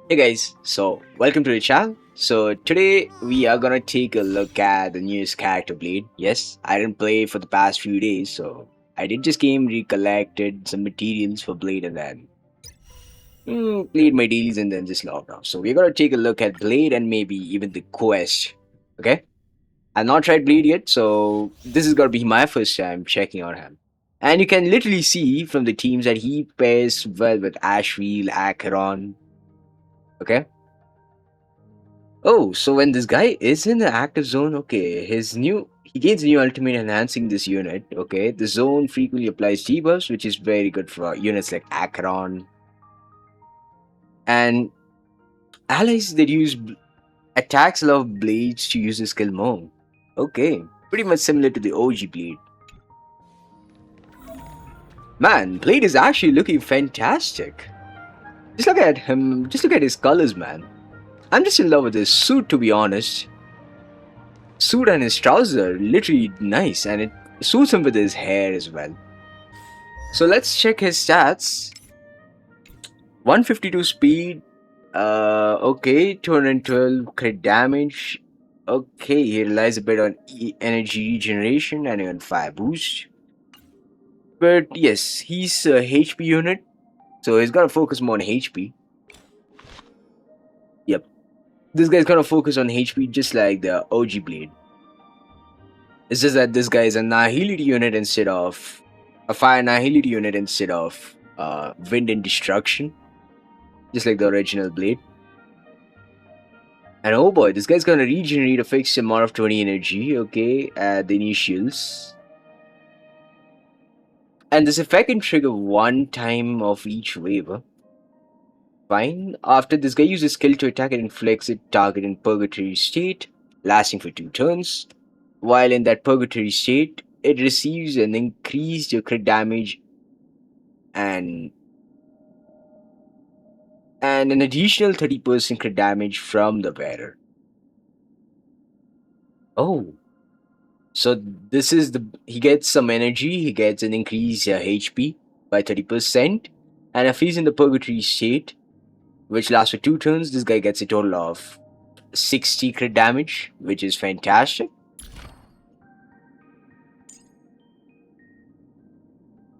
Hey guys, so welcome to the channel. So today we are gonna take a look at the newest character Blade. Yes, I didn't play for the past few days, so I did just came, recollected some materials for Blade and then played my deals and then just logged off. So we're gonna take a look at Blade and maybe even the quest. Okay? I've not tried Blade yet, so this is gonna be my first time checking out him. And you can literally see from the teams that he pairs well with Ashwheel, Acheron. Okay? Oh, so when this guy is in the active zone, okay, he gains new ultimate enhancing this unit. Okay, the zone frequently applies debuffs, which is very good for units like Acheron and allies that attacks allow blades to use the skill more. Okay, pretty much similar to the OG blade. Man, blade is actually looking fantastic. Just look at him. Just look at his colors, man. I'm just in love with his suit, to be honest. Suit and his trousers are literally nice, and it suits him with his hair as well. So let's check his stats. 152 speed. Okay, 212 crit damage. Okay, he relies a bit on energy regeneration and even fire boost. But yes, he's a HP unit, so he's gotta focus more on HP. Yep, this guy's gonna focus on HP just like the OG Blade. It's just that this guy is a Nihility unit instead of a Fire Nihility unit instead of Wind and Destruction, just like the original Blade. And oh boy, this guy's gonna regenerate a fixed amount of 20 energy, okay, at the initials. And this effect can trigger one time of each wave. Fine. After this guy uses skill to attack and inflicts a target in purgatory state, lasting for 2 turns. While in that purgatory state, it receives an increased crit damage and an additional 30% crit damage from the wearer. Oh, so this is he gets some energy, he gets an increased HP by 30%, and if he's in the purgatory state, which lasts for 2 turns, this guy gets a total of 60 crit damage, which is fantastic.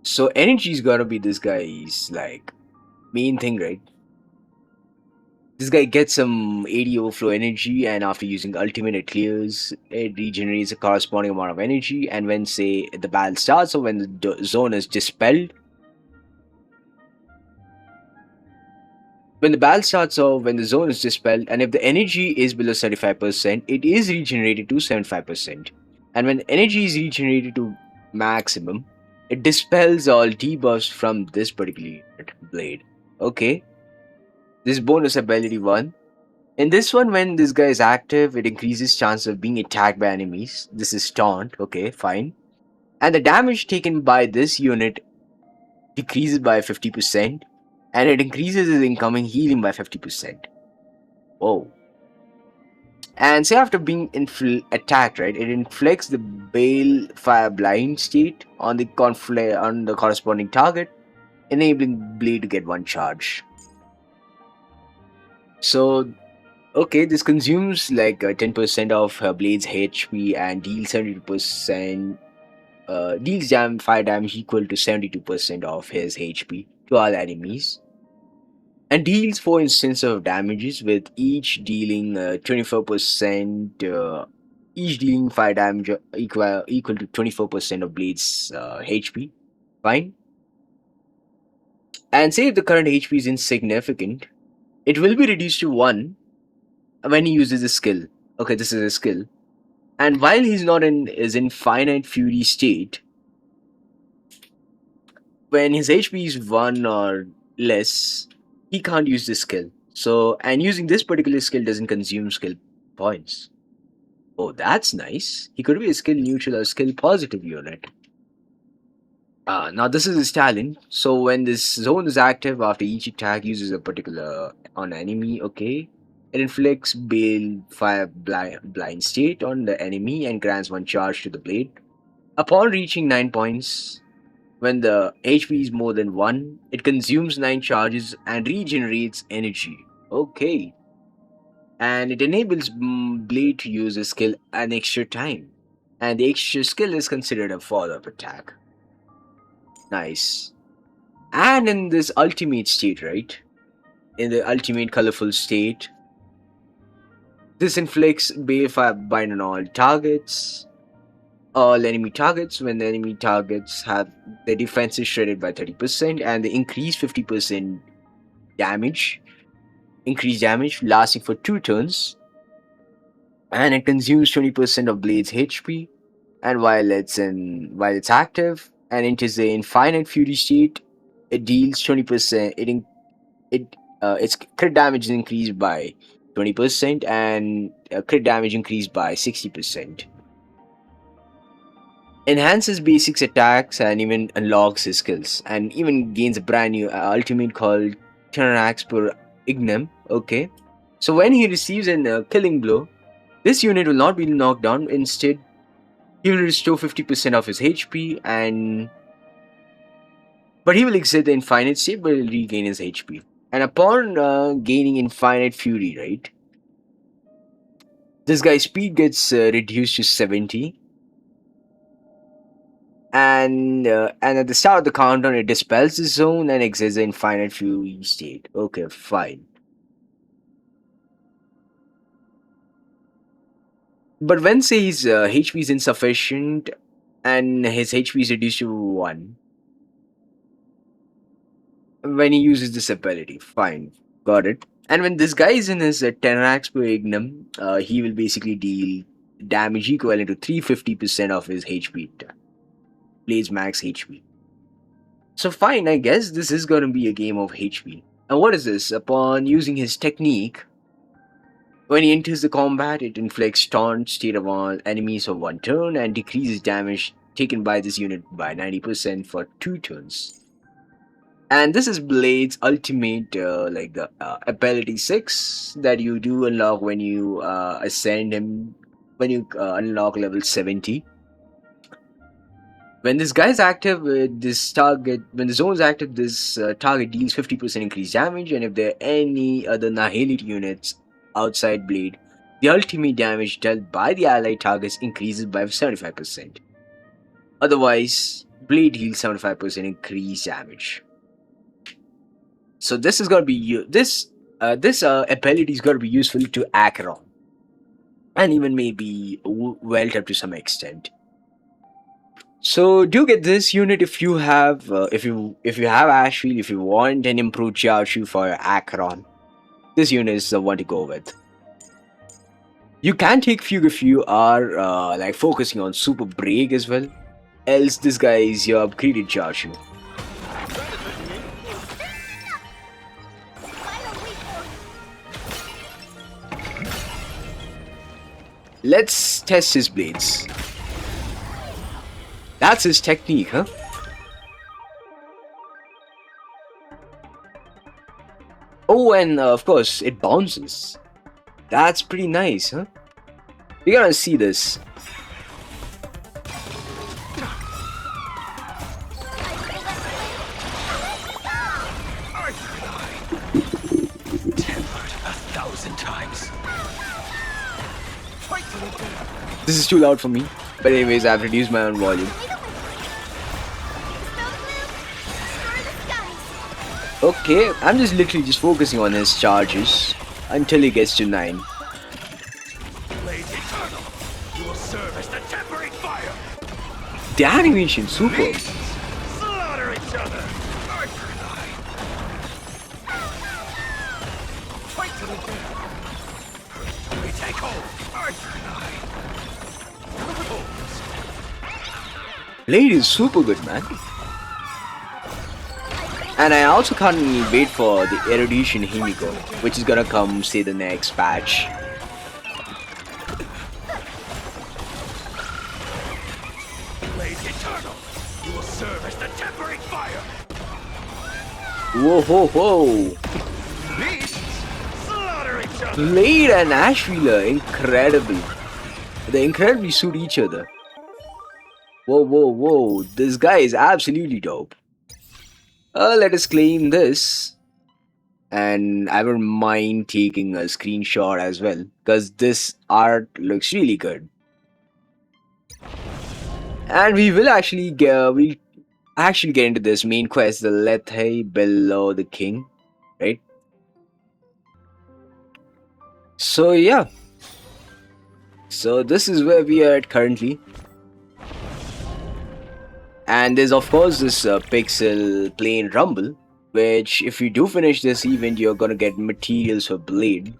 So energy's gotta be this guy's like main thing, right? This guy gets some AD overflow energy, and after using ultimate, it regenerates a corresponding amount of energy. And when, say, the battle starts or when the zone is dispelled, when the zone is dispelled, and if the energy is below 75%, it is regenerated to 75%. And when energy is regenerated to maximum, it dispels all debuffs from this particular blade. Okay, this bonus ability 1. In this one, when this guy is active, it increases chance of being attacked by enemies. This is taunt, okay, fine. And the damage taken by this unit decreases by 50%, and it increases his incoming healing by 50%. Whoa. And say after being attacked, right, it inflicts the Bale Fire Blind state on the corresponding target, enabling Blade to get one charge. So okay, this consumes like 10% of her Blade's HP and deals 72%, deals fire damage equal to 72% of his HP to all enemies. And deals 4 instances of damages, with each dealing 24%, each dealing fire damage equal to 24% of Blade's HP. Fine. And say if the current HP is insignificant, it will be reduced to 1 when he uses a skill. Okay, this is a skill. And while he's not in his infinite fury state, when his HP is 1 or less, he can't use this skill. So, and using this particular skill doesn't consume skill points. Oh, that's nice. He could be a skill neutral or skill positive unit. Now this is his talent. So when this zone is active, after each attack uses a particular on enemy, okay, it inflicts Bale Fire Blind State on the enemy and grants 1 charge to the blade. Upon reaching 9 points, when the HP is more than 1, it consumes 9 charges and regenerates energy. Okay. And it enables Blade to use a skill an extra time. And the extra skill is considered a follow-up attack. Nice. And in this ultimate state, right? In the ultimate colorful state, this inflicts Balefire bind on all enemy targets when the enemy targets have their defenses shredded by 30% and they increase 50% damage, increased damage lasting for 2 turns, and it consumes 20% of Blade's HP. And while it's active and enters the infinite fury state, it deals 20%. Its crit damage is increased by 20% and crit damage increased by 60%. Enhances basics attacks and even unlocks his skills, and even gains a brand new ultimate called Tenarax per Ignem. Okay, so when he receives a killing blow, this unit will not be knocked down. Instead, he will restore 50% of his HP, but he will exit the infinite state but will regain his HP. And upon gaining infinite fury, right, this guy's speed gets reduced to 70. And at the start of the countdown, it dispels the zone and exits the infinite fury state. Okay, fine. But when say his HP is insufficient and his HP is reduced to 1, when he uses this ability, fine, got it. And when this guy is in his Tenarax per Ignum, he will basically deal damage equivalent to 350% of his HP. Plays max HP. So fine, I guess this is gonna be a game of HP. And what is this? Upon using his technique, when he enters the combat, it inflicts taunt state of all enemies for 1 turn and decreases damage taken by this unit by 90% for 2 turns. And this is Blade's ultimate, like the ability 6 that you do unlock when you ascend him, when you unlock level 70. When this guy is active, when the zone is active, this target deals 50% increased damage, and if there are any other Nihilate units outside Blade, the ultimate damage dealt by the allied targets increases by 75%. Otherwise, Blade deals 75% increased damage. So this is gonna be this ability is gonna be useful to Acheron, and even maybe Welt up to some extent. So do get this unit if you have Ashfield, if you want an improved Jiaoshu for your Acheron. This unit is the one to go with. You can take Fugue if you are like focusing on Super Break as well. Else this guy is your upgraded Jiaoshu. Let's test his blades. That's his technique, huh? Oh, and of course, it bounces. That's pretty nice, huh? We gotta see this. This is too loud for me. But anyways, I've reduced my own volume. Okay, I'm just literally just focusing on his charges until he gets to 9. The animation, super. Slaughter each other. Fight to the death. We take hold. Arthur and I. Blade is super good, man. And I also can't wait for the Erudition Himiko, which is gonna come, say, the next patch. Blaze eternal. You will serve as the tempering fire. Whoa, ho, ho. Beasts slaughter each other. Blade and Ashfield are incredible. They incredibly suit each other. Whoa, whoa, whoa. This guy is absolutely dope. Let us claim this. and I wouldn't mind taking a screenshot as well because this art looks really good. And we'll actually get into this main quest, the Lethe Below the King, right? So yeah, so this is where we are at currently, and there's of course this pixel plane rumble, which if you do finish this event, you're gonna get materials for Blade.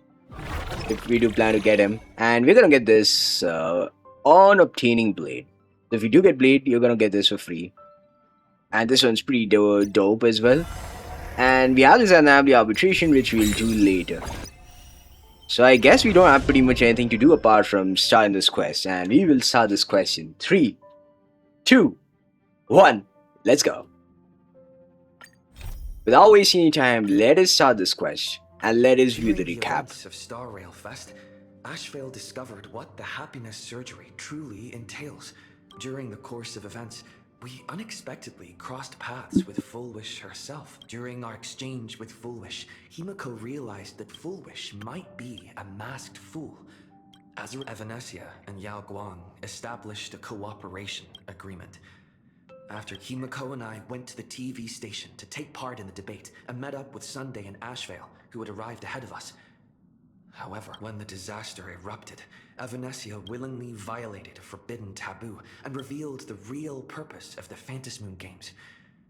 If we do plan to get him, and we're gonna get this on obtaining Blade. So if you do get Blade, you're gonna get this for free, and this one's pretty dope as well. And we have this unambly arbitration, which we'll do later. So I guess we don't have pretty much anything to do apart from starting this quest, and we will start this quest in 3, 2, 1. Let's go. Without wasting any time, let us start this quest, and let us view the During recap. events of Star Rail Fest, Ashvale discovered what the happiness surgery truly entails. During the course of events, we unexpectedly crossed paths with Fullwish herself. During our exchange with Fullwish, Himiko realized that Fullwish might be a masked fool. As Evanesia and Yao Guang established a cooperation agreement. After Himiko and I went to the TV station to take part in the debate and met up with Sunday and Ashvale, who had arrived ahead of us. However, when the disaster erupted, Evanesia willingly violated a forbidden taboo and revealed the real purpose of the Phantasmoon Games,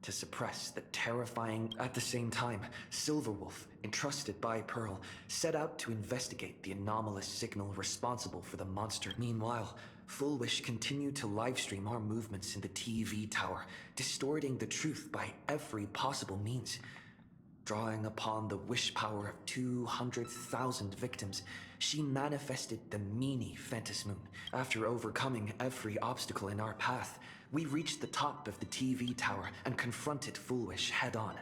to suppress the terrifying. At the same time, Silverwolf, entrusted by Pearl, set out to investigate the anomalous signal responsible for the monster. Meanwhile, Fullwish continued to livestream our movements in the TV tower, distorting the truth by every possible means. Drawing upon the wish power of 200,000 victims, she manifested the meanie Phantasmoon. After overcoming every obstacle in our path, we reached the top of the TV tower and confronted Fullwish head-on.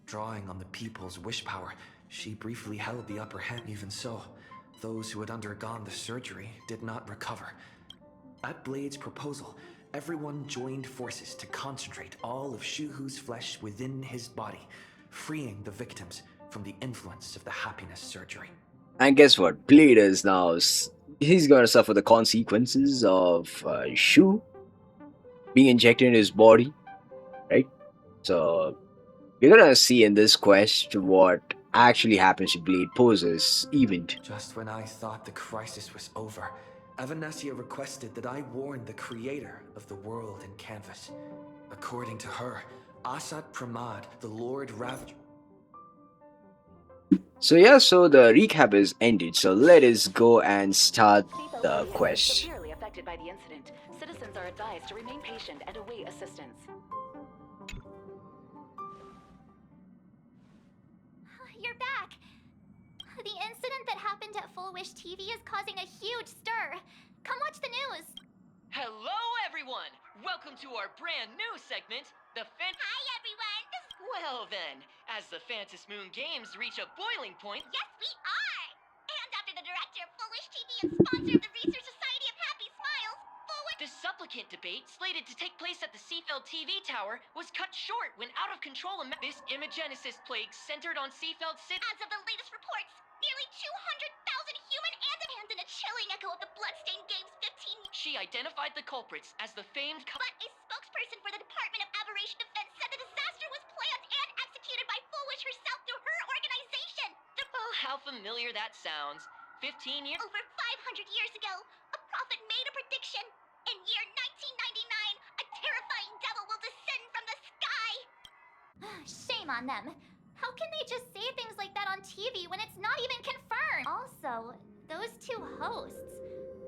Drawing on the people's wish power, she briefly held the upper hand. Even so, those who had undergone the surgery did not recover. At Blade's proposal, everyone joined forces to concentrate all of Shuhu's flesh within his body, freeing the victims from the influence of the happiness surgery. And guess what? Blade is now. He's gonna suffer the consequences of Shu being injected in his body, right? So we're gonna see in this quest what actually happens to Blade poses event. Just when I thought the crisis was over, Evanesia requested that I warn the creator of the world in canvas. According to her, Asat Pramad, the Lord Ravager. So yeah, so the recap is ended. So let us go and start the People quest. severely affected by the incident. Citizens are advised to remain patient and await assistance. You're back! The incident that happened at Fullwish TV is causing a huge stir. Come watch the news! Hello, everyone! Welcome to our brand new segment, the Hi, everyone! Well then, as the Phantasmoon Games reach a boiling point, Yes, we are! And after the director of Fullwish TV and sponsor of the Research Society of Happy Smiles, Fullwish... the supplicant debate slated to take place at the Seafeld TV Tower was cut short when out of control this imagenesis plague centered on Seafeld City. As of the latest reports, nearly 200,000 human and in a chilling echo of the Bloodstained Games 15... She identified the culprits as the famed But a spokesperson for the Department of Aberration Defense said the disaster was planned and executed by Fullwish herself through her organization. Oh, how familiar that sounds. 15 years... Over 500 years ago, a prophet made a prediction. In year 1999, a terrifying devil will descend from the sky. Shame on them. How can they just say things like that on TV when it's not even confirmed? Also, those two hosts,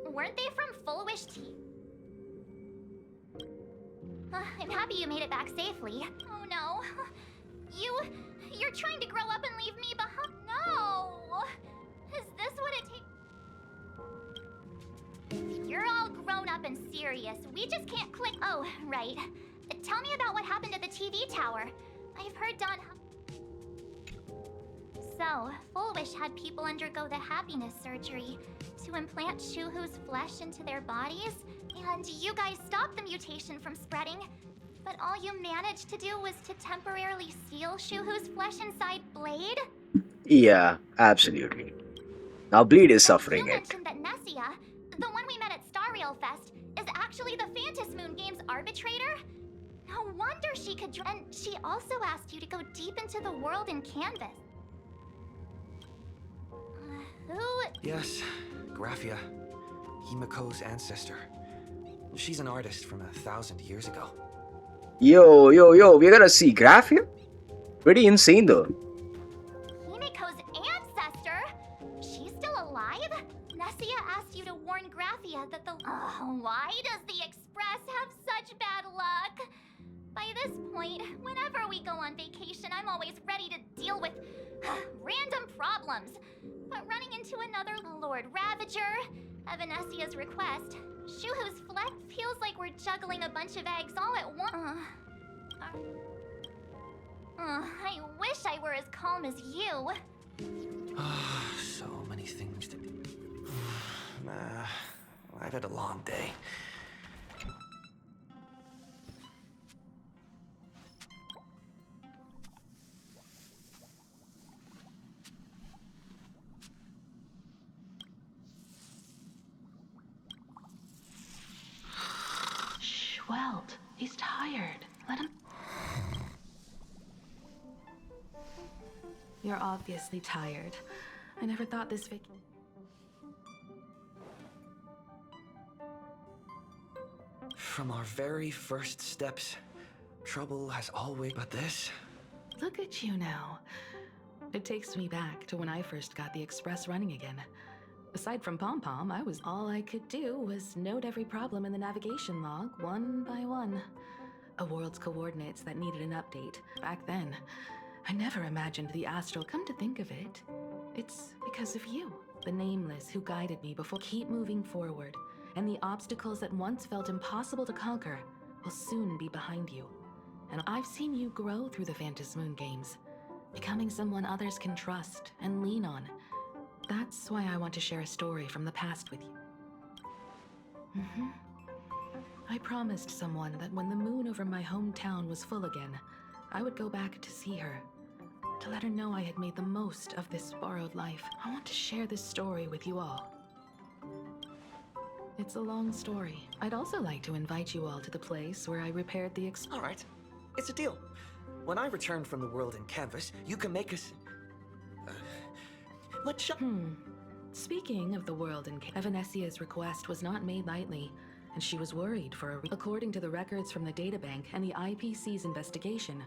weren't they from Fullwish TV? I'm happy you made it back safely. Oh no. You're trying to grow up and leave me behind? No! Is this what it takes? You're all grown up and serious. We just can't click. Oh, right. Tell me about what happened at the TV tower. I've heard Don... So, Fullwish had people undergo the happiness surgery to implant Shuhu's flesh into their bodies, and you guys stopped the mutation from spreading. But all you managed to do was to temporarily seal Shuhu's flesh inside Blade? Yeah, absolutely. Now Bleed is suffering You it. mentioned that Nessia, the one we met at Star Rail Fest, is actually the Phantasmoon Moon Games arbitrator? No wonder she could and she also asked you to go deep into the world in Canvas. Who? Yes, Graphia, Himiko's ancestor. She's an artist from 1,000 years ago. Yo, yo, yo, we're gonna see Graph here? Pretty insane though. Himiko's ancestor? She's still alive? Nessia asked you to warn Graphia that the. Why does the Express have such bad luck? By this point, whenever we go on vacation, I'm always ready to deal with random problems. But running into another Lord Ravager, at Venessia's request, Shuhu's flex feels like we're juggling a bunch of eggs all at once. I wish I were as calm as you. So many things to do. I've had a long day. Shh, Welt. He's tired. Let him. You're obviously tired. I never thought this From our very first steps, trouble has always. But this? Look at you now. It takes me back to when I first got the Express running again. Aside from Pom-Pom, all I could do was note every problem in the navigation log, one by one. A world's coordinates that needed an update. Back then, I never imagined the astral. Come to think of it, it's because of you, the Nameless, who guided me before. Keep moving forward, and the obstacles that once felt impossible to conquer will soon be behind you. And I've seen you grow through the Phantasmoon games, becoming someone others can trust and lean on. That's why I want to share a story from the past with you. I promised someone that when the moon over my hometown was full again, I would go back to see her, to let her know I had made the most of this borrowed life. I want to share this story with you all. It's a long story. I'd also like to invite you all to the place where I repaired the All right, it's a deal. When I return from the world in Canvas, you can make us. Let's shut. Speaking of the world in Venessia's request was not made lightly, and she was worried for a according to the records from the databank and the IPC's investigation,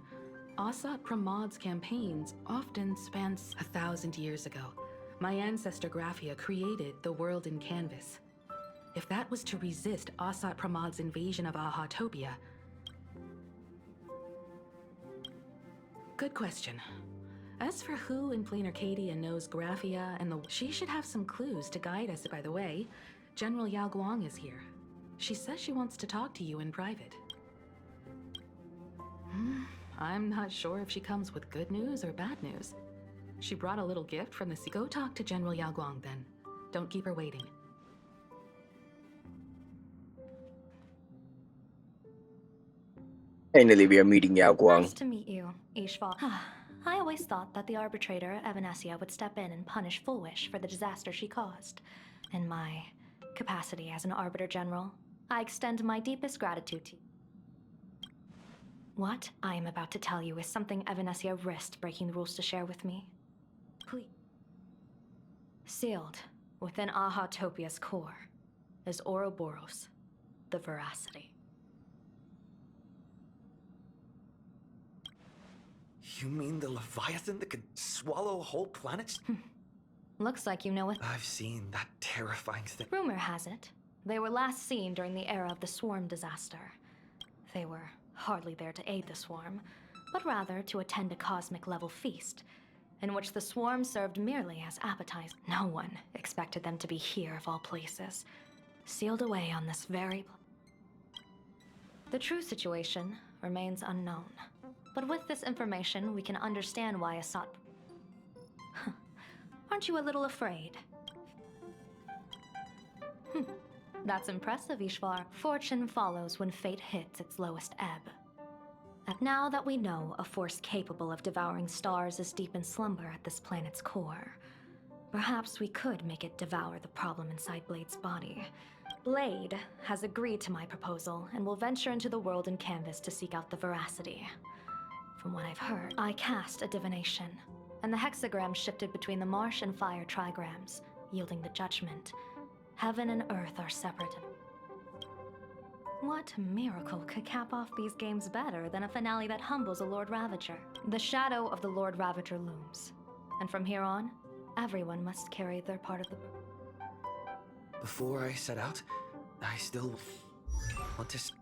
Asat Pramod's campaigns often spans 1,000 years ago. My ancestor Graphia created the world in Canvas. If that was to resist Asat Pramod's invasion of Ahatopia. Good question. As for who in Plain Arcadia knows Graphia and she should have some clues to guide us. By the way, General Yao Guang is here. She says she wants to talk to you in private. I'm not sure if she comes with good news or bad news. She brought a little gift from the sea. Go talk to General Yao Guang then. Don't keep her waiting. Finally, we are meeting Yao Guang. Nice to meet you, Ishval. I always thought that the arbitrator, Evanessia, would step in and punish Fullwish for the disaster she caused. In my capacity as an Arbiter General, I extend my deepest gratitude to you. What I am about to tell you is something Evanessia risked breaking the rules to share with me. Please. Sealed within Ahatopia's core is Ouroboros, the Veracity. You mean the Leviathan that could swallow whole planets? Looks like you know it. I've seen that terrifying thing. Rumor has it, they were last seen during the era of the Swarm disaster. They were hardly there to aid the Swarm, but rather to attend a cosmic-level feast, in which the Swarm served merely as appetizer. No one expected them to be here of all places, sealed away on this very The true situation remains unknown. But with this information, we can understand why Asat... Aren't you a little afraid? That's impressive, Ishvar. Fortune follows when fate hits its lowest ebb. Now that we know a force capable of devouring stars is deep in slumber at this planet's core, perhaps we could make it devour the problem inside Blade's body. Blade has agreed to my proposal and will venture into the world in canvas to seek out the veracity. From what I've heard, I cast a divination, and the hexagram shifted between the marsh and fire trigrams, yielding the judgment. Heaven and earth are separate. What miracle could cap off these games better than a finale that humbles a Lord Ravager? The shadow of the Lord Ravager looms, and from here on, everyone must carry their part of the... Before I set out, I still want to say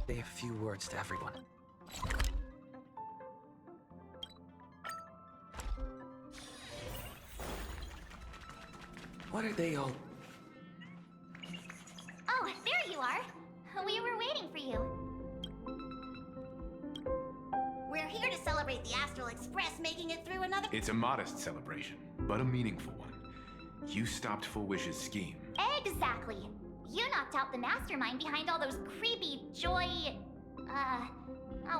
a few words to everyone. What are they all... Oh, there you are. We were waiting for you. We're here to celebrate the Astral Express making it through another... It's a modest celebration, but a meaningful one. You stopped Full Wish's scheme. Exactly. You knocked out the mastermind behind all those creepy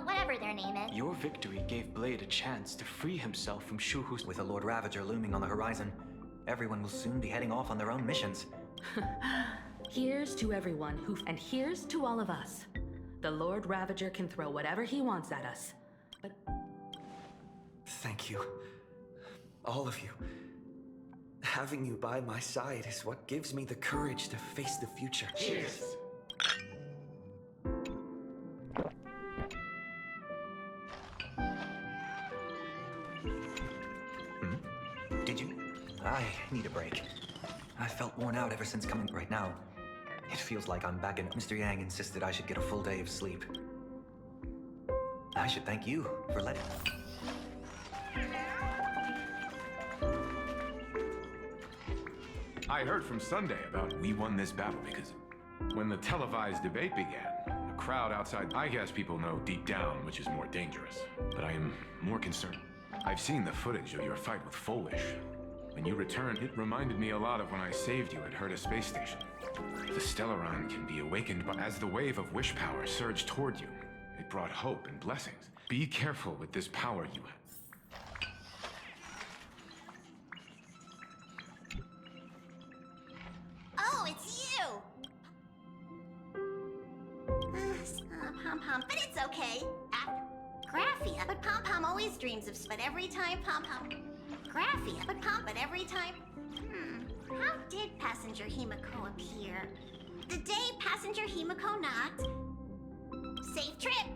whatever their name is. Your victory gave Blade a chance to free himself from Shuhu's. With a Lord Ravager looming on the horizon, everyone will soon be heading off on their own missions. Here's to everyone and here's to all of us. The Lord Ravager can throw whatever he wants at us, but... Thank you. All of you. Having you by my side is what gives me the courage to face the future. Cheers! Did you? I need a break. I felt worn out ever since coming right now. It feels like I'm back in... Mr. Yang insisted I should get a full day of sleep. I should thank you for letting... I heard from Sunday about we won this battle because when the televised debate began, the crowd outside... I guess people know deep down which is more dangerous, but I am more concerned. I've seen the footage of your fight with Full Wish. When you returned, it reminded me a lot of when I saved you at Herta Space Station. The Stellaron can be awakened, but as the wave of wish power surged toward you, it brought hope and blessings. Be careful with this power you have. Oh, it's you! Pom-Pom, but it's okay. Graphia, but Pom-Pom always dreams of... But every time Pom-Pom... Graphia, but every time... How did Passenger Himiko appear? The day Passenger Himiko knocked... Safe trip!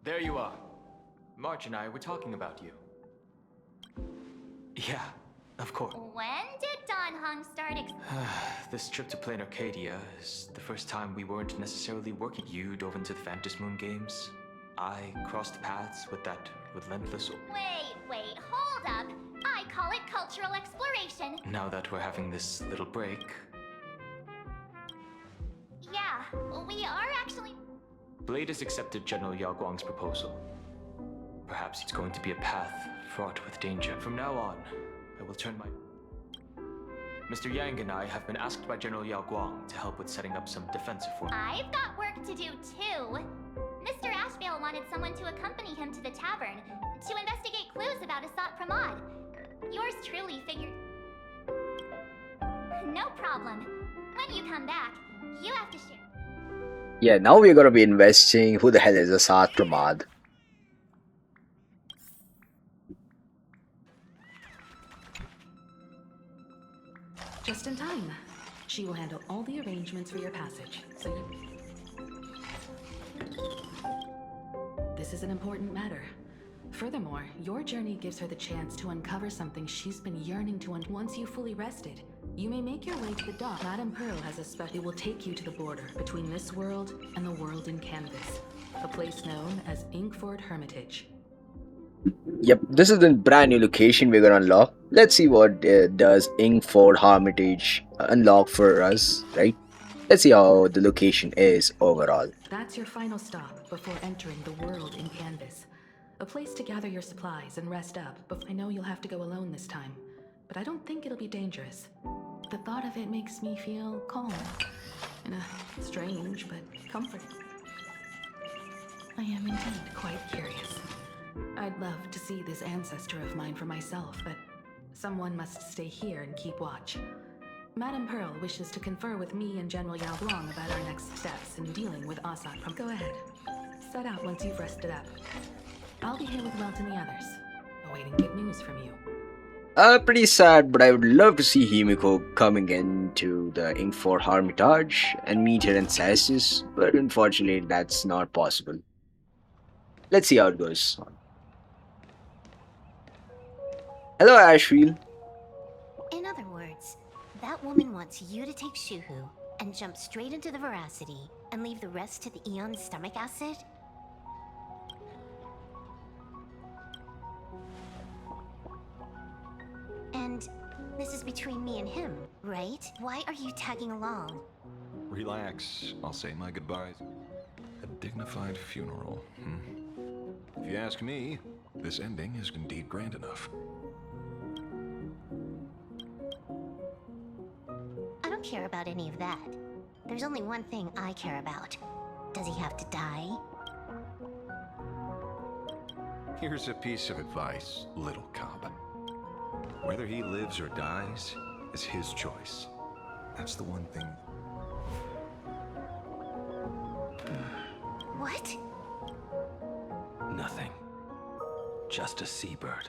There you are. March and I were talking about you. Yeah, of course. When did Don Hung start This trip to Plain Arcadia is the first time we weren't necessarily working. You dove into the Phantom Moon games. I crossed paths with that relentless... Wait, hold up. I call it cultural exploration. Now that we're having this little break... Yeah, we are actually... Blade has accepted General Yao Guang's proposal. Perhaps it's going to be a path fraught with danger. From now on, I will turn my... Mr. Yang and I have been asked by General Yao Guang to help with setting up some defensive force. I've got work to do too. Mr. Ashvale wanted someone to accompany him to the tavern to investigate clues about Asat Pramod. Yours truly figured... No problem. When you come back, you have to share... Yeah, now we're gonna be investing who the hell is Asat Pramod. Just in time. She will handle all the arrangements for your passage, so This is an important matter. Furthermore, your journey gives her the chance to uncover something she's been yearning to once you've fully rested. You may make your way to the dock. Madame Pearl has a special... It will take you to the border between this world and the world in canvas. A place known as Inkford Hermitage. Yep, this is the brand new location we're gonna unlock. Let's see what does Inkford Hermitage unlock for us, right? Let's see how the location is overall. That's your final stop before entering the world in canvas. A place to gather your supplies and rest up. I know you'll have to go alone this time, but I don't think it'll be dangerous. The thought of it makes me feel calm in a strange but comforting. I am indeed quite curious. I'd love to see this ancestor of mine for myself, but someone must stay here and keep watch. Madame Pearl wishes to confer with me and General Yao Guang about our next steps in dealing with Assad. Go ahead. Set out once you've rested up. I'll be here with Welt and the others, awaiting good news from you. Pretty sad, but I would love to see Himiko coming into the Ink 4 Hermitage and meet her ancestors, but unfortunately that's not possible. Let's see how it goes. Hello, Ashfield. In other words, that woman wants you to take Shuhu and jump straight into the Veracity and leave the rest to the Eon's stomach acid? And this is between me and him, right? Why are you tagging along? Relax. I'll say my goodbyes. A dignified funeral. If you ask me, this ending is indeed grand enough. I don't care about any of that. There's only one thing I care about. Does he have to die? Here's a piece of advice, little cub. Whether he lives or dies is his choice. That's the one thing. What? Nothing. Just a seabird.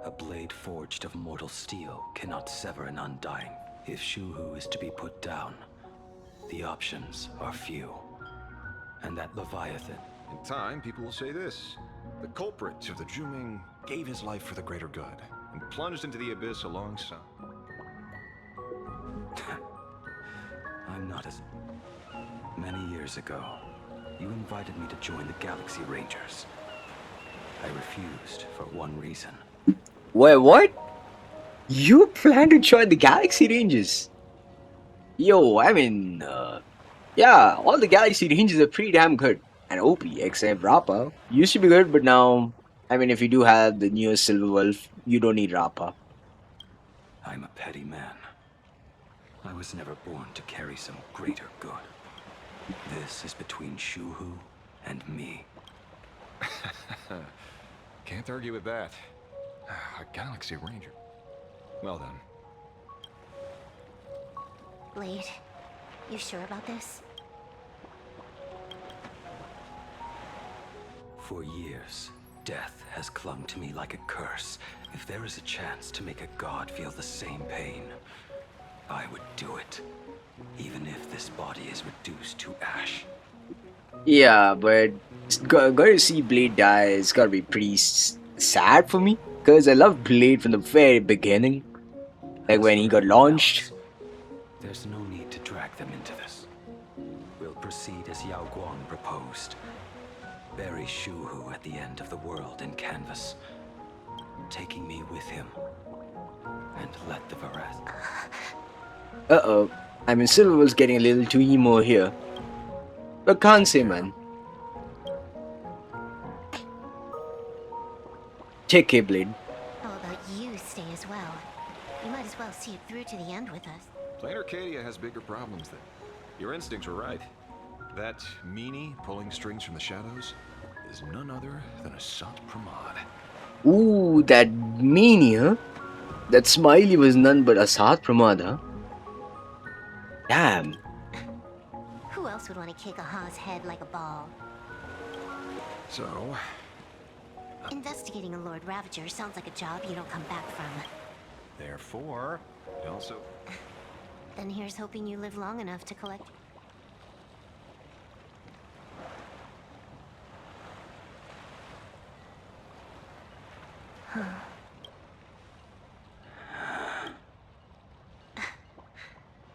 A blade forged of mortal steel cannot sever an undying. If Shuhu is to be put down, the options are few. And that Leviathan. In time, people will say this. The culprit of the Juming gave his life for the greater good and plunged into the abyss alongside. I'm not as... Many years ago, you invited me to join the Galaxy Rangers. I refused for one reason. Wait, what? You plan to join the Galaxy Rangers? Yo, I mean, yeah, all the Galaxy Rangers are pretty damn good. And OP, except Rappa. Used to be good, but now, I mean, if you do have the newest Silver Wolf, you don't need Rappa. I'm a petty man. I was never born to carry some greater good. This is between Shuhu and me. Can't argue with that. A Galaxy Ranger. Well then. Blade, you sure about this? For years, death has clung to me like a curse. If there is a chance to make a god feel the same pain, I would do it. Even if this body is reduced to ash. Yeah, but going to see Blade die is gotta be pretty sad for me. Because I love Blade from the very beginning. Like when he got launched. There's no need to drag them into this. We'll proceed as Yao Guang proposed. Bury Shuhu at the end of the world in canvas, taking me with him, and let the Verath. Uh-oh. I mean, Silver was getting a little too emo here. But can't say, man. Take care, Blade. How about you stay as well? You might as well see it through to the end with us. Plain Arcadia has bigger problems than... Your instincts were right. That meanie pulling strings from the shadows is none other than a Sat Pramad. Ooh, that mania. That smiley was none but Assad Pramada. Damn. Who else would want to kick a Ha's head like a ball? So... Investigating a Lord Ravager sounds like a job you don't come back from. Therefore, it also... Then here's hoping you live long enough to collect...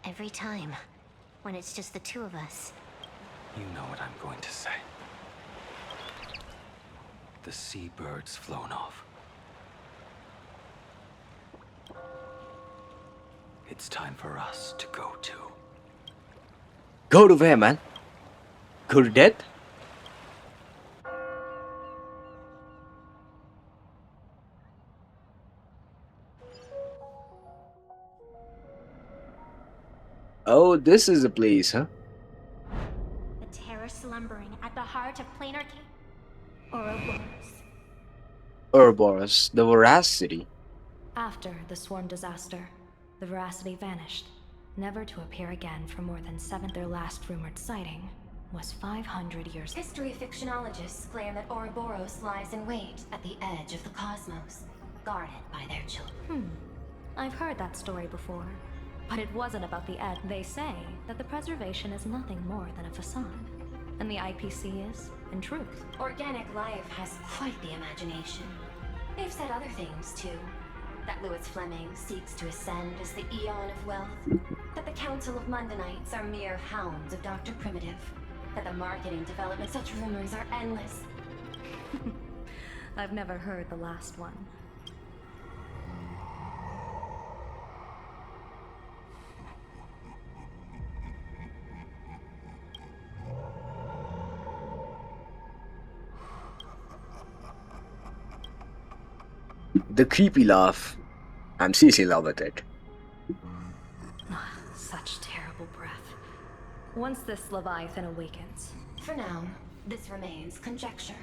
Every time, when it's just the two of us. You know what I'm going to say. The seabird's flown off. It's time for us to go too. Go to where, man? Go to death? Oh, this is the place, huh? The terror slumbering at the heart of planar Ouroboros. Ouroboros, the Veracity. After the swarm disaster, the Veracity vanished, never to appear again for more than seven. Their last rumored sighting was 500 years. History fictionologists claim that Ouroboros lies in wait at the edge of the cosmos, guarded by their children. I've heard that story before, but it wasn't about the edge. They say that the preservation is nothing more than a facade, and the IPC is, in truth. Organic life has quite the imagination. They've said other things, too. That Louis Fleming seeks to ascend as the Eon of Wealth. That the Council of Mundanites are mere hounds of Dr. Primitive. That the marketing development, such rumors are endless. I've never heard the last one. The creepy laugh. I'm seriously in love with it. Such terrible breath. Once this Leviathan awakens. For now, this remains conjecture.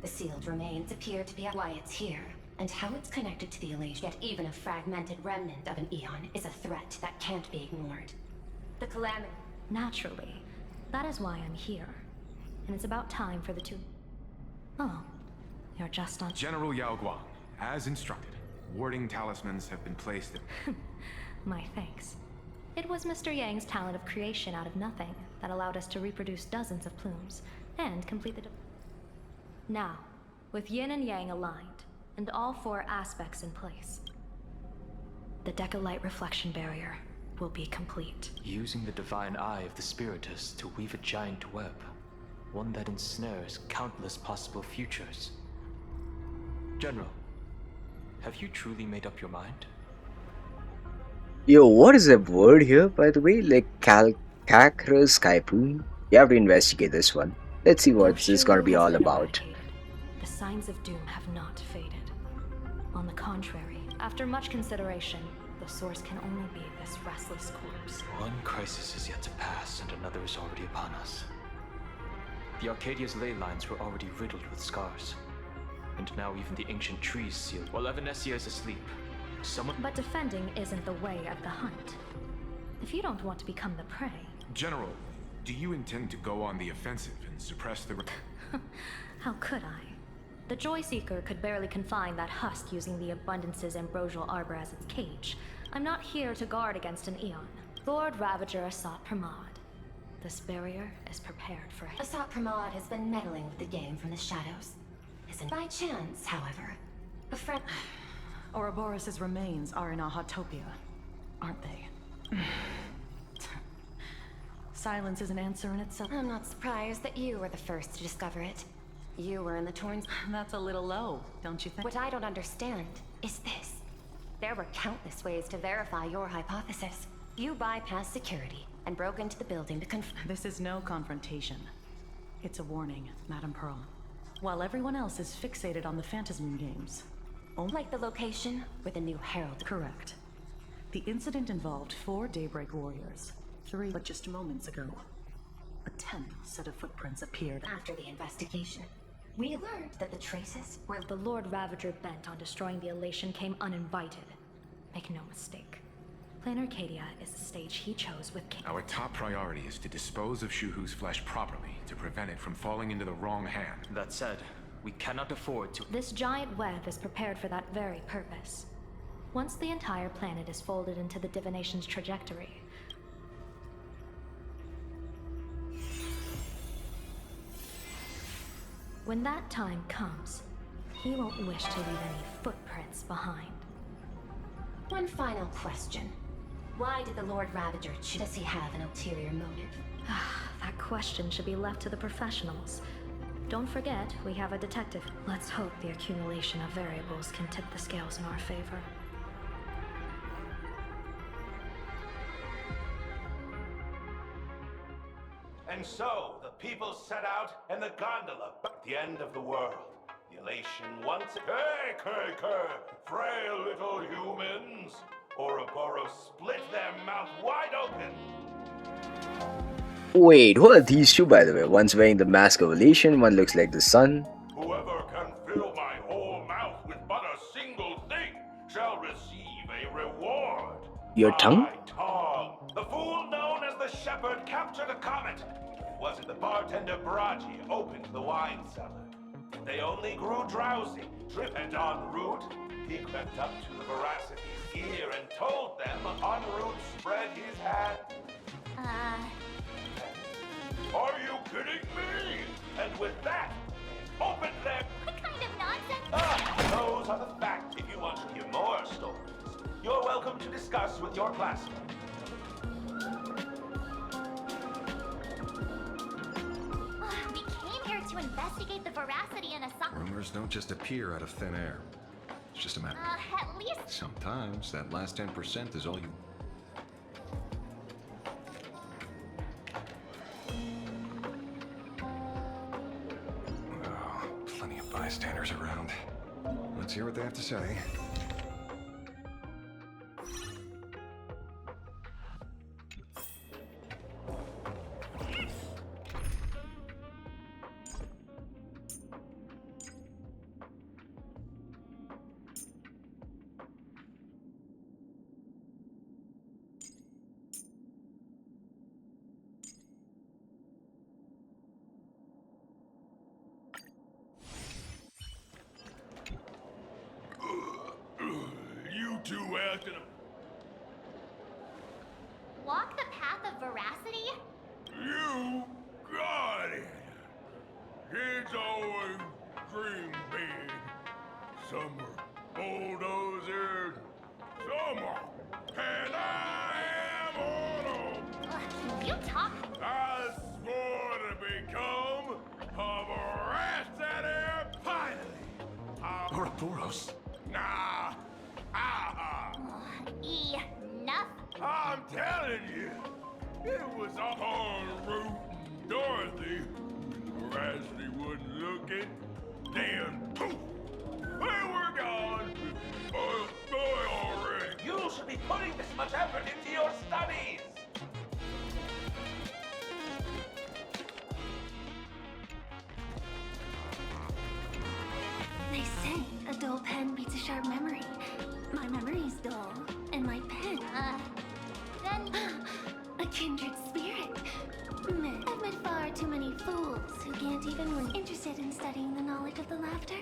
The sealed remains appear to be why it's here, and how it's connected to the elation. Yet even a fragmented remnant of an eon is a threat that can't be ignored. The calamity. Naturally. That is why I'm here. And it's about time for the two. Oh, you're just on. General Yao Guang, as instructed, warding talismans have been placed in... My thanks. It was Mr. Yang's talent of creation out of nothing that allowed us to reproduce dozens of plumes and complete the... Now, with yin and yang aligned, and all four aspects in place, the Decalight reflection barrier will be complete. Using the divine eye of the Spiritus to weave a giant web, one that ensnares countless possible futures. General, have you truly made up your mind? Yo, what is that word here, by the way? Like Calcacrus Skypoon? You have to investigate this one. Let's see what this is gonna be all about. The signs of doom have not faded. On the contrary, after much consideration, the source can only be this restless corpse. One crisis is yet to pass, and another is already upon us. The Arcadia's ley lines were already riddled with scars. And now even the ancient trees sealed. While Evanesia is asleep, someone... But defending isn't the way of the hunt. If you don't want to become the prey... General, do you intend to go on the offensive and suppress the... How could I? The Joyseeker could barely confine that husk using the Abundance's ambrosial arbor as its cage. I'm not here to guard against an Eon. Lord Ravager Asat Pramod. This barrier is prepared for him. Asat Pramod has been meddling with the game from the shadows. Isn't by chance, however, a friend... Ouroboros' remains are in Ahatopia, aren't they? Silence is an answer in itself. I'm not surprised that you were the first to discover it. You were in the Torns... That's a little low, don't you think? What I don't understand is this. There were countless ways to verify your hypothesis. You bypassed security and broke into the building to confirm... This is no confrontation. It's a warning, Madame Pearl. While everyone else is fixated on the Phantasm games. Like the location where the new Herald... Correct. The incident involved 4 Daybreak Warriors. 3 but just moments ago. A 10th set of footprints appeared. After the investigation, we learned that the traces were... The Lord Ravager bent on destroying the elation came uninvited. Make no mistake. Planar Arcadia is the stage he chose with... Our top priority is to dispose of Shuhu's flesh properly to prevent it from falling into the wrong hand. That said, we cannot afford to... This giant web is prepared for that very purpose. Once the entire planet is folded into the divination's trajectory... When that time comes, he won't wish to leave any footprints behind. One final question. Why did the Lord Ravager choose? Does he have an ulterior motive? That question should be left to the professionals. Don't forget, we have a detective. Let's hope the accumulation of variables can tip the scales in our favor. And so, the people set out in the gondola at the end of the world. The elation once... Hey, frail little humans! Ouroboros split their mouth wide open! Wait, who are these two, by the way? One's wearing the mask of elation, one looks like the sun. Whoever can fill my whole mouth with but a single thing shall receive a reward. Your tongue? My tongue. The fool known as the Shepherd captured a comet. It wasn't the bartender Baraji opened the wine cellar. They only grew drowsy, tripped en route. He crept up to the Veracity's ear and told them en route spread his hand. Are you kidding me? And with that, open their... What kind of nonsense? Those are the facts. If you want to hear more stories, you're welcome to discuss with your classmates. We came here to investigate the veracity and assumption. Rumors don't just appear out of thin air. It's just a matter. At least... Sometimes that last 10% is all you... Oh, plenty of bystanders around. Let's hear what they have to say. You two asking Walk the path of veracity? You got it. Kids always dream big. Some are bulldozers, some are. And I am one of them. You talk... I swore to become a veracity finally. Ouroboros? Nah. Enough. I'm telling you, it was all en route and Dorothy. Veracity wasn't looking. Then poof, they were gone. Already. You should be putting this much effort into your studies. They say a dull pen beats a sharp memory. My memory's dull, and my pen, Then... a kindred spirit. Meh. I've met far too many fools who can't even when interested in studying the knowledge of the laughter.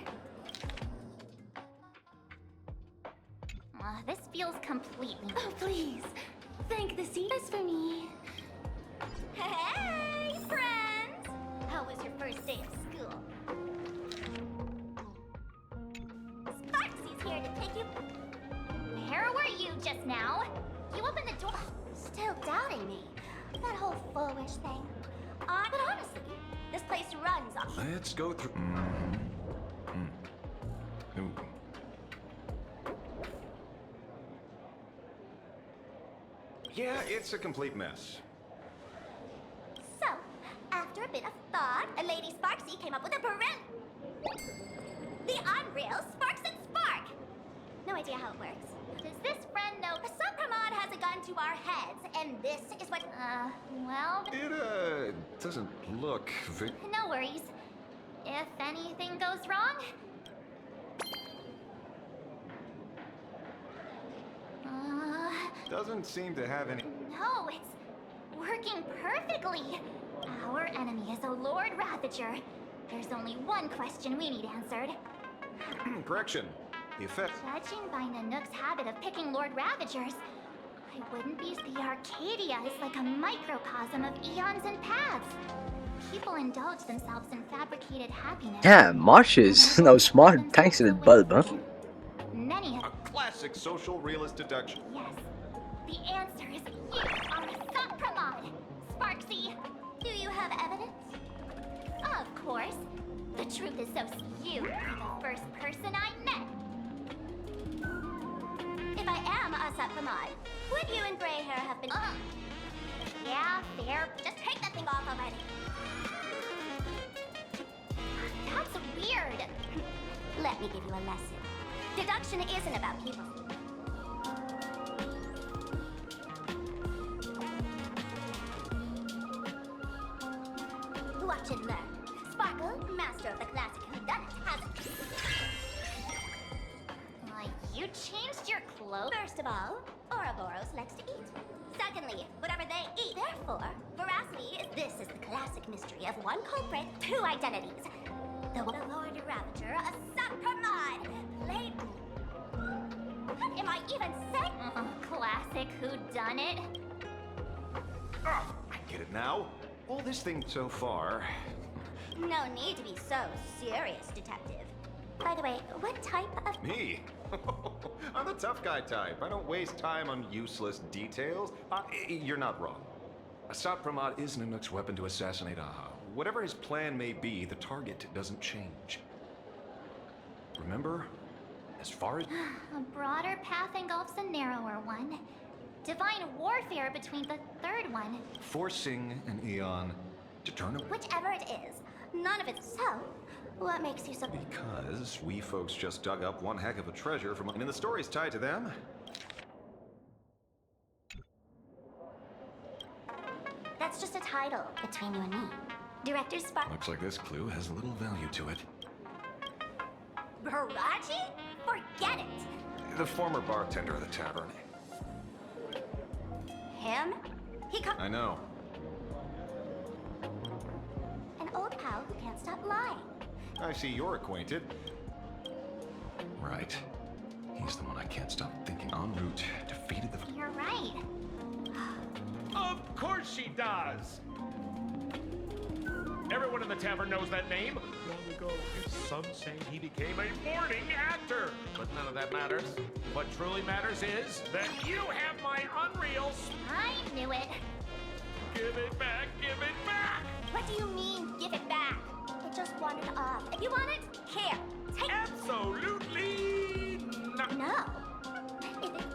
This feels completely... Oh, please. Thank the seers for me. Hey, friends! How was your first day of school? Sparksy's here to take you... Where were you just now? You opened the door... Still doubting me. That whole foolish thing. But honestly, this place runs on... Let's go through... Ooh. Yeah, it's a complete mess. So, after a bit of thought, a lady Sparksy came up with a the unreal Sparks and Spark! No idea how it works. Does this friend know the Supramod has a gun to our heads, and this is what... well... It, doesn't look very... No worries. If anything goes wrong... Doesn't seem to have any... No, it's working perfectly. Our enemy is a Lord Ravager. There's only one question we need answered. Correction. The effect... Judging by Nanook's habit of picking Lord Ravagers, I wouldn't be... The Arcadia is like a microcosm of eons and paths. People indulge themselves in fabricated happiness. Damn, March is now smart thanks to that bulb, huh? Many have... A classic social realist deduction. Yes. The answer is you are a Supramod. Sparksy, do you have evidence? Of course. The truth is so you were the first person I met. If I am a Supramod, would you and Grey Hair have been... Yeah, fair. Just take that thing off already. That's weird. Let me give you a lesson. Deduction isn't about people. Watch and learn. Sparkle, master of the classic whodunit, has you changed your clothes? First of all, Ouroboros likes to eat. Secondly, whatever they eat. Therefore, veracity is this is the classic mystery of one culprit, two identities. The Lord Ravager, a Sapramod, played... What am I even saying? Classic whodunit? Ah, I get it now. All this thing so far... No need to be so serious, detective. By the way, what type of... Me? I'm the tough guy type. I don't waste time on useless details. You're not wrong. Assad Pramod is Nanook's weapon to assassinate Aha. Whatever his plan may be, the target doesn't change. Remember, as far as... A broader path engulfs a narrower one. Divine warfare between the third one. Forcing an Eon to turn away. Whichever it is, none of it's so. What makes you so... Because we folks just dug up one heck of a treasure from... And the story's tied to them. That's just a title between you and me. Director Spark... Looks like this clue has a little value to it. Baraji? Forget it! The former bartender of the tavern. Him? He I know. An old pal who can't stop lying. I see you're acquainted. Right. He's the one I can't stop thinking en route defeated the... You're right. Of course she does! Everyone in the tavern knows that name. Long ago, some say he became a morning actor. But none of that matters. What truly matters is that you have my unreal... I knew it. Give it back, give it back! What do you mean, give it back? It just wandered off. If you want it, here. Take... Absolutely not. No. If it...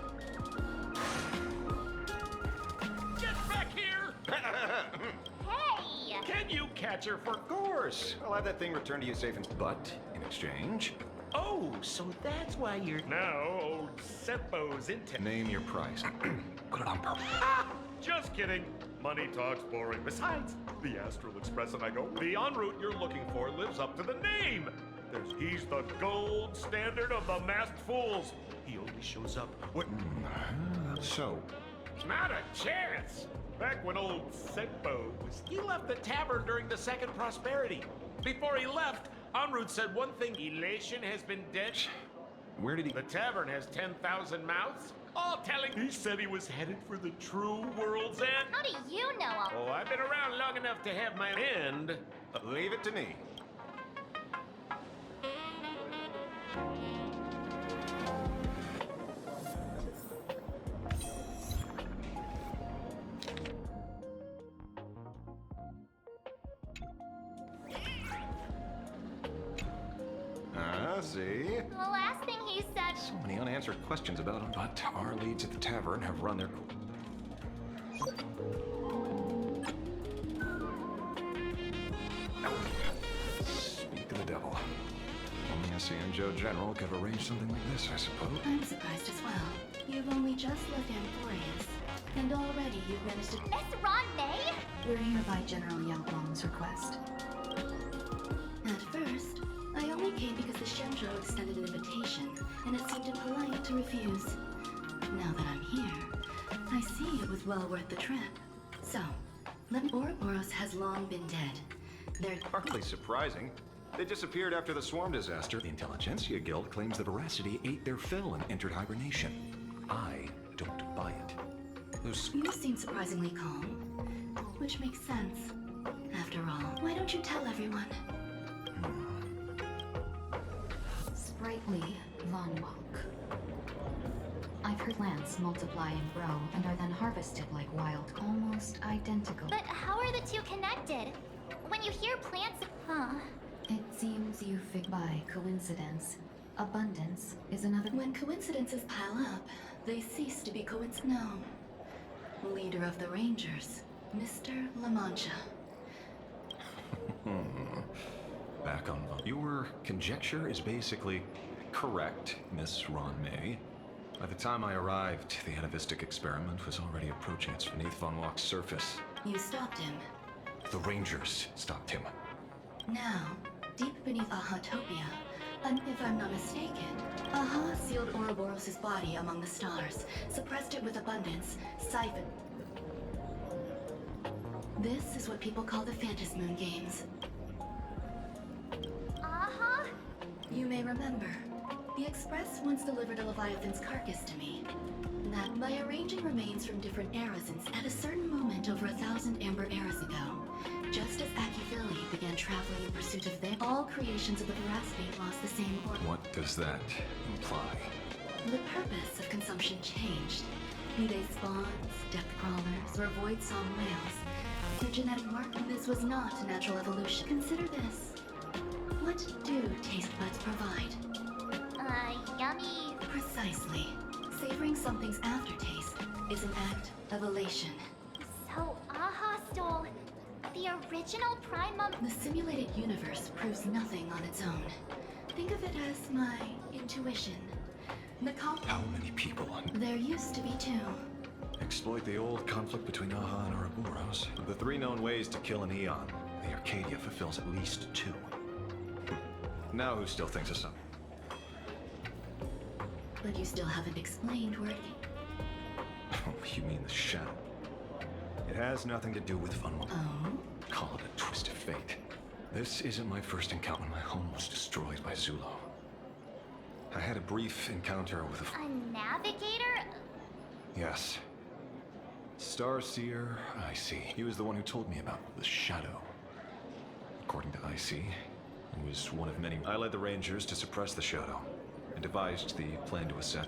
Get back here! Hey! Can you catch her for... Of course! I'll have that thing returned to you safe and... But, in exchange... Oh, so that's why you're... Now, old Seppo's into... Name your price. Put it on purpose. Ah! Just kidding. Money talks boring. Besides, the Astral Express and I go, the en route you're looking for lives up to the name. He's the gold standard of the masked fools. He only shows up when... So? Not a chance. Back when old Seppo he left the tavern during the Second Prosperity. Before he left, en route said one thing, elation has been dead. Where did he... The tavern has 10,000 mouths. All telling he said he was headed for the true world's end. How do you know all... Oh, I've been around long enough to have my end. Leave it to me. See? The last thing he said... So many unanswered questions about him, but our leads at the tavern have run their course. Speak of the devil. Only a CMJO General could have arranged something like this, I suppose. I'm surprised as well. You've only just left Amporius, and already you've managed to... Miss Ron May? We're here by General Yalguang's request. At first, I only came because the Shenzhou extended an invitation, and it seemed impolite to refuse. Now that I'm here, I see it was well worth the trip. So, Ouroboros has long been dead. They're hardly surprising. They disappeared after the swarm disaster. The Intelligentsia Guild claims the Veracity ate their fill and entered hibernation. I don't buy it. You seem surprisingly calm, which makes sense. After all, why don't you tell everyone? Sprightly Von Walk. I've heard plants multiply and grow and are then harvested like wild, almost identical. But how are the two connected? When you hear plants... Huh. It seems you fit by coincidence. Abundance is another... When coincidences pile up, they cease to be No. Leader of the Rangers. Mr. La Mancha. Back on. Your conjecture is basically correct, Miss Ron May. By the time I arrived, the atavistic experiment was already approaching its beneath Von Walk's surface. You stopped him. The Rangers stopped him. Now, deep beneath Ahatopia, and if I'm not mistaken, Aha sealed Ouroboros' body among the stars, suppressed it with abundance, siphoned. This is what people call the Phantasmoon Moon Games. Uh-huh. You may remember, the Express once delivered a Leviathan's carcass to me. That by arranging remains from different eras at a certain moment over 1,000 Amber eras ago, just as Akivili began traveling in pursuit of their, all creations of the Veracity lost the same order. What does that imply? The purpose of consumption changed. Be they spawns, depth crawlers, or void song whales. Their genetic work, this was not a natural evolution. Consider this. What do taste buds provide? Yummy. Precisely. Savoring something's aftertaste is an act of elation. So, Aha stole the original Primum. The simulated universe proves nothing on its own. Think of it as my intuition. How many people? There used to be 2. Exploit the old conflict between Aha and Ouroboros. Of the 3 known ways to kill an Eon, the Arcadia fulfills at least 2. Now who still thinks of something? But you still haven't explained where it Oh, you mean the shadow? It has nothing to do with Von Walk. Oh? Call it a twist of fate. This isn't my first encounter when my home was destroyed by Zulo. I had a brief encounter with A navigator? Yes. Starseer, I see. He was the one who told me about the shadow. According to IC, it was one of many. I led the Rangers to suppress the shadow and devised the plan to ascend.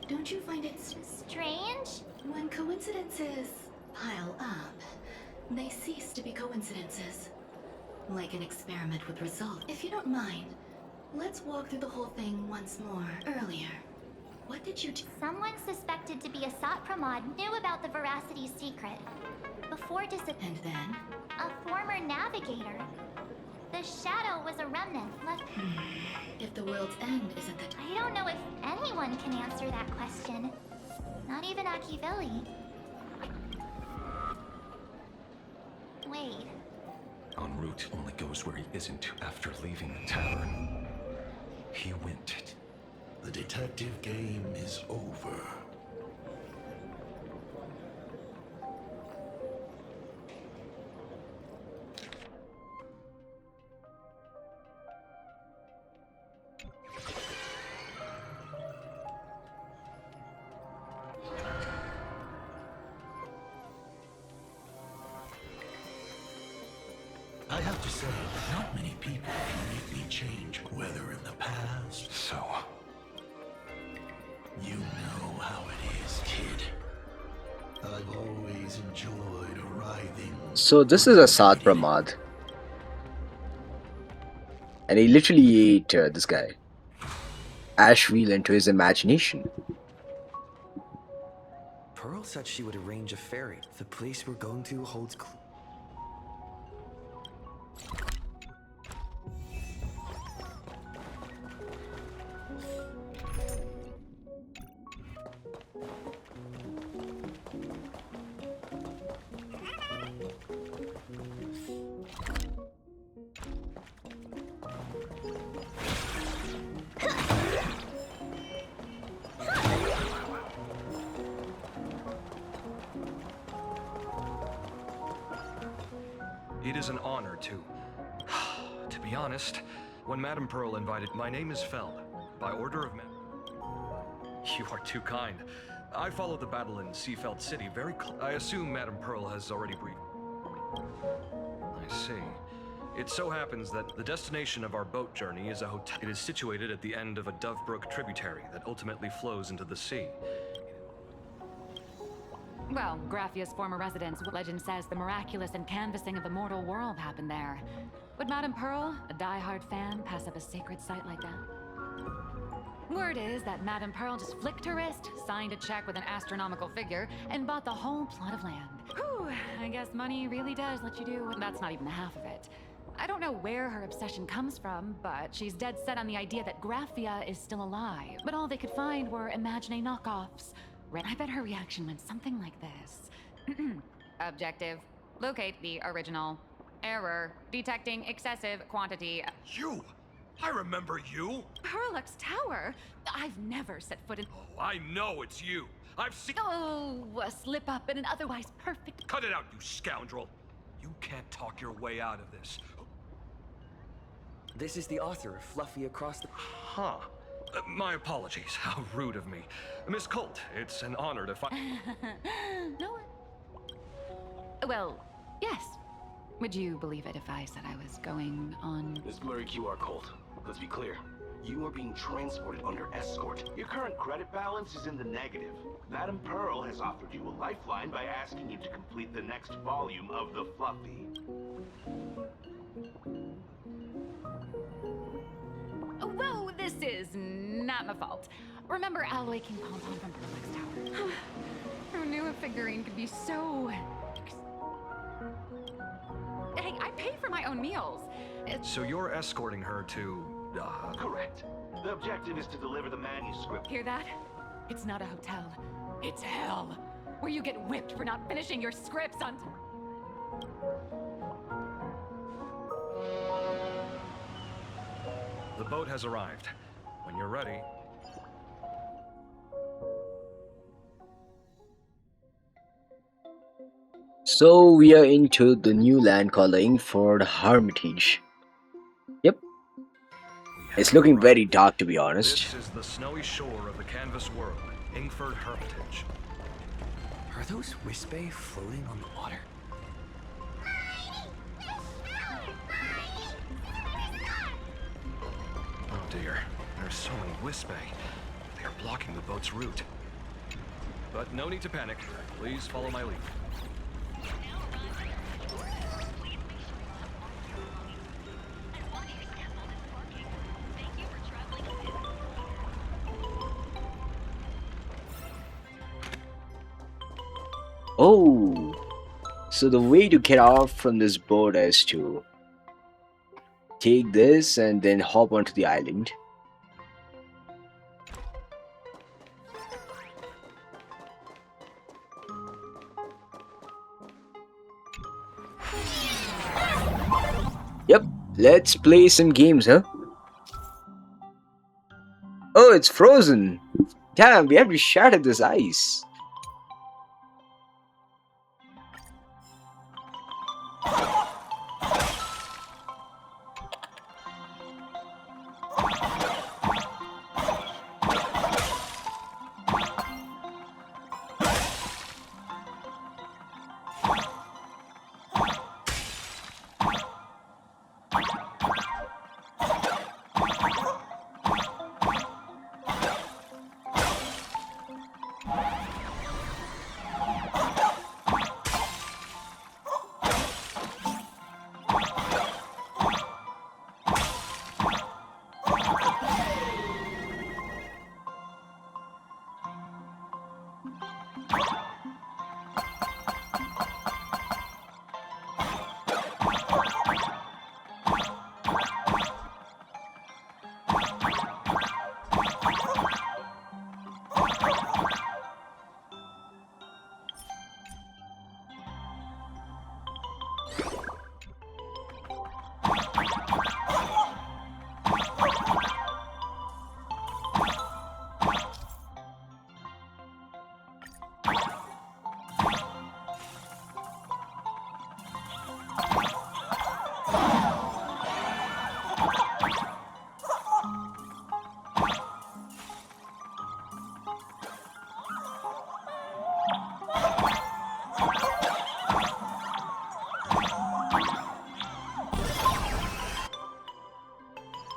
Don't you find it strange? When coincidences pile up, they cease to be coincidences. Like an experiment with results. If you don't mind, let's walk through the whole thing once more. Earlier, what did you do? Someone suspected to be a Sot Pramod knew about the Veracity's secret. Before And then? a former navigator. The shadow was a remnant left. If the world's end isn't the... I don't know if anyone can answer that question. Not even Akivili. Wait. En route only goes where he isn't. After leaving the tavern, he went. The detective game is over. I have to say, not many people can make me change, whether in the past. So? You know how it is, kid. I've always enjoyed arriving. So this is a Sat Pramod. And he literally ate this guy. Ashwheel into his imagination. Pearl said she would arrange a ferry. The place we're going to holds It is an honor to be honest, when Madame Pearl invited, my name is Feld, by order of You are too kind. I followed the battle in Seafeld City very I assume Madame Pearl has already briefed. I see. It so happens that the destination of our boat journey is a hotel. It is situated at the end of a Dovebrook tributary that ultimately flows into the sea. Well, Graffia's former residence, legend says the miraculous and canvassing of the mortal world happened there. Would Madame Pearl, a die-hard fan, pass up a sacred site like that? Word is that Madame Pearl just flicked her wrist, signed a check with an astronomical figure, and bought the whole plot of land. Whew, I guess money really does let you do. That's not even the half of it. I don't know where her obsession comes from, but she's dead set on the idea that Graphia is still alive. But all they could find were Imagine knockoffs. I bet her reaction went something like this. Objective. Locate the original. Error. Detecting excessive quantity. You! I remember you! Herlux Tower? I've never set foot in. Oh, I know it's you! I've seen. Oh, a slip up in an otherwise perfect. Cut it out, you scoundrel! You can't talk your way out of this. This is the author of Fluffy Across the... Huh. My apologies. How rude of me. Miss Colt, it's an honor to find... No. Well, yes. Would you believe it if I said I was going on... This blurry QR Colt. Let's be clear. You are being transported under escort. Your current credit balance is in the negative. Madame Pearl has offered you a lifeline by asking you to complete the next volume of the Fluffy. Whoa, this is not my fault. Remember Alloy King Pom Pom from Herlux Tower? Who knew a figurine could be so... Hey, I pay for my own meals. So you're escorting her to... Correct. The objective is to deliver the manuscript. Hear that? It's not a hotel. It's hell. Where you get whipped for not finishing your scripts on... The boat has arrived. When you're ready... So we are into the new land called the Ingford Hermitage. Yep. It's looking very dark, to be honest. This is the snowy shore of the canvas world, Ingford Hermitage. Are those Wisbay floating on the water? Oh dear, there's so many Wisbay. They are blocking the boat's route. But no need to panic. Please follow my lead. Oh, so the way to get off from this boat is to take this and then hop onto the island. Yep, let's play some games, huh? Oh, it's frozen. Damn, we have to shatter this ice.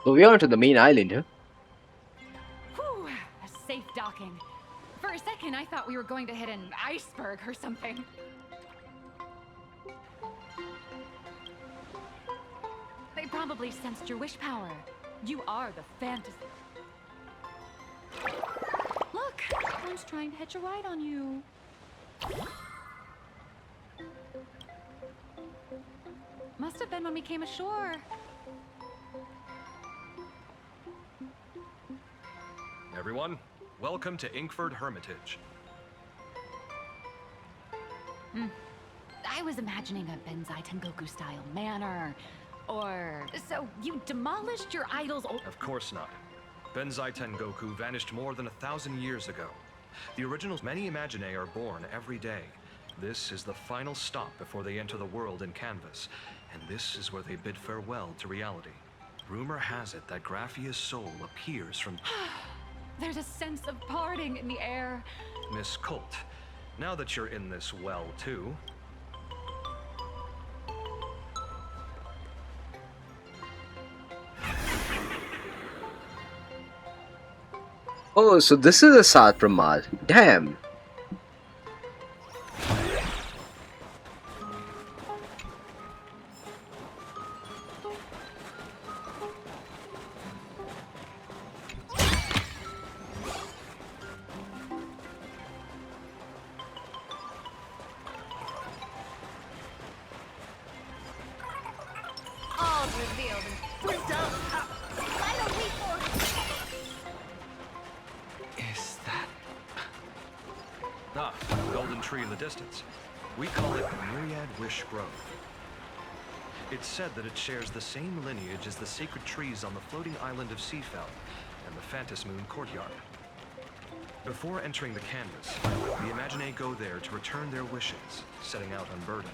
So we're onto the main island, huh? Whew, a safe docking. For a second, I thought we were going to hit an iceberg or something. They probably sensed your wish power. You are the fantasy. trying to hitch a ride on you. Must have been when we came ashore. Everyone, welcome to Inkford Hermitage. I was imagining a Benzai Tengoku style manor. Or... So, you demolished your idol's old... Of course not. Benzai Tengoku vanished more than 1,000 years ago. The originals, many Imaginae are born every day. This is the final stop before they enter the world in canvas, and this is where they bid farewell to reality. Rumor has it that Graphia's soul appears from... There's a sense of parting in the air. Miss Colt, now that you're in this well too... Oh, so this is a Satpramad. Damn. All revealed. We're done. Final week Is that... Ah, golden tree in the distance. We call it Myriad Wish Grove. It's said that it shares the same lineage as the sacred trees on the floating island of Seafell and the Phantas Moon courtyard. Before entering the canvas, the Imaginae go there to return their wishes, setting out unburdened.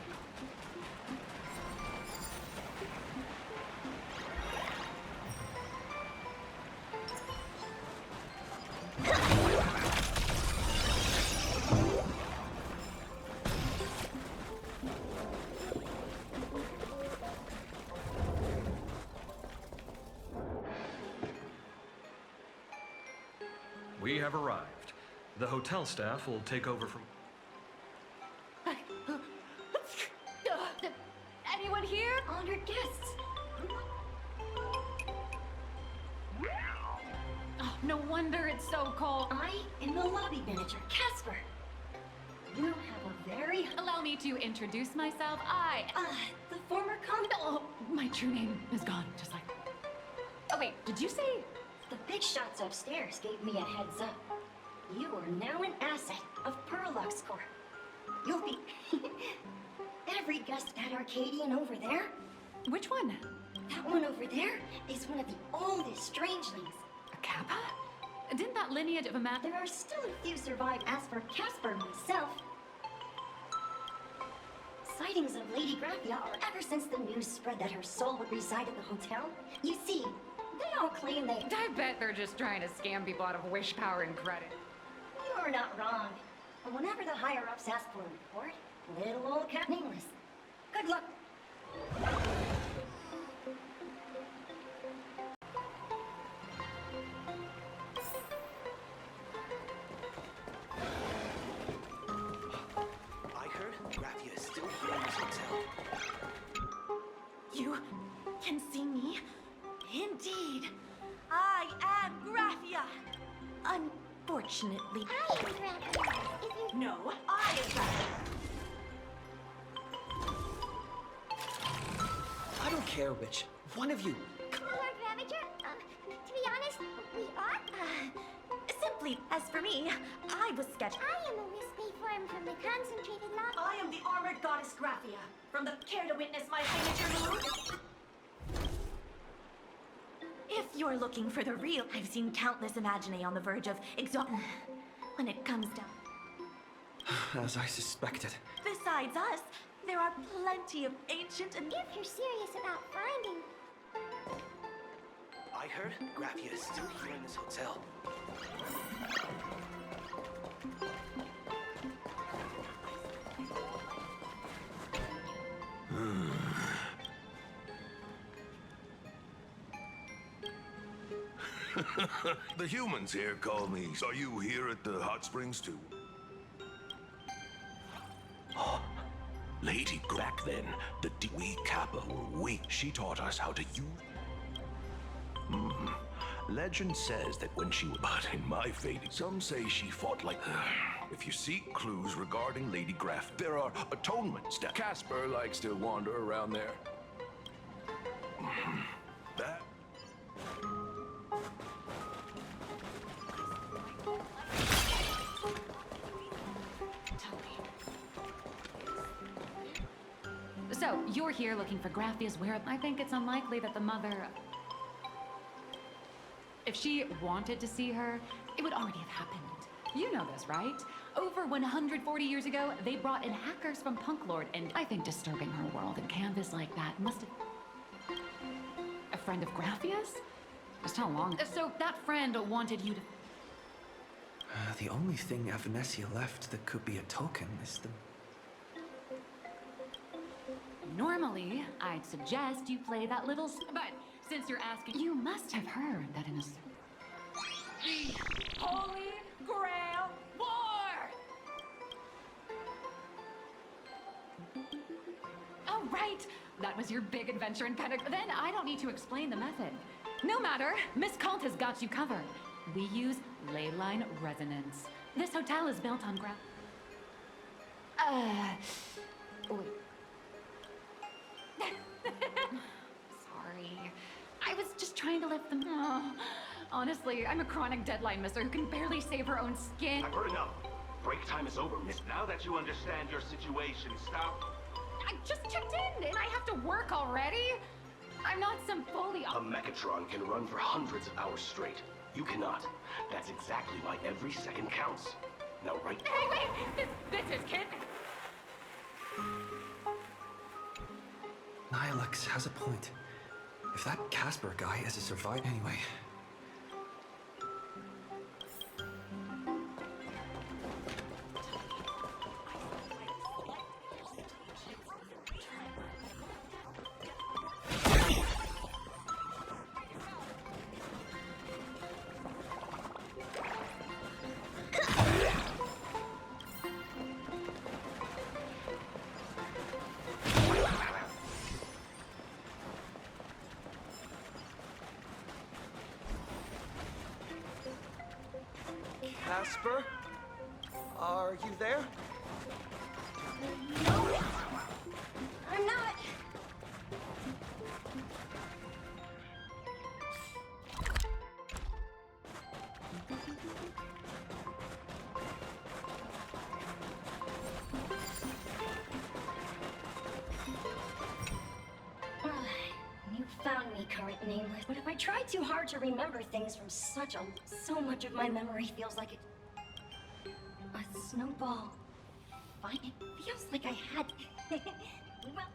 We have arrived. The hotel staff will take over from... Anyone here? Honored guests. Oh, no wonder it's so cold. I am the lobby manager, Casper. You have a very... Allow me to introduce myself. The former Oh, my true name is gone, just like... Oh, wait, did you say... The big shots upstairs gave me a heads up. You are now an asset of Perlux Corp. You'll be... Every guest at Arcadian over there? Which one? That one over there is one of the oldest strangelings. A Kappa? Didn't that lineage of a map... There are still a few survive as for Casper myself. Sightings of Lady Graphia are ever since the news spread that her soul would reside at the hotel. You see, they all claim they... I bet they're just trying to scam people out of wish power and credit. You're not wrong. But whenever the higher-ups ask for a report, little old Cat nameless. Good luck. I heard Graphia is still here in this hotel. You can see me? Indeed. I am Graphia. Unfortunately. I am Graphia. If you... No, I am Graphia. I don't care which one of you. Lord Ravager, to be honest, we are, Simply, as for me, I was sketched. I am a wispy form from the concentrated lava. I am the armored goddess Graphia, from the Care to Witness My Signature Moon. If you're looking for the real, I've seen countless Imaginae on the verge of when it comes down. As I suspected. Besides us, there are plenty of ancient and... If you're serious about finding... I heard Graphia is still here in this hotel. The humans here call me. Are you here at the hot springs too? Lady, back then, we Kappa were weak. She taught us how to use... Legend says that when she... But in my fading, some say she fought like... If you seek clues regarding Lady Graf, there are atonements that Casper likes to wander around there. That... So, you're here looking for Graffia's whereabouts. I think it's unlikely that the mother... If she wanted to see her, it would already have happened. You know this, right? Over 140 years ago, they brought in hackers from Punk Lord, and I think disturbing her world in canvas like that must have... A friend of Graffia's? Just how long? So that friend wanted you to... The only thing Avanesia left that could be a token is the... Normally, I'd suggest you play that little... But since you're asking, you must have heard that in a... The Holy Grail War! Oh, right! That was your big adventure in Pentagon. Then I don't need to explain the method. No matter, Miss Kalt has got you covered. We use ley line resonance. This hotel is built on wait. Sorry. I was just trying to lift them. Oh, honestly, I'm a chronic deadline misser who can barely save her own skin. I've heard enough. Break time is over, miss. Now that you understand your situation, stop. I just checked in and I have to work already. I'm not some fully... A Mechatron can run for hundreds of hours straight. You cannot. That's exactly why every second counts. Now, right... Hey, wait! This is kid... Nihilux has a point. If that Casper guy is a survivor anyway... Casper? Are you there? No! I'm not! You found me, current nameless. But if I try too hard to remember things from so much of my memory feels like a snowball. Fine, it feels like I had... well...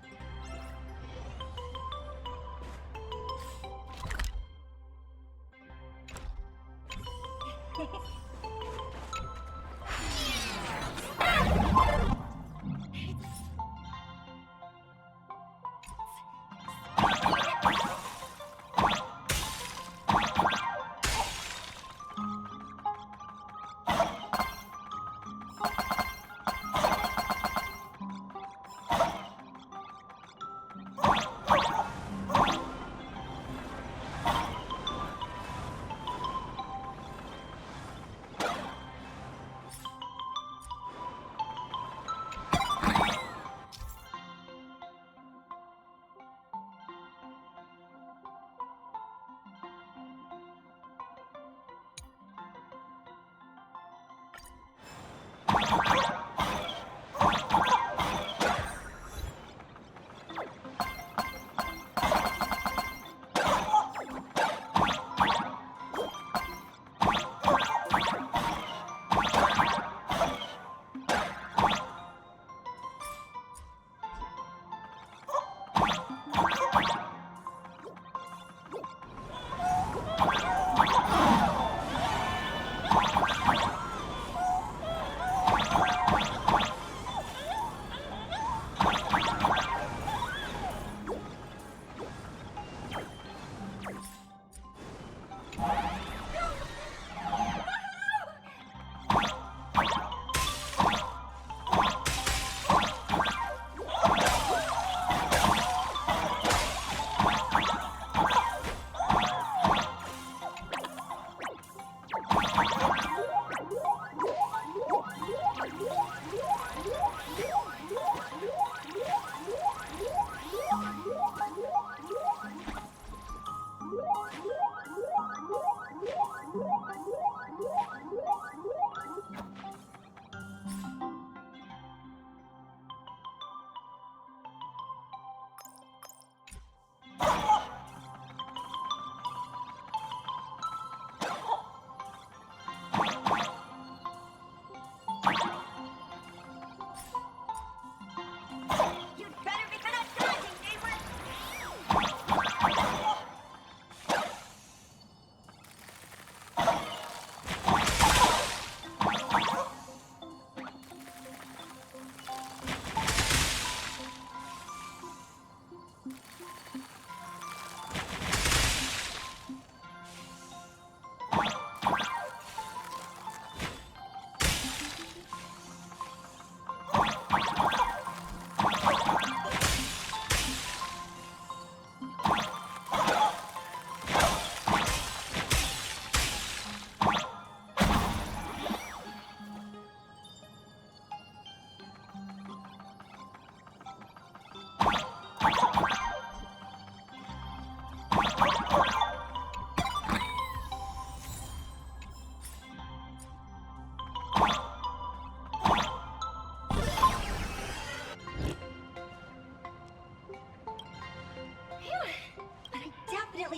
You'd better be good at dodging, neighbor!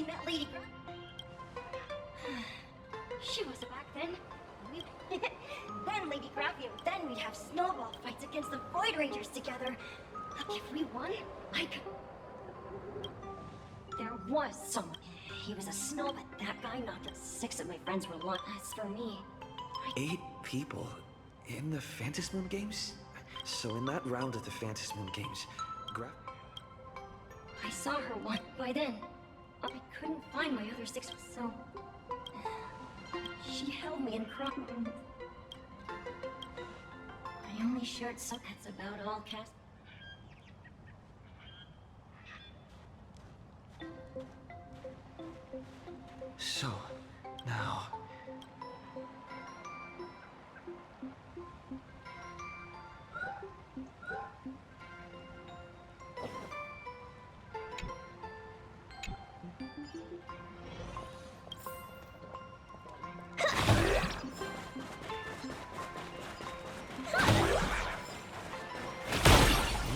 Met Lady Graf. She was back then. Then Lady Graffia, then we'd have snowball fights against the Void Rangers together. If we won, I could... There was someone. He was a snow, but that guy knocked out 6 of my friends were long. As for me... 8 people in the Phantasmoon games? So in that round of the Phantasmoon games, I saw her once. By then, I couldn't find my other 6, so... She held me and cried. I only shared some. That's about all, Cass. So, now...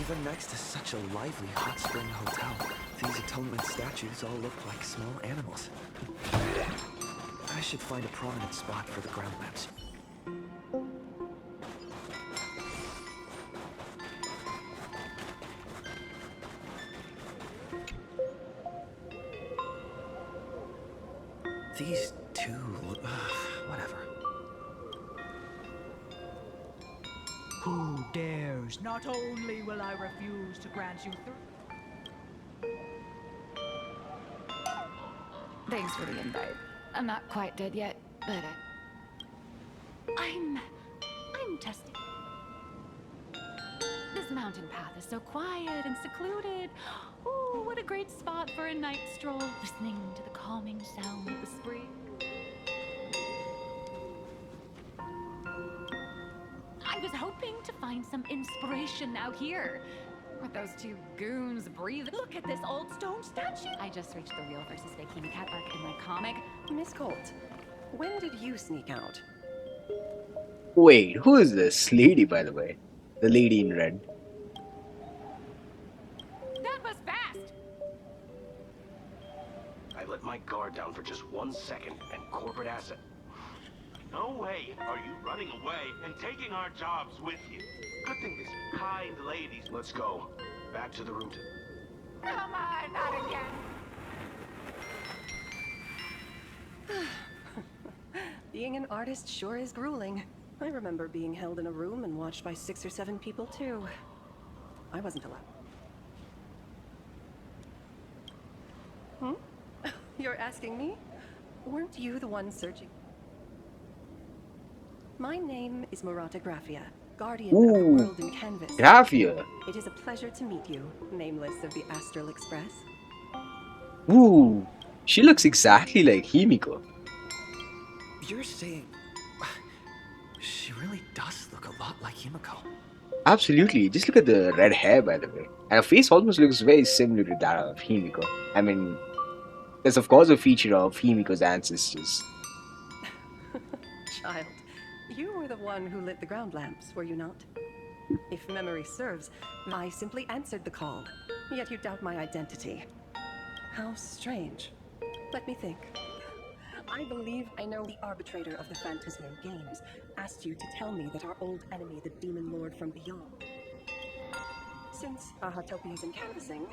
Even next to such a lively hot spring hotel, these atonement statues all look like small animals. I should find a prominent spot for the ground lamps. These two, whatever. Who dares? Not only will I refuse to grant you Thanks for the invite. I'm not quite dead yet, but I'm testing. This mountain path is so quiet and secluded. Oh, what a great spot for a night stroll, listening to the calming sound of the spring. I was hoping to find some inspiration out here. With those two goons breathing. Look at this old stone statue. I just reached the real versus fake Hemi Cat arc in my comic. Miss Colt, when did you sneak out? Wait, who is this lady, by the way? The lady in red. That was fast! I let my guard down for just 1 second, and corporate asset. No way are you running away and taking our jobs with you. Good thing this kind ladies. Let's go. Back to the route. Come on, not again. Being an artist sure is grueling. I remember being held in a room and watched by 6 or 7 people too. I wasn't allowed. You're asking me? Weren't you the one searching? My name is Murata Graffia, guardian of the world in canvas. Graffia. It is a pleasure to meet you, nameless of the Astral Express. Ooh, she looks exactly like Himiko. You're saying... She really does look a lot like Himiko. Absolutely, just look at the red hair, by the way. And her face almost looks very similar to that of Himiko. I mean, there's of course a feature of Himiko's ancestors. Child, you were the one who lit the ground lamps, were you not? If memory serves, I simply answered the call, yet you doubt my identity. How strange. Let me think. I believe I know the arbitrator of the Phantasmal Games asked you to tell me that our old enemy, the Demon Lord from Beyond. Since Ahatopia is in canvassing,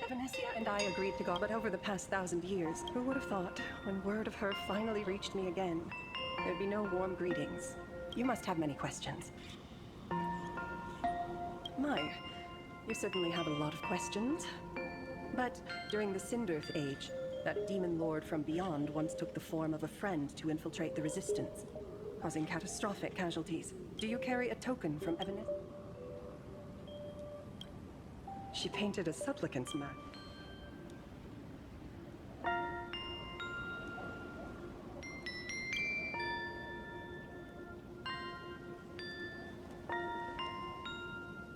Evanesia and I agreed to go, but over the past 1,000 years, who would have thought, when word of her finally reached me again, there'd be no warm greetings. You must have many questions. My, you certainly have a lot of questions. But during the Cinderth Age, that demon lord from beyond once took the form of a friend to infiltrate the Resistance, causing catastrophic casualties. Do you carry a token from Evanesia? She painted a supplicant's map.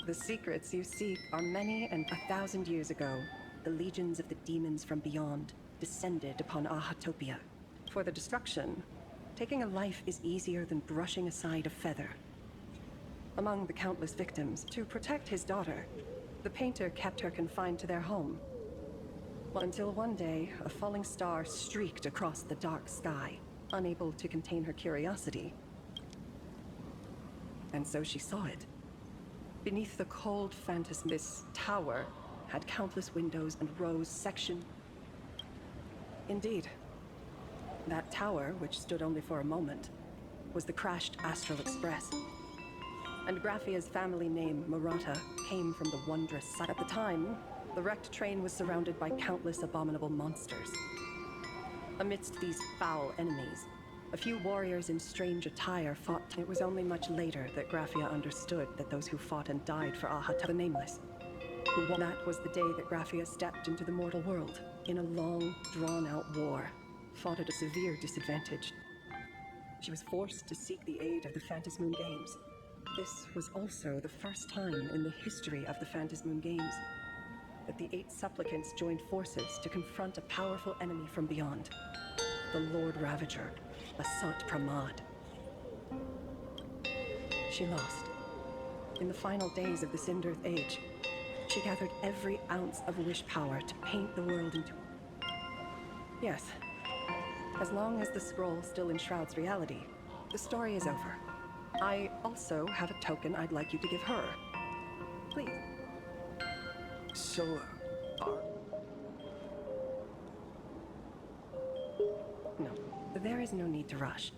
The secrets you seek are many, and 1,000 years ago, the legions of the demons from beyond descended upon Ahatopia. For the destruction, taking a life is easier than brushing aside a feather. Among the countless victims, to protect his daughter, the painter kept her confined to their home. Until one day, a falling star streaked across the dark sky, unable to contain her curiosity. And so she saw it. Beneath the cold phantasm, this tower had countless windows and rows sectioned. Indeed, that tower, which stood only for a moment, was the crashed Astral Express. And Graphia's family name, Murata, came from the wondrous sight. At the time, the wrecked train was surrounded by countless abominable monsters. Amidst these foul enemies, a few warriors in strange attire fought. It was only much later that Graphia understood that those who fought and died for Ahata, the Nameless, who won. That was the day that Graphia stepped into the mortal world, in a long, drawn-out war, fought at a severe disadvantage. She was forced to seek the aid of the Phantasmoon Games. This was also the first time in the history of the Phantasmoon Games that the 8 supplicants joined forces to confront a powerful enemy from beyond, the Lord Ravager, Asat Pramad. She lost. In the final days of the Cinderth Age, she gathered every ounce of wish power to paint the world into... Yes, as long as the scroll still enshrouds reality, the story is over. I also have a token I'd like you to give her. Please. So, No, there is no need to rush.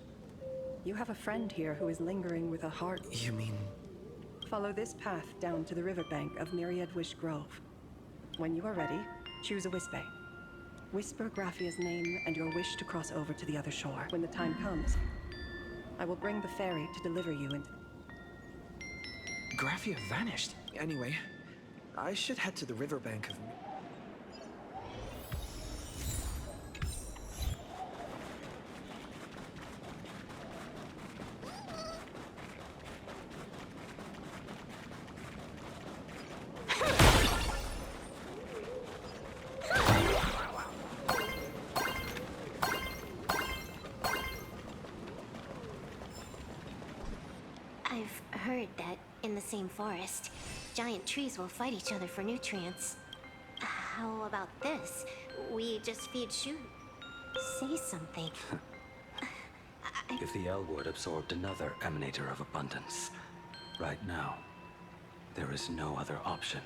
You have a friend here who is lingering with a heart... You mean... Follow this path down to the riverbank of Myriad Wish Grove. When you are ready, choose a Wispe. Whisper Graphia's name and your wish to cross over to the other shore. When the time comes, I will bring the ferry to deliver you into... Graphia vanished. Anyway, I should head to the riverbank of... I've heard that in the same forest, giant trees will fight each other for nutrients. How about this? We just feed Shu. Say something. If the Elwood absorbed another emanator of abundance, right now, there is no other option.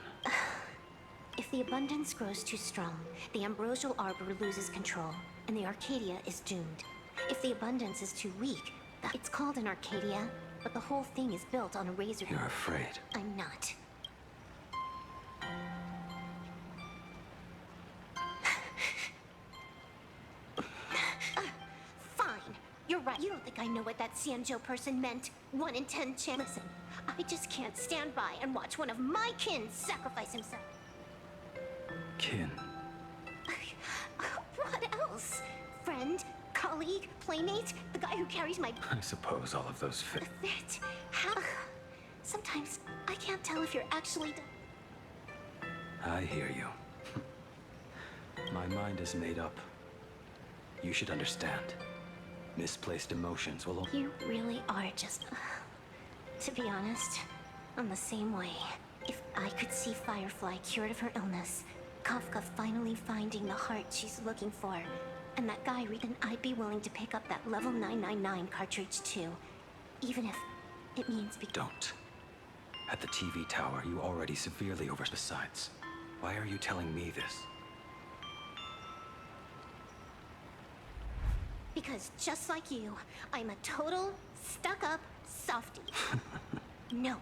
If the abundance grows too strong, the ambrosial arbor loses control, and the Arcadia is doomed. If the abundance is too weak, it's called an Arcadia, but the whole thing is built on a razor. You're afraid. I'm not. Fine. You're right. You don't think I know what that Xianzhou person meant? 1 in 10 chance. Listen, I just can't stand by and watch one of my kin sacrifice himself. Kin. What else? Friend? Colleague? Playmate? The guy who carries my... I suppose all of those fit. Fit? How? Sometimes I can't tell if you're actually... I hear you. My mind is made up. You should understand. Misplaced emotions will... You really are just... To be honest, I'm the same way. If I could see Firefly cured of her illness, Kafka finally finding the heart she's looking for, And that guy reading, I'd be willing to pick up that level 999 cartridge too. Even if it means Don't. At the TV tower, you already severely over. Besides, why are you telling me this? Because just like you, I'm a total stuck-up softie. No,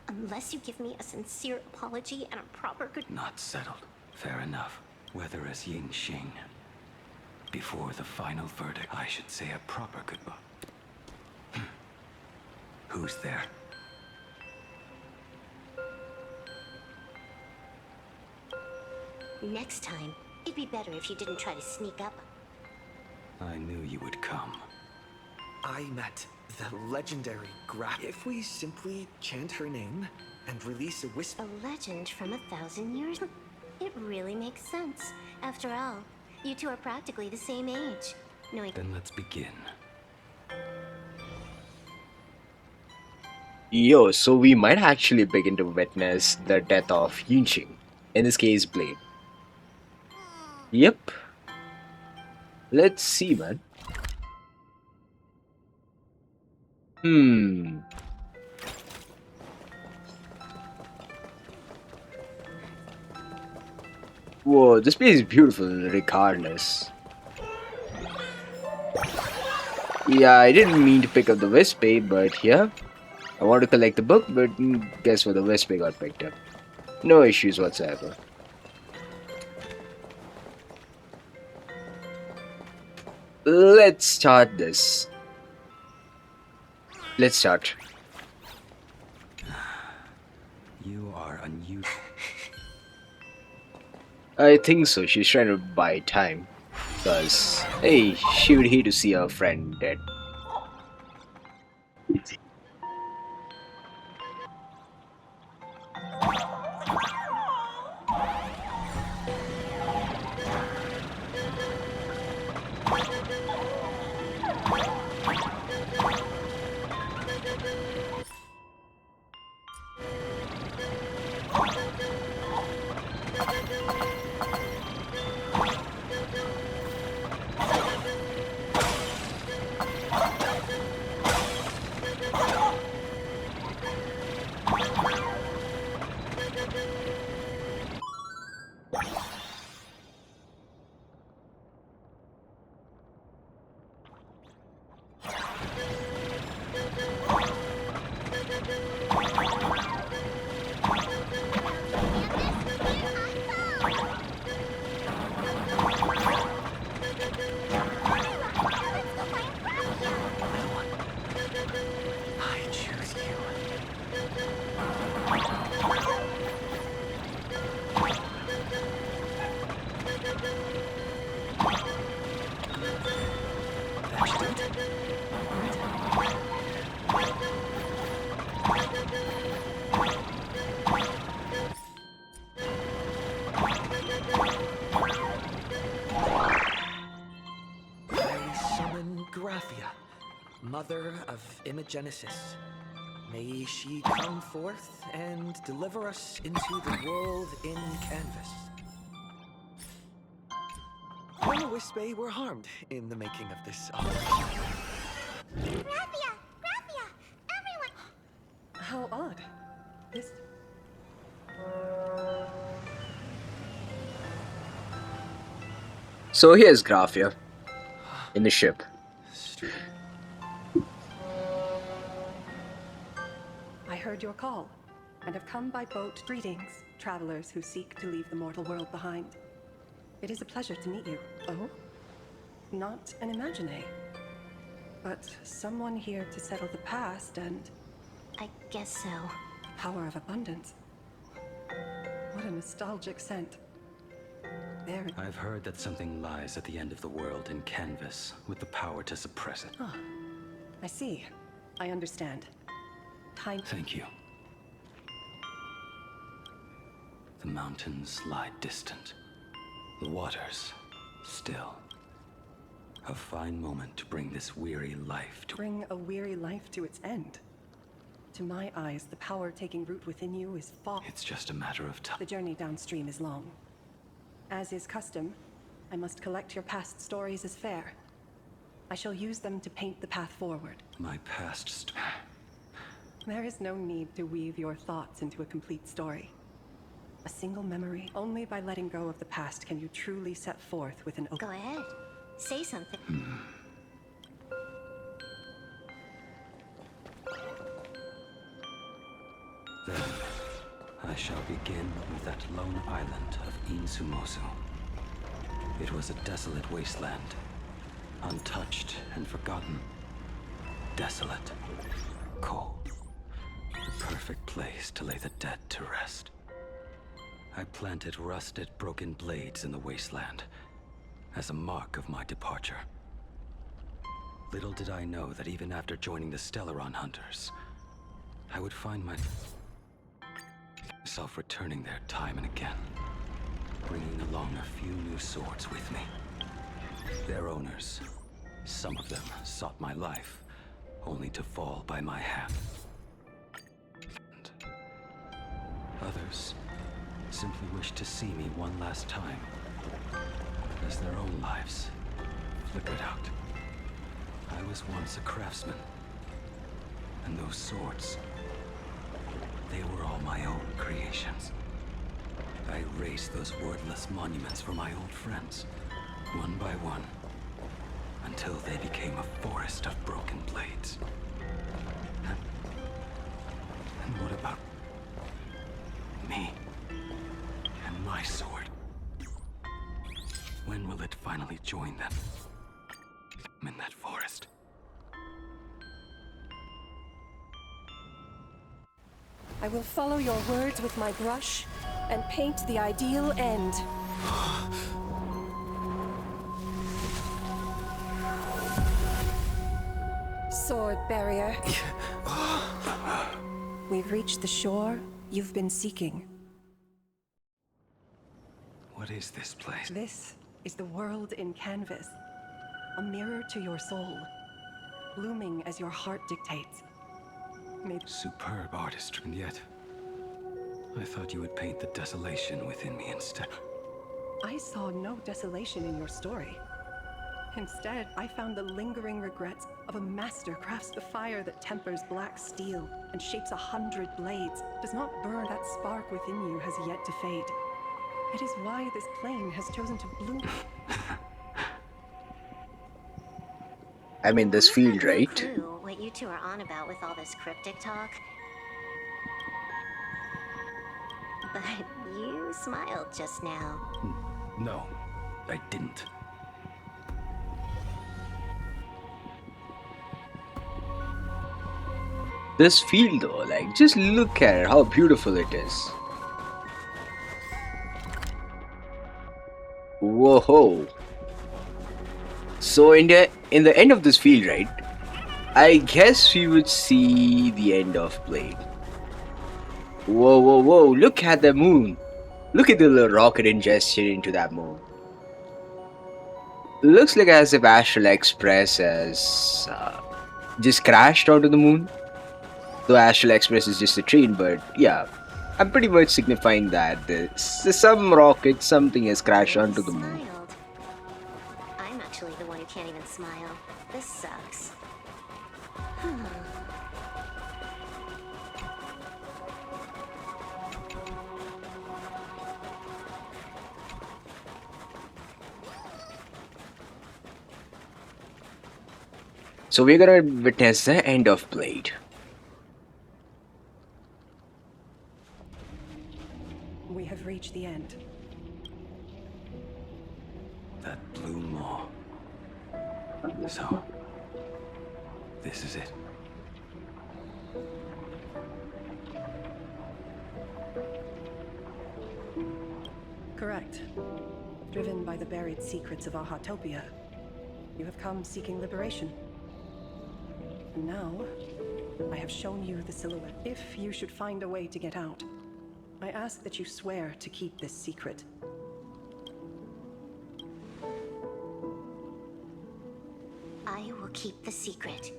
unless you give me a sincere apology and a proper good... Not settled. Fair enough. Whether as Ying Xing. Before the final verdict, I should say a proper goodbye. Who's there? Next time, it'd be better if you didn't try to sneak up. I knew you would come. I met the legendary Graf. If we simply chant her name and release a whisper... A legend from 1,000 years? It really makes sense. After all, you two are practically the same age. Knowing... Then let's begin. Yo, so we might actually begin to witness the death of Yinxing. In this case, Blade. Yep. Let's see, man. Whoa, this place is beautiful regardless. Yeah, I didn't mean to pick up the Westpay, but yeah. I want to collect the book, but guess what? The Westpay got picked up. No issues whatsoever. Let's start this. Let's start. You are unusual. I think so. She's trying to buy time. Because, hey, she would hate to see her friend dead. Mother of Imogenesis. May she come forth and deliver us into the world in canvas. When the Wispay were harmed in the making of this operation. Graphia! Graphia! Everyone! How odd. This... So here's Graphia in the ship. I heard your call, and have come by boat. Greetings, travelers who seek to leave the mortal world behind. It is a pleasure to meet you. Oh? Not an imagine, but someone here to settle the past and... I guess so. Power of abundance. What a nostalgic scent. There... I've heard that something lies at the end of the world in canvas, with the power to suppress it. Ah, I see. I understand. Time... Thank you. The mountains lie distant. The waters still. A fine moment to bring this weary life to... Bring a weary life to its end. To my eyes, the power taking root within you is far... It's just a matter of time. The journey downstream is long. As is custom, I must collect your past stories as fair. I shall use them to paint the path forward. My past There is no need to weave your thoughts into a complete story. A single memory. Only by letting go of the past can you truly set forth with an open... Go ahead. Say something. Then, I shall begin with that lone island of Insumosu. It was a desolate wasteland, untouched and forgotten. Desolate, cold, the perfect place to lay the dead to rest. I planted rusted, broken blades in the wasteland as a mark of my departure. Little did I know that even after joining the Stellaron Hunters, I would find myself returning there time and again, bringing along a few new swords with me. Their owners, some of them sought my life, only to fall by my hand. Others simply wished to see me one last time, as their own lives flickered out. I was once a craftsman, and those swords, they were all my own creations. I raised those wordless monuments for my old friends, one by one, until they became a forest of broken blades. And what about me and my sword? When will it finally join them in that forest? I will follow your words with my brush and paint the ideal end. Sword barrier. We've reached the shore you've been seeking. What is this place? This is the world in canvas. A mirror to your soul, blooming as your heart dictates. Superb artistry, and yet I thought you would paint the desolation within me instead. I saw no desolation in your story. Instead, I found the lingering regrets of a master crafts the fire that tempers black steel and shapes 100 blades, does not burn that spark within you has yet to fade. It is why this plane has chosen to bloom. I'm in this field, No right? clue what you two are on about with all this cryptic talk. But you smiled just now. No, I didn't. This field though, like, just look at it, how beautiful it is. Whoa. So in the end of this field, right, I guess we would see the end of Blade. Whoa, whoa, whoa, look at the moon. Look at the little rocket ingestion into that moon. Looks like as if Astral Express has just crashed onto the moon. Though Astral Express is just a train, but yeah, I'm pretty much signifying that some rocket, something has crashed onto the moon. Smiled. I'm actually the one who can't even smile. This sucks. So we're gonna witness the end of Blade. We have reached the end. That blue maw. So, this is it. Correct. Driven by the buried secrets of Ahatopia, you have come seeking liberation. And now, I have shown you the silhouette. If you should find a way to get out, I ask that you swear to keep this secret. I will keep the secret.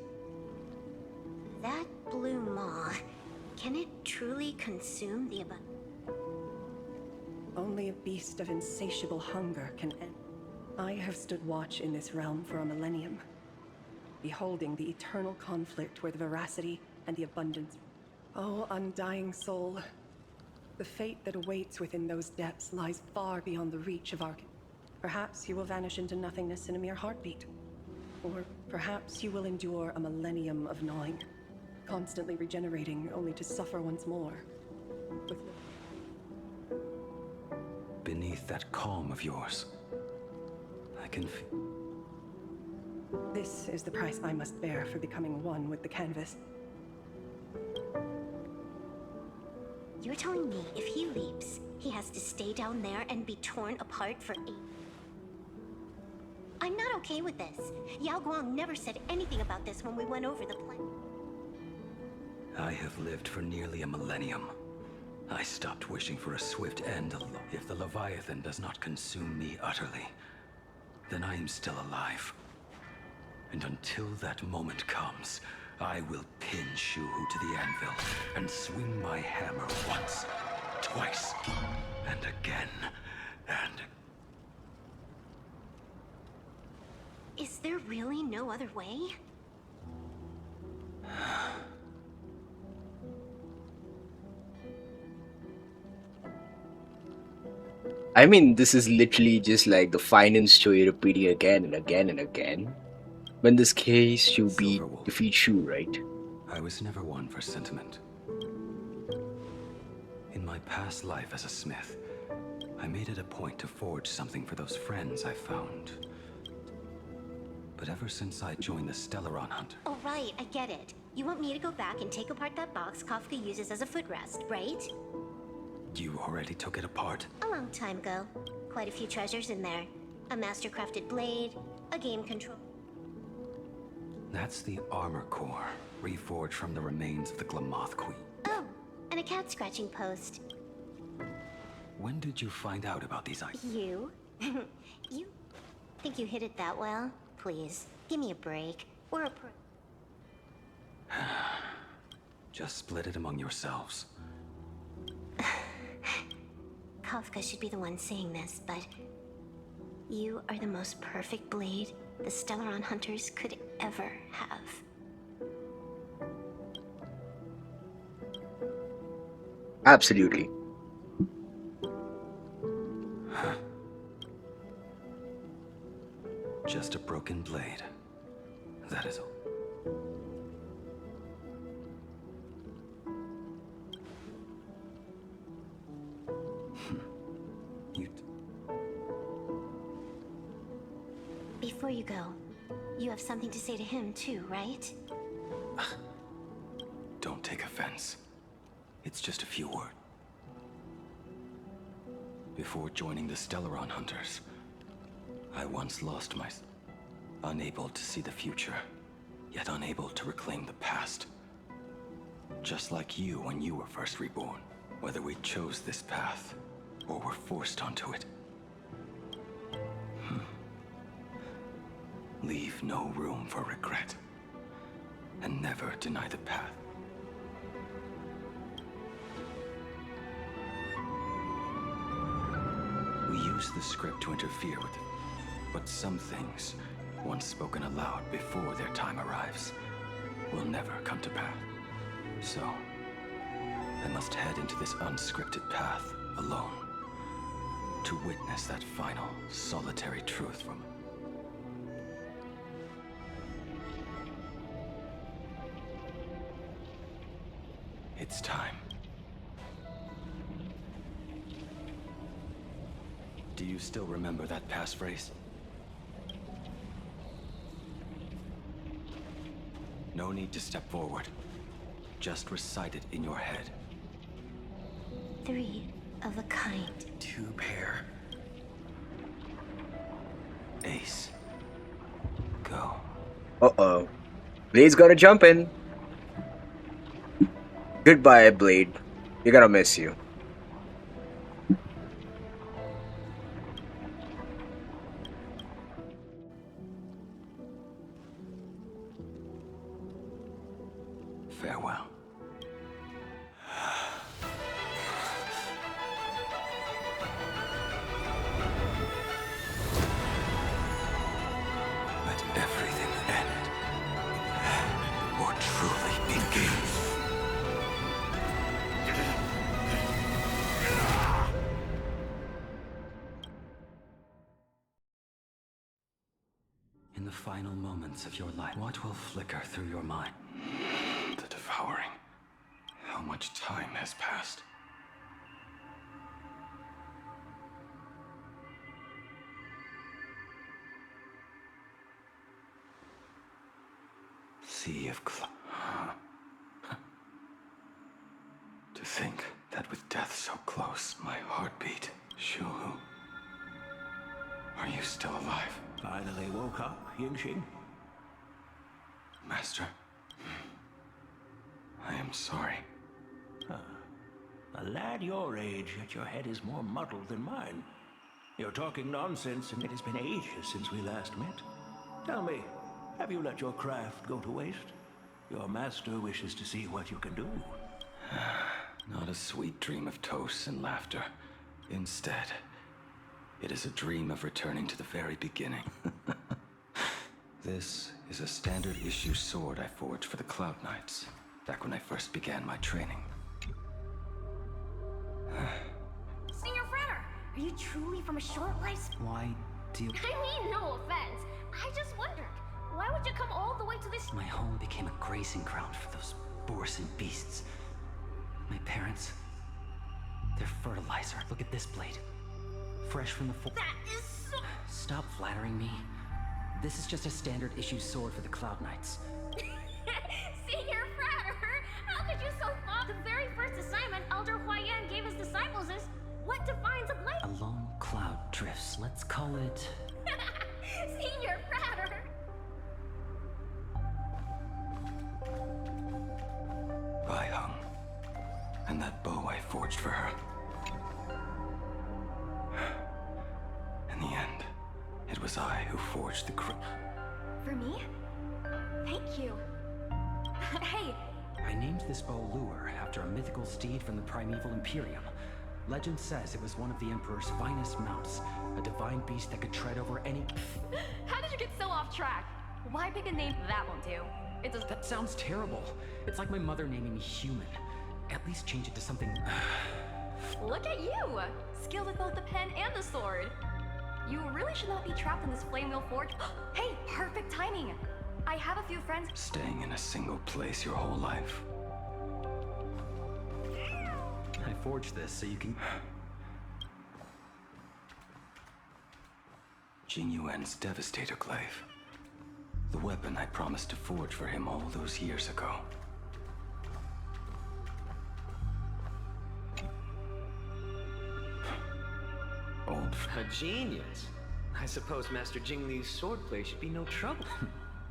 That blue maw, can it truly consume the Only a beast of insatiable hunger can end. I have stood watch in this realm for a millennium, beholding the eternal conflict where the veracity and the abundance. Oh, undying soul, the fate that awaits within those depths lies far beyond the reach of our... Perhaps you will vanish into nothingness in a mere heartbeat. Or perhaps you will endure a millennium of gnawing, constantly regenerating only to suffer once more. Beneath that calm of yours, I can feel... This is the price I must bear for becoming one with the canvas. You're telling me if he leaps, he has to stay down there and be torn apart for 8... I'm not okay with this. Yao Guang never said anything about this when we went over the plan. I have lived for nearly a millennium. I stopped wishing for a swift end. If the Leviathan does not consume me utterly, then I am still alive. And until that moment comes, I will pin Shuhu to the anvil and swing my hammer once, twice, and again, and... Is there really no other way? I mean, this is literally just like the finance story repeating again and again and again. When this case, Shu defeat Shu, right? I was never one for sentiment. In my past life as a smith, I made it a point to forge something for those friends I found. But ever since I joined the Stellaron Hunt... Oh, right, I get it. You want me to go back and take apart that box Kafka uses as a footrest, right? You already took it apart? A long time ago. Quite a few treasures in there. A master-crafted blade, a game control... That's the armor core, reforged from the remains of the Glamoth Queen. Oh, and a cat-scratching post. When did you find out about these items? You? You think you hit it that well? Please, give me a break. We're a pro... Just split it among yourselves. Kafka should be the one saying this, but... You are the most perfect blade the Stellaron Hunters could ever have. Absolutely. Just a broken blade. That is all. Before you go, you have something to say to him too, right? Don't take offense. It's just a few words. Before joining the Stellaron Hunters, I once lost unable to see the future, yet unable to reclaim the past. Just like you when you were first reborn, whether we chose this path or were forced onto it. Leave no room for regret, and never deny the path. We use the script to interfere with it, but some things, once spoken aloud before their time arrives, will never come to pass. So, I must head into this unscripted path alone, to witness that final, solitary truth from... It's time. Do you still remember that passphrase? No need to step forward. Just recite it in your head. 3 of a kind. 2 pair. Ace. Go. Uh-oh. Blade's gotta jump in. Goodbye, Blade. You're gonna miss you. Farewell. final moments of your life, what will flicker through your mind? The devouring. How much time has passed? Sea of To think that with death so close, my heartbeat, Shuhu. Are you still alive? Finally woke up, Yingxing. Master, I am sorry. A lad your age, yet your head is more muddled than mine. You're talking nonsense, and it has been ages since we last met. Tell me, have you let your craft go to waste? Your master wishes to see what you can do. Not a sweet dream of toast and laughter. Instead, it is a dream of returning to the very beginning. This is a standard issue sword I forged for the Cloud Knights, back when I first began my training. Senior Frater, are you truly from a short life? Why do you... I mean, no offense. I just wondered, why would you come all the way to this... My home became a grazing ground for those boresome beasts. My parents, they're fertilizer. Look at this blade. Fresh from the That is so... Stop flattering me. This is just a standard issue sword for the Cloud Knights. Senior Frater, how could you so thought? The very first assignment Elder Huayan gave his disciples is, what defines a blade? A lone cloud drifts. Let's call it... Senior Frater! Bai Hung, and that bow I forged for her. In the end, it was I who forged the For me? Thank you. Hey! I named this bow Lure after a mythical steed from the primeval Imperium. Legend says it was one of the Emperor's finest mounts, a divine beast that could tread over any... How did you get so off track? Why pick a name that won't do? It does... That sounds terrible. It's like my mother naming me Human. At least change it to something... Look at you! Skilled with both the pen and the sword. You really should not be trapped in this flame wheel forge. Hey, perfect timing! I have a few friends... Staying in a single place your whole life. I forged this so you can... Jing Yuan's Devastator Glaive. The weapon I promised to forge for him all those years ago. Old A genius. I suppose Master Jingli's swordplay should be no trouble.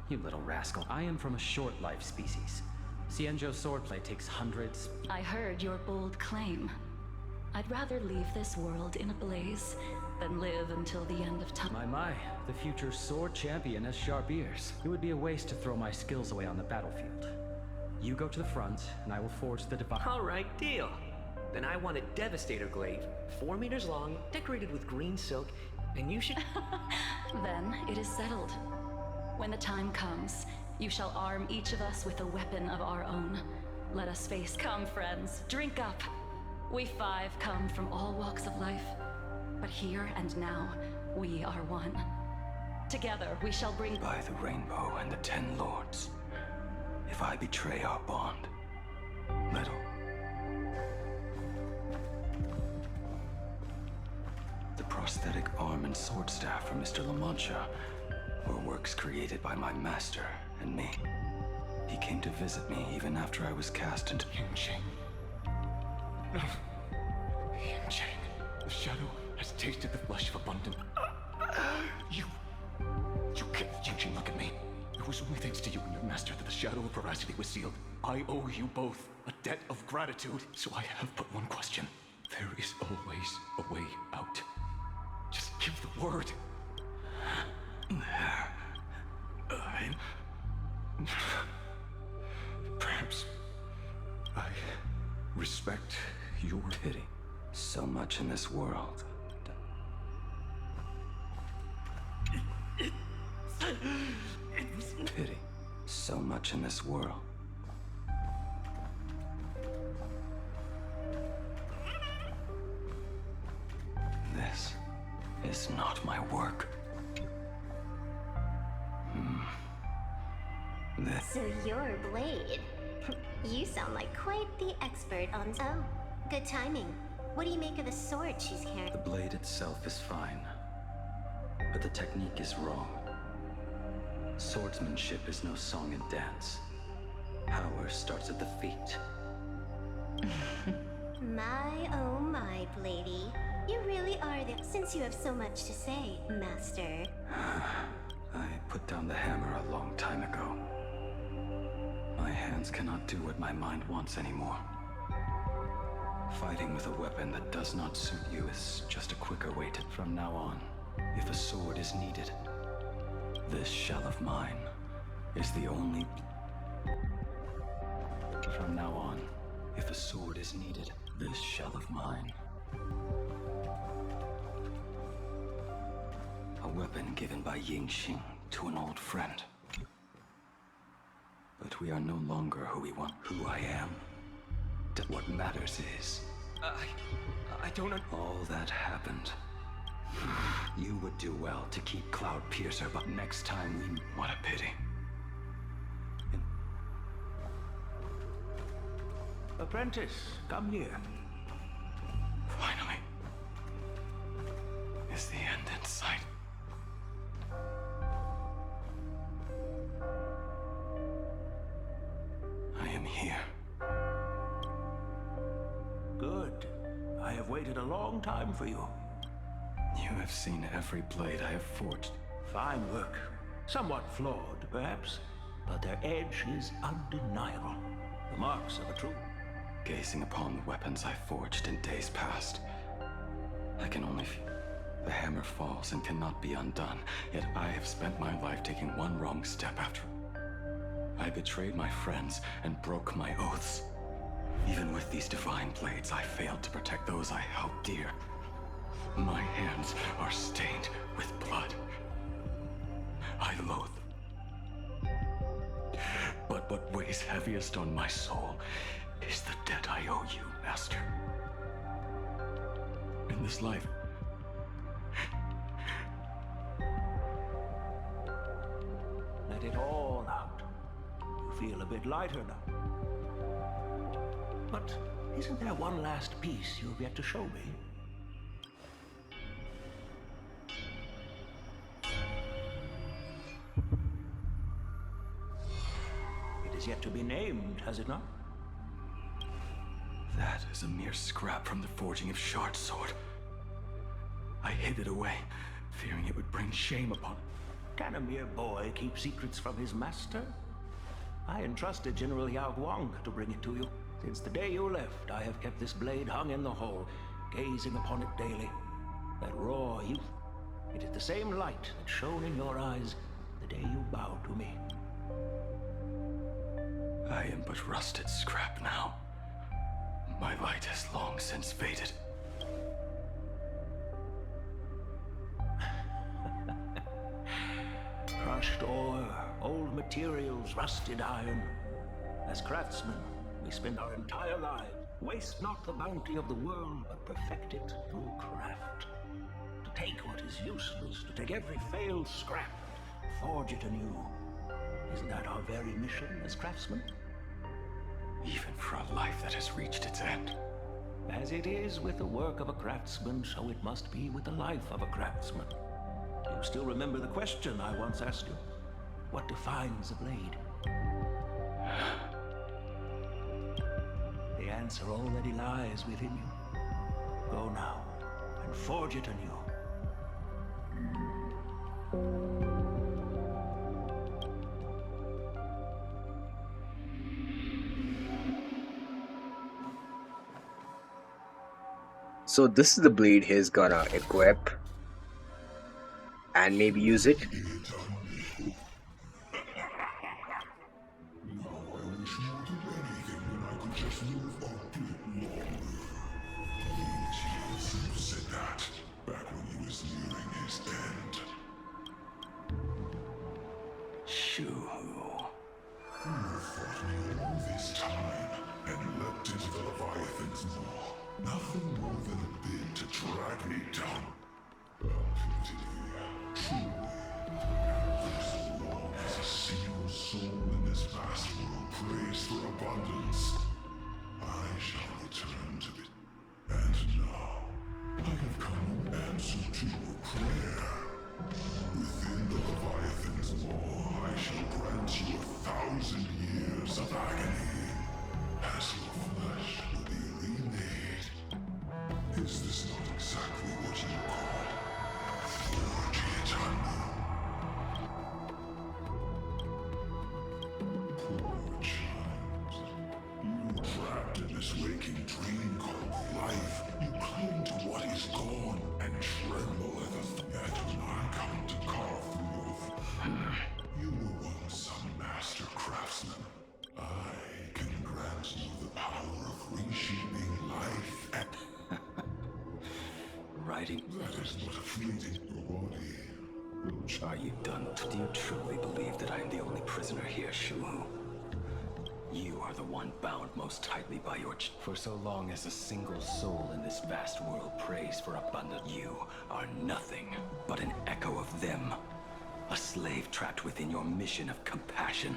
You little rascal. I am from a short life species. Xianzhou's swordplay takes hundreds... I heard your bold claim. I'd rather leave this world in a blaze than live until the end of time. My, the future sword champion has sharp ears. It would be a waste to throw my skills away on the battlefield. You go to the front, and I will forge the divine... All right, deal. Then I want a Devastator Glaive, 4 meters long, decorated with green silk, and you should... Then it is settled. When the time comes, you shall arm each of us with a weapon of our own. Let us face... Come, friends, drink up. We 5 come from all walks of life. But here and now, we are one. Together, we shall bring... By the rainbow and the 10 lords. If I betray our bond, little. The prosthetic arm and sword staff from Mr. La Mancha were works created by my master and me. He came to visit me even after I was cast into... Yingxing. Yingxing, the shadow has tasted the flesh of abundance. You killed Yingxing, look at me. It was only thanks to you and your master that the shadow of veracity was sealed. I owe you both a debt of gratitude, so I have but one question. There is always a way out. Just give the word. Perhaps I respect your pity. So much in this world. Pity. So much in this world. This is not my work. So you're Blade. You sound like quite the expert on... Oh, good timing. What do you make of the sword she's carrying? The blade itself is fine, but the technique is wrong. Swordsmanship is no song and dance. Power starts at the feet. My, oh my, Bladey. You really are the... Since you have so much to say, Master. I put down the hammer a long time ago. My hands cannot do what my mind wants anymore. Fighting with a weapon that does not suit you is just a quicker way to... From now on, if a sword is needed, this shell of mine is the only... From now on, if a sword is needed, this shell of mine. A weapon given by Yingxing to an old friend. But we are no longer who we want, who I am. What matters is... I don't know... All that happened. You would do well to keep Cloud Piercer, but next time we... What a pity. Apprentice, come here. Finally. Is the end in sight? I am here. Good. I have waited a long time for you. You have seen every blade I have forged. Fine work. Somewhat flawed, perhaps, but their edge is undeniable. The marks of a true... Gazing upon the weapons I forged in days past, I can only feel... The hammer falls and cannot be undone, yet I have spent my life taking one wrong step after. I betrayed my friends and broke my oaths. Even with these divine blades, I failed to protect those I held dear. My hands are stained with blood. I loathe them. But what weighs heaviest on my soul is the debt I owe you, Master. In this life, let it all out. You feel a bit lighter now. But isn't there one last piece you've yet to show me? It is yet to be named, has it not? That is a mere scrap from the forging of Shard's sword. I hid it away, fearing it would bring shame upon it. Can a mere boy keep secrets from his master? I entrusted General Yao Guang to bring it to you. Since the day you left, I have kept this blade hung in the hall, gazing upon it daily. That raw youth, it is the same light that shone in your eyes the day you bowed to me. I am but rusted scrap now. My light has long since faded. Crushed ore, old materials, rusted iron. As craftsmen, we spend our entire lives. Waste not the bounty of the world, but perfect it through craft. To take what is useless, to take every failed scrap, forge it anew. Isn't that our very mission as craftsmen? Even for a life that has reached its end. As it is with the work of a craftsman, so it must be with the life of a craftsman. Do you still remember the question I once asked you? What defines a blade? The answer already lies within you. Go now, and forge it anew. So this is the blade he's gonna equip and maybe use it. Nothing more than a bid to drag me down. Bounty, truly. For so long as a single soul in this vast riding. That is but a fleeting body. Are you done? Do you truly believe that I am the only prisoner here, Shuhu? You are the one bound most tightly by your For so long as a single soul in this vast world prays for abundance, you are nothing but an echo of them. A slave trapped within your mission of compassion.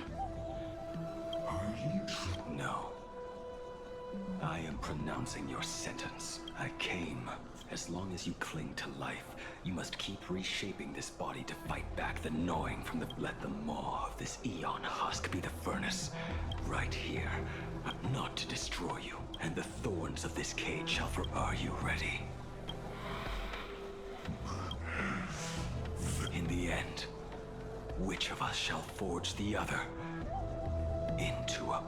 Are you No. I am pronouncing your sentence. I came. As long as you cling to life, you must keep reshaping this body to fight back the gnawing from the... Let the maw of this eon husk be the furnace. Right here. Not to destroy you. And the thorns of this cage shall for... Are you ready? In the end, which of us shall forge the other into a...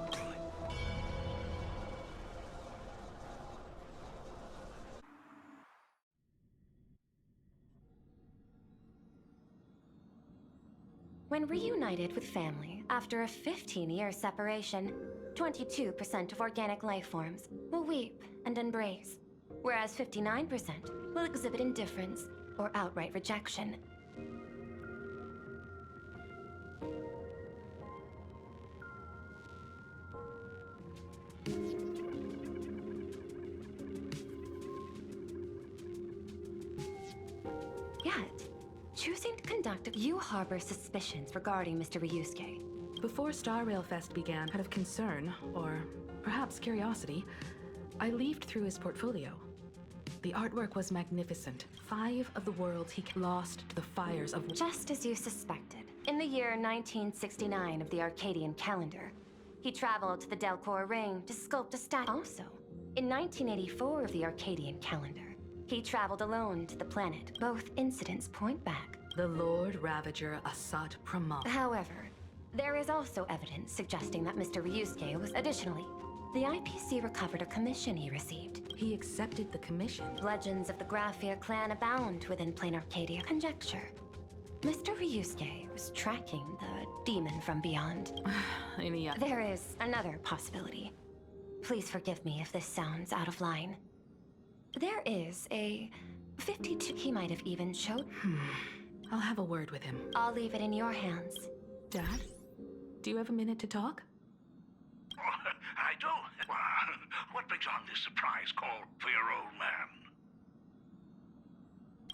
When reunited with family after a 15-year separation, 22% of organic life forms will weep and embrace, whereas 59% will exhibit indifference or outright rejection. Yet, choosing to conduct, you harbor suspicions regarding Mr. Ryusuke. Before Star Rail Fest began, out of concern, or perhaps curiosity, I leafed through his portfolio. The artwork was magnificent. 5 of the worlds he lost to the fires of... Just as you suspected, in the year 1969 of the Arcadian calendar, he traveled to the Delcor Ring to sculpt a statue. Also, in 1984 of the Arcadian calendar, he traveled alone to the planet. Both incidents point back. The Lord Ravager Asat Pramal. However, there is also evidence suggesting that Mr. Ryusuke was... Additionally, the IPC recovered a commission he received. He accepted the commission? Legends of the Graphia clan abound within Plain Arcadia. Conjecture. Mr. Ryusuke was tracking the demon from beyond. There is another possibility. Please forgive me if this sounds out of line. There is a 52... He might have even showed... I'll have a word with him. I'll leave it in your hands. Dad, do you have a minute to talk? I do. What brings on this surprise call for your old man?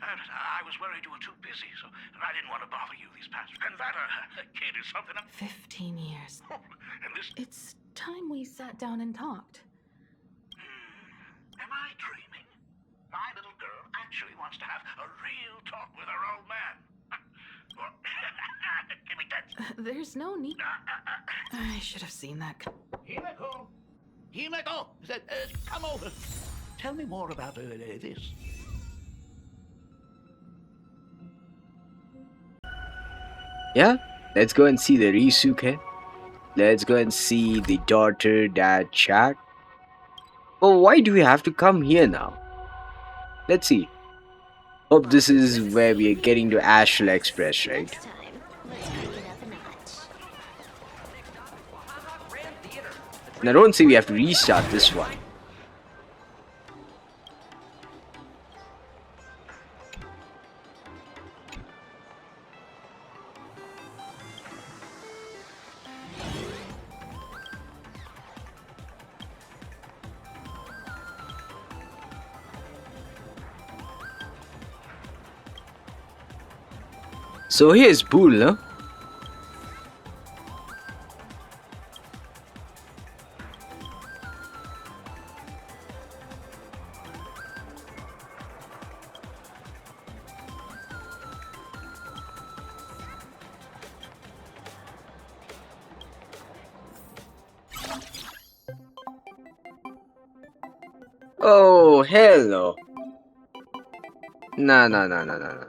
I was worried you were too busy, so I didn't want to bother you these past... And that kid is something... 15 years. And this... It's time we sat down and talked. Am I dreaming? My little girl actually wants to have a real talk with her old man. Give me that. There's no need... I should have seen that. Himeko! Himeko! Come over. Tell me more about this. Yeah, let's go and see the Ryusuke. Let's go and see the daughter-dad chat. Oh, why do we have to come here now? Let's see. Hope this is where we are getting to Astral Express, right? Now don't say we have to restart this one. So here's Bool, huh? Oh, hello. No.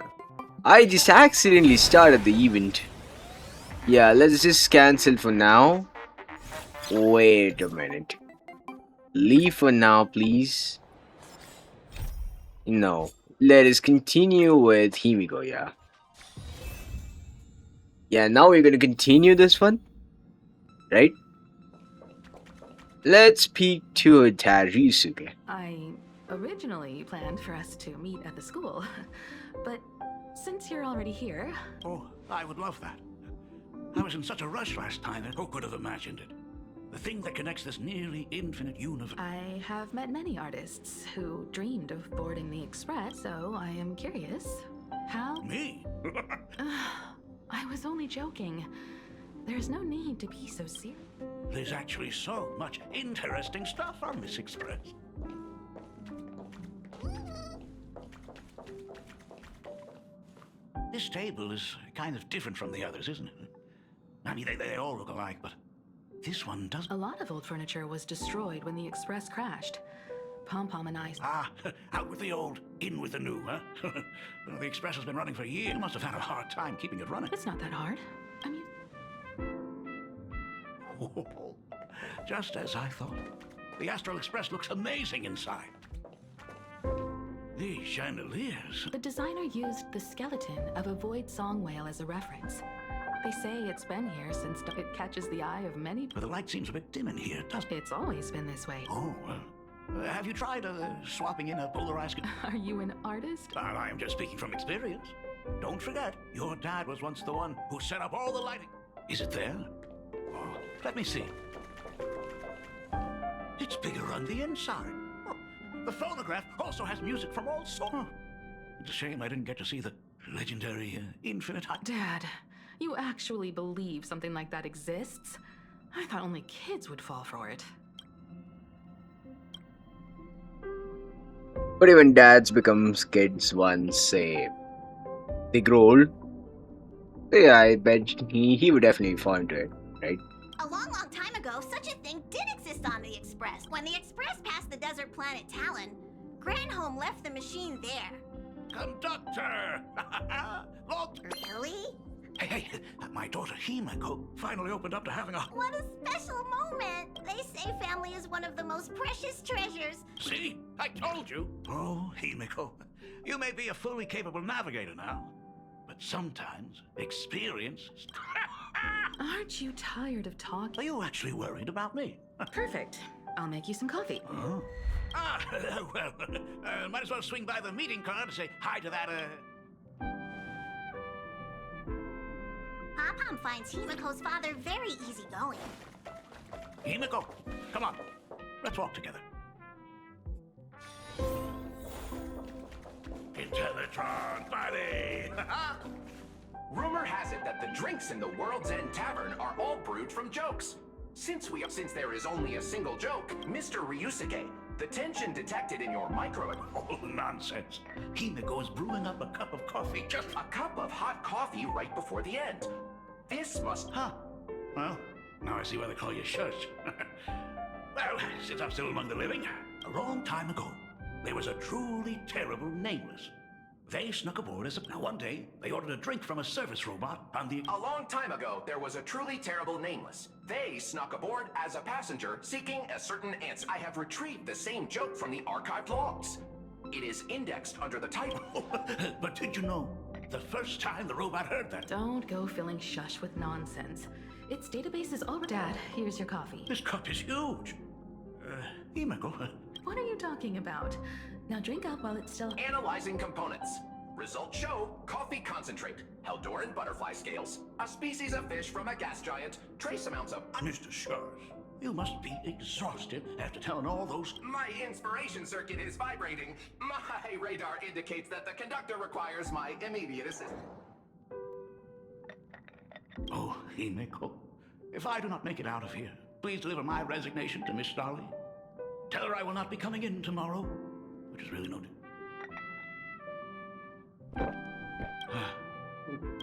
I just accidentally started the event. Yeah, let's just cancel for now. Wait a minute. Leave for now, please. No. Let us continue with Himiko, yeah. Yeah, now we're gonna continue this one. Right? Let's speak to Ryusuke. I originally planned for us to meet at the school. But since you're already here... Oh, I would love that. I was in such a rush last time that who could have imagined it? The thing that connects this nearly infinite universe. I have met many artists who dreamed of boarding the Express, so I am curious. How? Me? I was only joking. There's no need to be so serious. There's actually so much interesting stuff on this Express. This table is kind of different from the others, isn't it? I mean, they all look alike, but this one doesn't. A lot of old furniture was destroyed when the Express crashed. Pom-Pom and I... Ah, out with the old, in with the new, huh? Well, the Express has been running for years. You must have had a hard time keeping it running. It's not that hard. I mean... Oh, just as I thought. The Astral Express looks amazing inside. These chandeliers... The designer used the skeleton of a void song whale as a reference. They say it's been here since it catches the eye of many... But the light seems a bit dim in here, doesn't it? It's always been this way. Oh, have you tried swapping in a polarized... Are you an artist? Well, I am just speaking from experience. Don't forget, your dad was once the one who set up all the lighting. Is it there? Oh, let me see. It's bigger on the inside. Oh, the phonograph also has music from all sorts. Oh, it's a shame I didn't get to see the legendary Infinite High... Dad, you actually believe something like that exists? I thought only kids would fall for it. But even dads become kids once, say, they grow old. Yeah, I bet he would definitely fall into it, right? A long, long time ago, such a thing did exist on the Express. When the Express passed the desert planet Talon, Granholm left the machine there. Conductor! Look! Really? Hey, my daughter Himeko finally opened up to having a... What a special moment! They say family is one of the most precious treasures. See? I told you! Oh, Himeko, you may be a fully capable navigator now, but sometimes experience... Aren't you tired of talking? Are you actually worried about me? Perfect. I'll make you some coffee. Oh. Well, might as well swing by the meeting car to say hi to that, Pom-Pom finds Himeko's father very easygoing. Himeko, come on. Let's walk together. Intellatron, buddy! Rumor has it that the drinks in the World's End Tavern are all brewed from jokes. Since there is only a single joke, Mr. Ryusuke, the tension detected in your micro... Oh, nonsense. Himeko is brewing up a cup of coffee just... A cup of hot coffee right before the end. This must... Huh. Well, now I see why they call you Shush. Well, since I'm still among the living, a long time ago, there was a truly terrible nameless. They snuck aboard as a... Now, one day, they ordered a drink from a service robot on the... A long time ago, there was a truly terrible nameless. They snuck aboard as a passenger seeking a certain answer. I have retrieved the same joke from the archived logs. It is indexed under the title. But did you know, the first time the robot heard that... Don't go filling Shush with nonsense. Its database is over. Dad, here's your coffee. This cup is huge. Himeko... What are you talking about? Now drink up while it's still... Analyzing components. Results show coffee concentrate, Heldoran butterfly scales, a species of fish from a gas giant, trace amounts of... Mr. Shush, you must be exhausted after telling all those... My inspiration circuit is vibrating. My radar indicates that the conductor requires my immediate assistance. Oh, Himeko, if I do not make it out of here, please deliver my resignation to Miss Dolly. Tell her I will not be coming in tomorrow, which is really noted.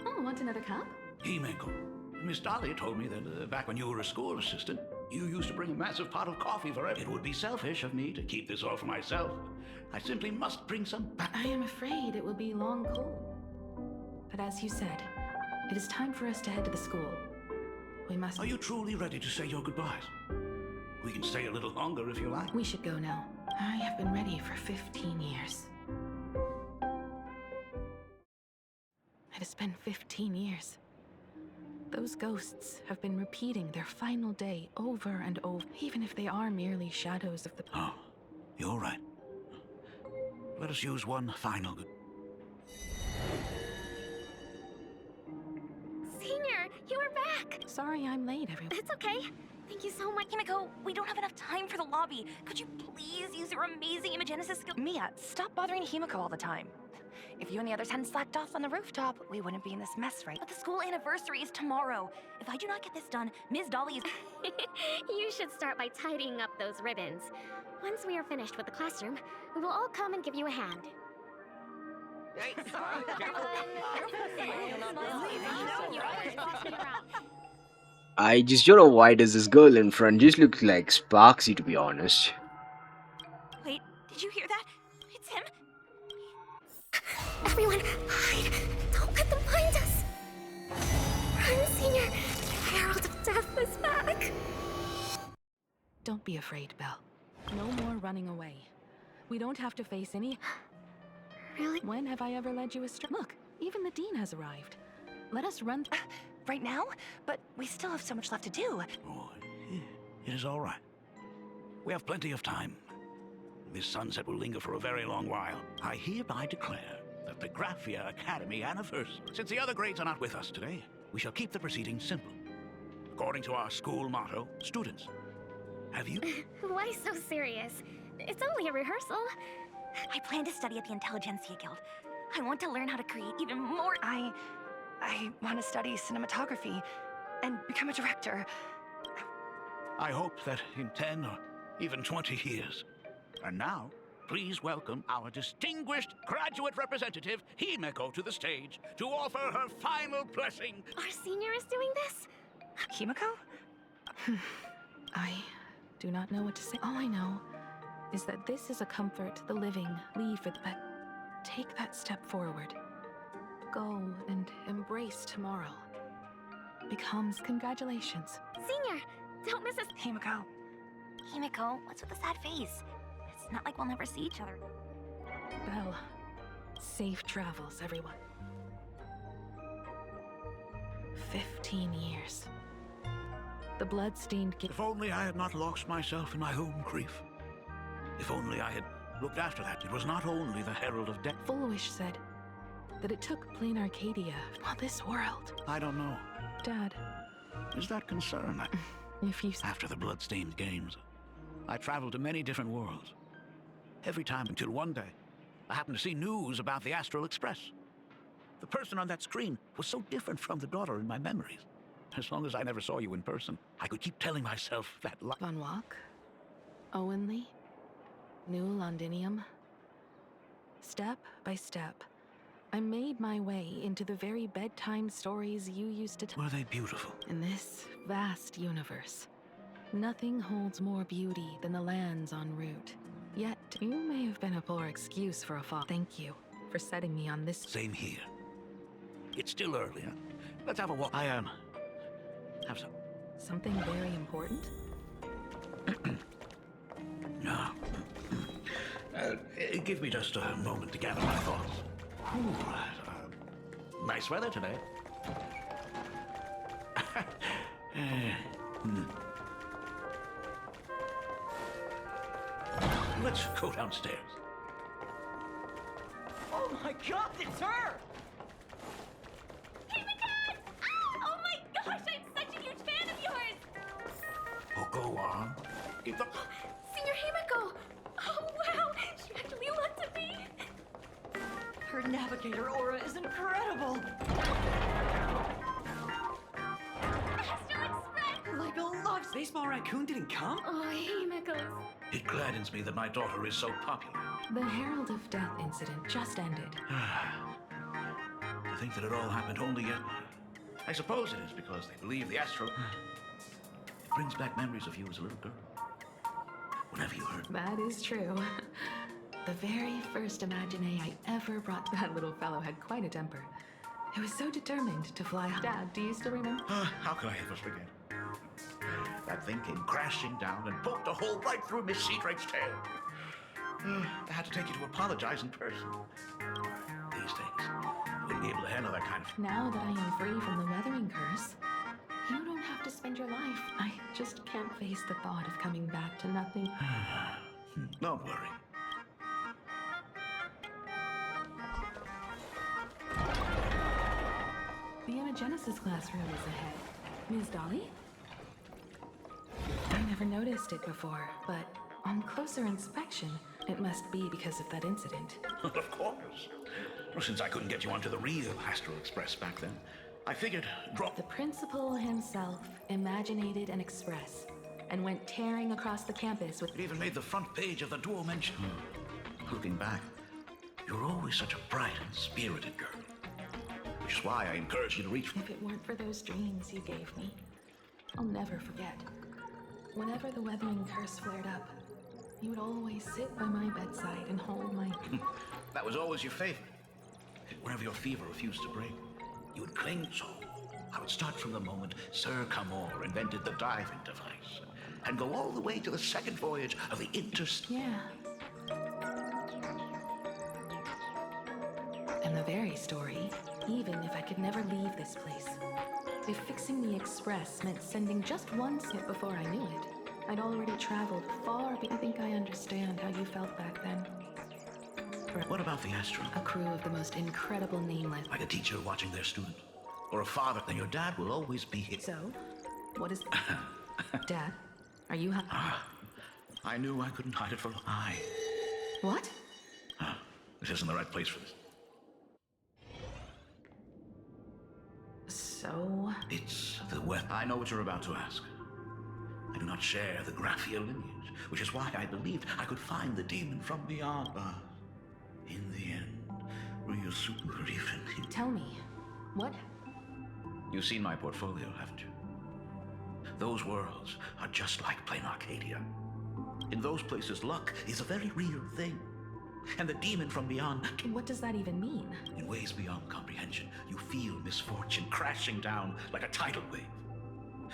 Oh, want another cup? Himeko, Miss Dolly told me that back when you were a school assistant, you used to bring a massive pot of coffee for everyone. It would be selfish of me to keep this all for myself. I simply must bring some back. I am afraid it will be long cold. But as you said, it is time for us to head to the school. We must... Are you truly ready to say your goodbyes? We can stay a little longer if you like. We should go now. I have been ready for 15 years. It has been 15 years. Those ghosts have been repeating their final day over and over, even if they are merely shadows of the... Oh, you're right. let us use one final good. Senior, you are back! Sorry I'm late, everyone. It's okay. Thank you so much. Himiko, we don't have enough time for the lobby. Could you please use your amazing imagenesis skill? Mia, stop bothering Himiko all the time. If you and the others hadn't slacked off on the rooftop, we wouldn't be in this mess, right? But the school anniversary is tomorrow. If I do not get this done, Ms. Dolly is... You should start by tidying up those ribbons. Once we are finished with the classroom, we will all come and give you a hand. I just don't know why does this girl in front just look like Sparksy, to be honest. Wait, did you hear that? It's him? Everyone, hide! Don't let them find us! Run, Senior! The Herald of Death is back! Don't be afraid, Belle. No more running away. We don't have to face any... Really? When have I ever led you astray? Look, even the Dean has arrived. Let us run... Right now? But we still have so much left to do. Oh, it is all right. We have plenty of time. This sunset will linger for a very long while. I hereby declare that the Graphia Academy anniversary. Since the other grades are not with us today, we shall keep the proceedings simple. According to our school motto, students, have you... Why so serious? It's only a rehearsal. I plan to study at the Intelligentsia Guild. I want to learn how to create even more... I want to study cinematography and become a director. I hope that in 10 or even 20 years. And now, please welcome our distinguished graduate representative, Himiko, to the stage to offer her final blessing. Our senior is doing this? Himiko? I do not know what to say. All I know is that this is a comfort the living leave for the pet. Take that step forward. Go and embrace tomorrow. Becomes congratulations. Senior, don't miss us. Himiko. Himiko, what's with the sad face? It's not like we'll never see each other. Belle, safe travels, everyone. 15 years. The blood-stained... If only I had not lost myself in my own grief. If only I had looked after that. It was not only the Herald of Death. Fulwish said that it took plain Arcadia, not this world. I don't know. Dad. Is that concern? If you... After the blood-stained games, I traveled to many different worlds. Every time until one day, I happened to see news about the Astral Express. The person on that screen was so different from the daughter in my memories. As long as I never saw you in person, I could keep telling myself that Von Walk, Owenly, New Londinium. Step by step, I made my way into the very bedtime stories you used to tell. Were they beautiful? In this vast universe, nothing holds more beauty than the lands en route. Yet, you may have been a poor excuse for a fall. Thank you for setting me on this. Same here. It's still early, huh? Let's have a walk. I have some. Something very important? No. Give me just a moment to gather my thoughts. Nice weather today. Let's go downstairs. Oh my god, it's her! Oh my gosh, I'm such a huge fan of yours! Oh, go on. Senior Himiko! Oh wow, she actually looked at me! Her navigator aura is incredible! Astral Express! Like a love... Baseball Raccoon didn't come? Oh, Himiko's. It gladdens me that my daughter is so popular. The Herald of Death incident just ended. To think that it all happened only yet. I suppose it is because they believe the Astral brings back memories of you as a little girl. Whenever you heard. That is true. The very first Imagine I ever brought that little fellow had quite a temper. It was so determined to fly. Dad, do you still remember? How could I ever forget? That thing came crashing down and poked a hole right through Miss Seadrake's tail. I had to take you to apologize in person. These days, I wouldn't be able to handle that kind of... Now that I am free from the weathering curse, you don't have to spend your life. I just can't face the thought of coming back to nothing. Don't worry. The Anagenesis classroom is ahead. Ms. Dolly? I never noticed it before, but on closer inspection, it must be because of that incident. Of course. Well, since I couldn't get you onto the real Astral Express back then, I figured drop. The principal himself imaginated an express and went tearing across the campus with. It even made the front page of the Dual Mention. Looking back, you're always such a bright and spirited girl. Which is why I encourage you to reach. If it weren't for those dreams you gave me, I'll never forget. Whenever the weathering curse flared up, you would always sit by my bedside and hold my. That was always your favorite. Whenever your fever refused to break, you would cling so. I would start from the moment Sir Camor invented the diving device, and go all the way to the second voyage of the Yeah. And the very story, even if I could never leave this place. If fixing the express meant sending just one snip before I knew it, I'd already traveled far. I think I understand how you felt back then. What about the Astro? A crew of the most incredible nameless. Like a teacher watching their student, or a father, then your dad will always be here. So, what is... Dad, are you... I knew I couldn't hide it for long. What? This isn't the right place for this. So... It's the weather. I know what you're about to ask. I do not share the Graphia lineage, which is why I believed I could find the demon from beyond. But in the end, Ryusuke even... Tell me, what? You've seen my portfolio, haven't you? Those worlds are just like plain Arcadia. In those places, luck is a very real thing. And the demon from beyond... What does that even mean? In ways beyond comprehension, you feel misfortune crashing down like a tidal wave.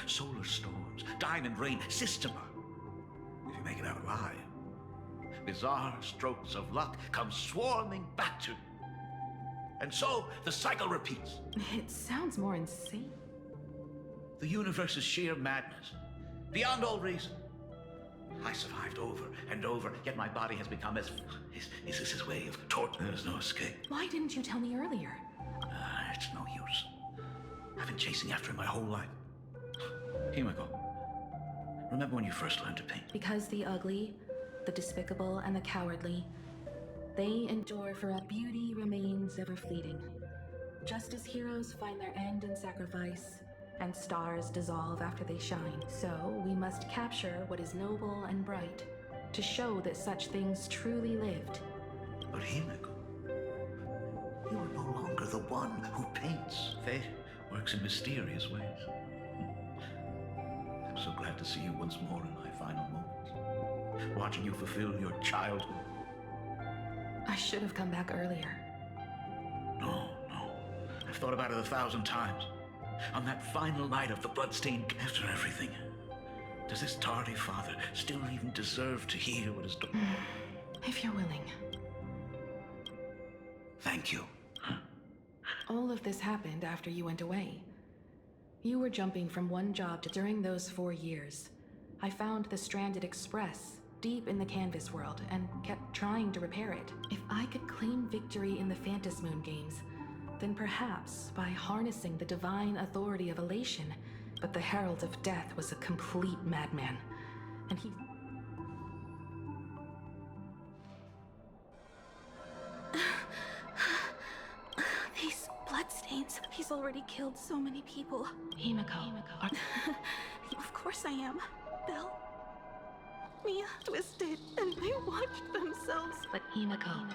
Solar storms, diamond rain, systema. If you make it out alive, bizarre strokes of luck come swarming back to you. And so, the cycle repeats. It sounds more insane. The universe is sheer madness, beyond all reason. I survived over and over, yet my body has become as... Is this his way of torture? There's no escape. Why didn't you tell me earlier? It's no use. I've been chasing after him my whole life. Himiko, remember when you first learned to paint? Because the ugly, the despicable, and the cowardly, they endure for a beauty remains ever fleeting. Just as heroes find their end in sacrifice, and stars dissolve after they shine, so we must capture what is noble and bright, to show that such things truly lived. But Himiko, you are no longer the one who paints. Fate works in mysterious ways. I'm so glad to see you once more in my final moments, watching you fulfill your childhood. I should have come back earlier. No. I've thought about it 1,000 times. On that final night of the bloodstained... After everything, does this tardy father still even deserve to hear what is done? If you're willing. Thank you. All of this happened after you went away. You were jumping from one job to... During those 4 years, I found the stranded express deep in the canvas world and kept trying to repair it. If I could claim victory in the Phantasmoon games, then perhaps by harnessing the divine authority of elation. But the Herald of Death was a complete madman, and he... These bloodstains. He's already killed so many people. Himiko. Of course I am. Belle. Mia twisted, and they watched themselves. But Himiko...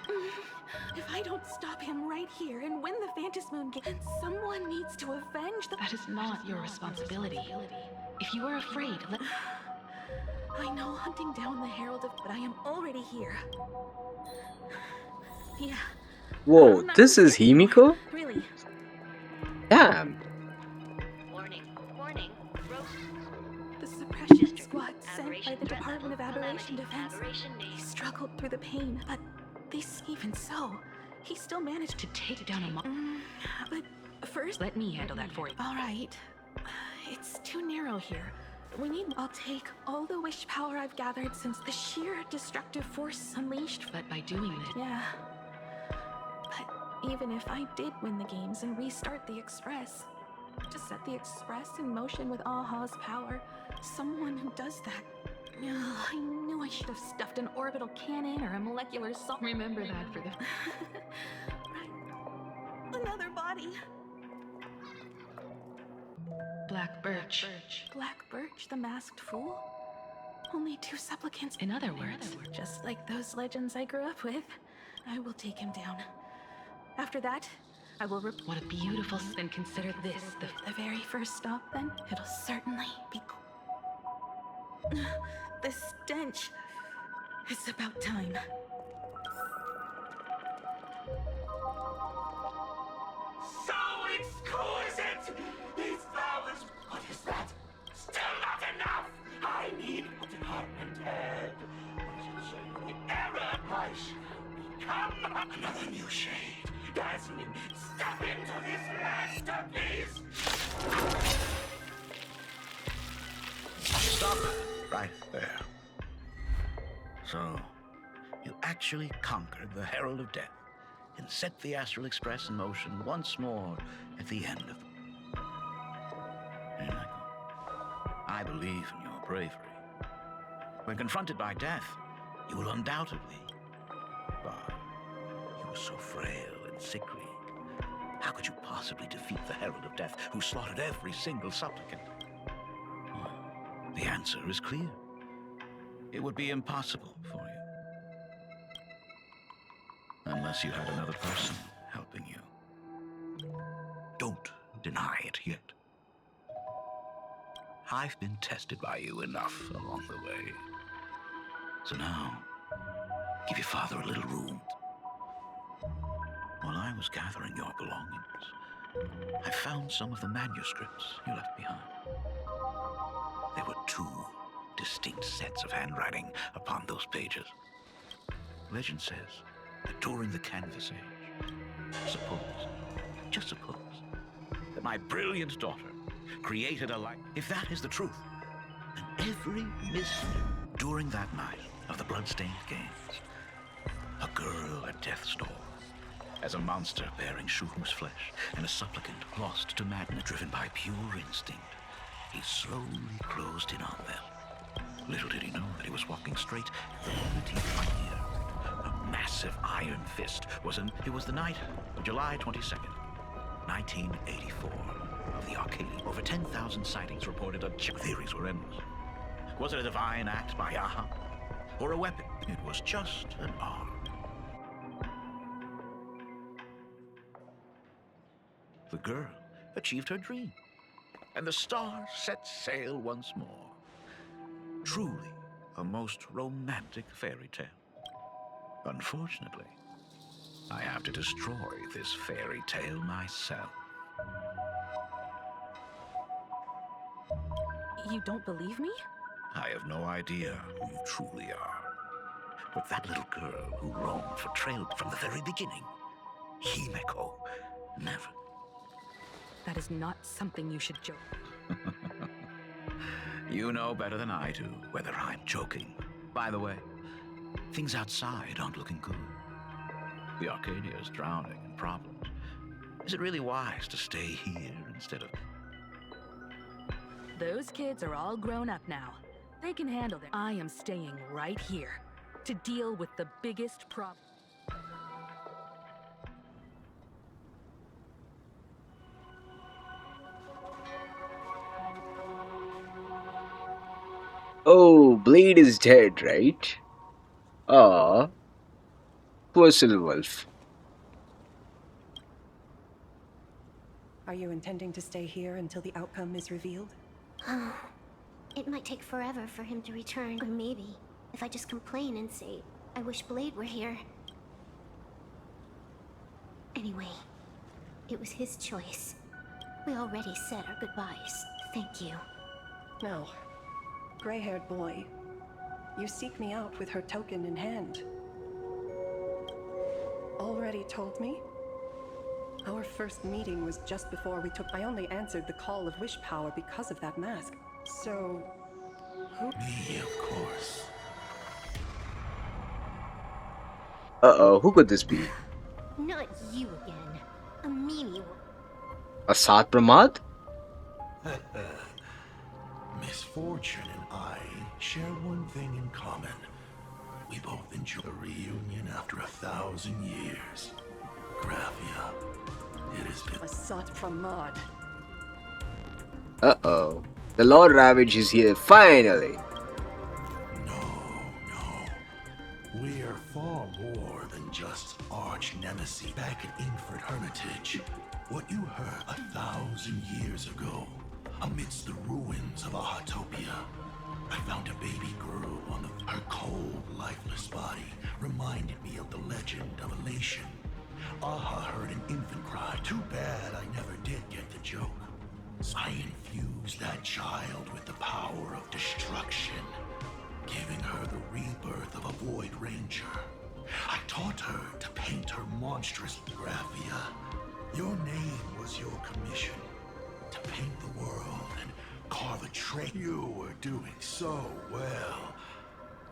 If I don't stop him right here and win the Phantasmoon game, then someone needs to avenge the... That is not your responsibility. If you are afraid, let... I know hunting down the Herald of... But I am already here. Yeah. Whoa, this is Himiko? Really? Damn. Warning. The suppression squad sent by the Department of Aberration Defense. He struggled through the pain, but even so, he still managed to take down a but first... Let me handle that for you. All right. It's too narrow here. I'll take all the wish power I've gathered since the sheer destructive force unleashed. But by doing that... Yeah. But Even if I did win the games and restart the Express, to set the Express in motion with Aha's power, someone who does that. Ugh, I knew I should have stuffed an orbital cannon or a molecular salt. Remember that for the... Right. Another body. Black Birch. Black Birch, the masked fool? Only 2 supplicants. In other words, Just like those legends I grew up with, I will take him down. After that, I will what a beautiful... Then consider this the very first stop, then? It'll certainly be the stench. It's about time. So exquisite! These flowers, what is that? Still not enough! I need a department head. What does it say? The error I shall become another new shade. Dazzling, step into this masterpiece! Stop right there. So, you actually conquered the Herald of Death and set the Astral Express in motion once more at the end of the... I believe in your bravery. When confronted by death, you will undoubtedly... But you were so frail and sickly. How could you possibly defeat the Herald of Death, who slaughtered every single supplicant? Well, the answer is clear. It would be impossible for you. Unless you had another person helping you. Don't deny it yet. I've been tested by you enough along the way. So now, give your father a little room. While I was gathering your belongings, I found some of the manuscripts you left behind. There were 2 distinct sets of handwriting upon those pages. Legend says that during the Canvas Age, just suppose, that my brilliant daughter created a light. If that is the truth, then every mystery during that night of the bloodstained games, a girl at death's door, as a monster bearing Shuhu's flesh, and a supplicant lost to madness driven by pure instinct, he slowly closed in on them. Little did he know that he was walking straight to the 13th year. A massive iron fist it was the night of July 22nd, 1984, of the Arcadia. Over 10,000 sightings reported. Theories were endless. Was it a divine act by Aha? Or a weapon? It was just an arm. The girl achieved her dream, and the stars set sail once more. Truly a most romantic fairy tale. Unfortunately, I have to destroy this fairy tale myself. You don't believe me? I have no idea who you truly are. But that little girl who roamed for Trail from the very beginning, Himeko, never. That is not something you should joke. You know better than I do whether I'm joking. By the way, things outside aren't looking good. The Arcadia is drowning in problems. Is it really wise to stay here instead of... Those kids are all grown up now. They can handle it. I am staying right here to deal with the biggest problem. Oh, Blade is dead, right? Ah, poor Silver Wolf. Are you intending to stay here until the outcome is revealed? It might take forever for him to return. Or maybe, if I just complain and say, I wish Blade were here. Anyway, it was his choice. We already said our goodbyes. Thank you. No. Gray-haired boy, you seek me out with her token in hand. Already told me? Our first meeting was just before we took... I only answered the call of wish power because of that mask. So... who... Me, of course. Uh-oh, who could this be? Not you again. teeny. Asat Pramad? Misfortune and I share one thing in common. We both enjoy a reunion after 1,000 years. Graphia, it has been Asat Pramad. Uh-oh. The Lord Ravage is here, finally! We are far more than just arch nemesis. Back at Ingford Hermitage, what you heard 1,000 years ago, amidst the ruins of Ahatopia, I found a baby girl on her cold, lifeless body reminded me of the legend of Elation. Aha heard an infant cry. Too bad I never did get the joke. So I infused that child with the power of destruction, giving her the rebirth of a Void Ranger. I taught her to paint her monstrous Graphia. Your name was your commission, to paint the world and carve a trait. You were doing so well,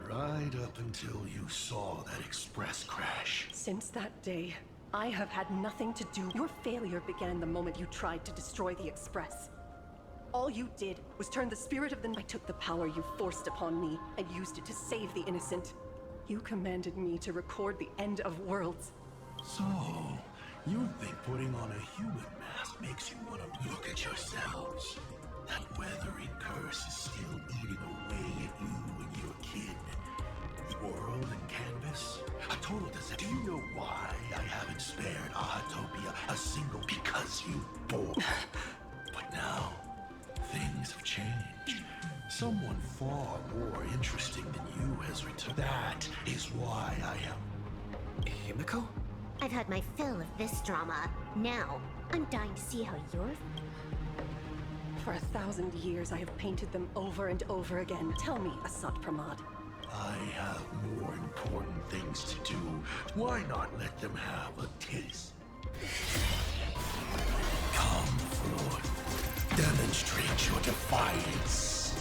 right up until you saw that express crash. Since that day, I have had nothing to do. Your failure began the moment you tried to destroy the Express. All you did was turn the spirit of the night. I took the power you forced upon me and used it to save the innocent. You commanded me to record the end of worlds. So, you think putting on a human mask makes you want to look at yourselves? That weathering curse is still eating away at you and your kin. World and canvas? A total disaster. Do you know why I haven't spared Ahatopia a single? Because you bore. But now, things have changed. Someone far more interesting than you has returned. That is why I am... Himiko? I've had my fill of this drama. Now, I'm dying to see how you're... For 1,000 years, I have painted them over and over again. Tell me, Asat Pramad. I have more important things to do. Why not let them have a taste? Come forth. Demonstrate your defiance.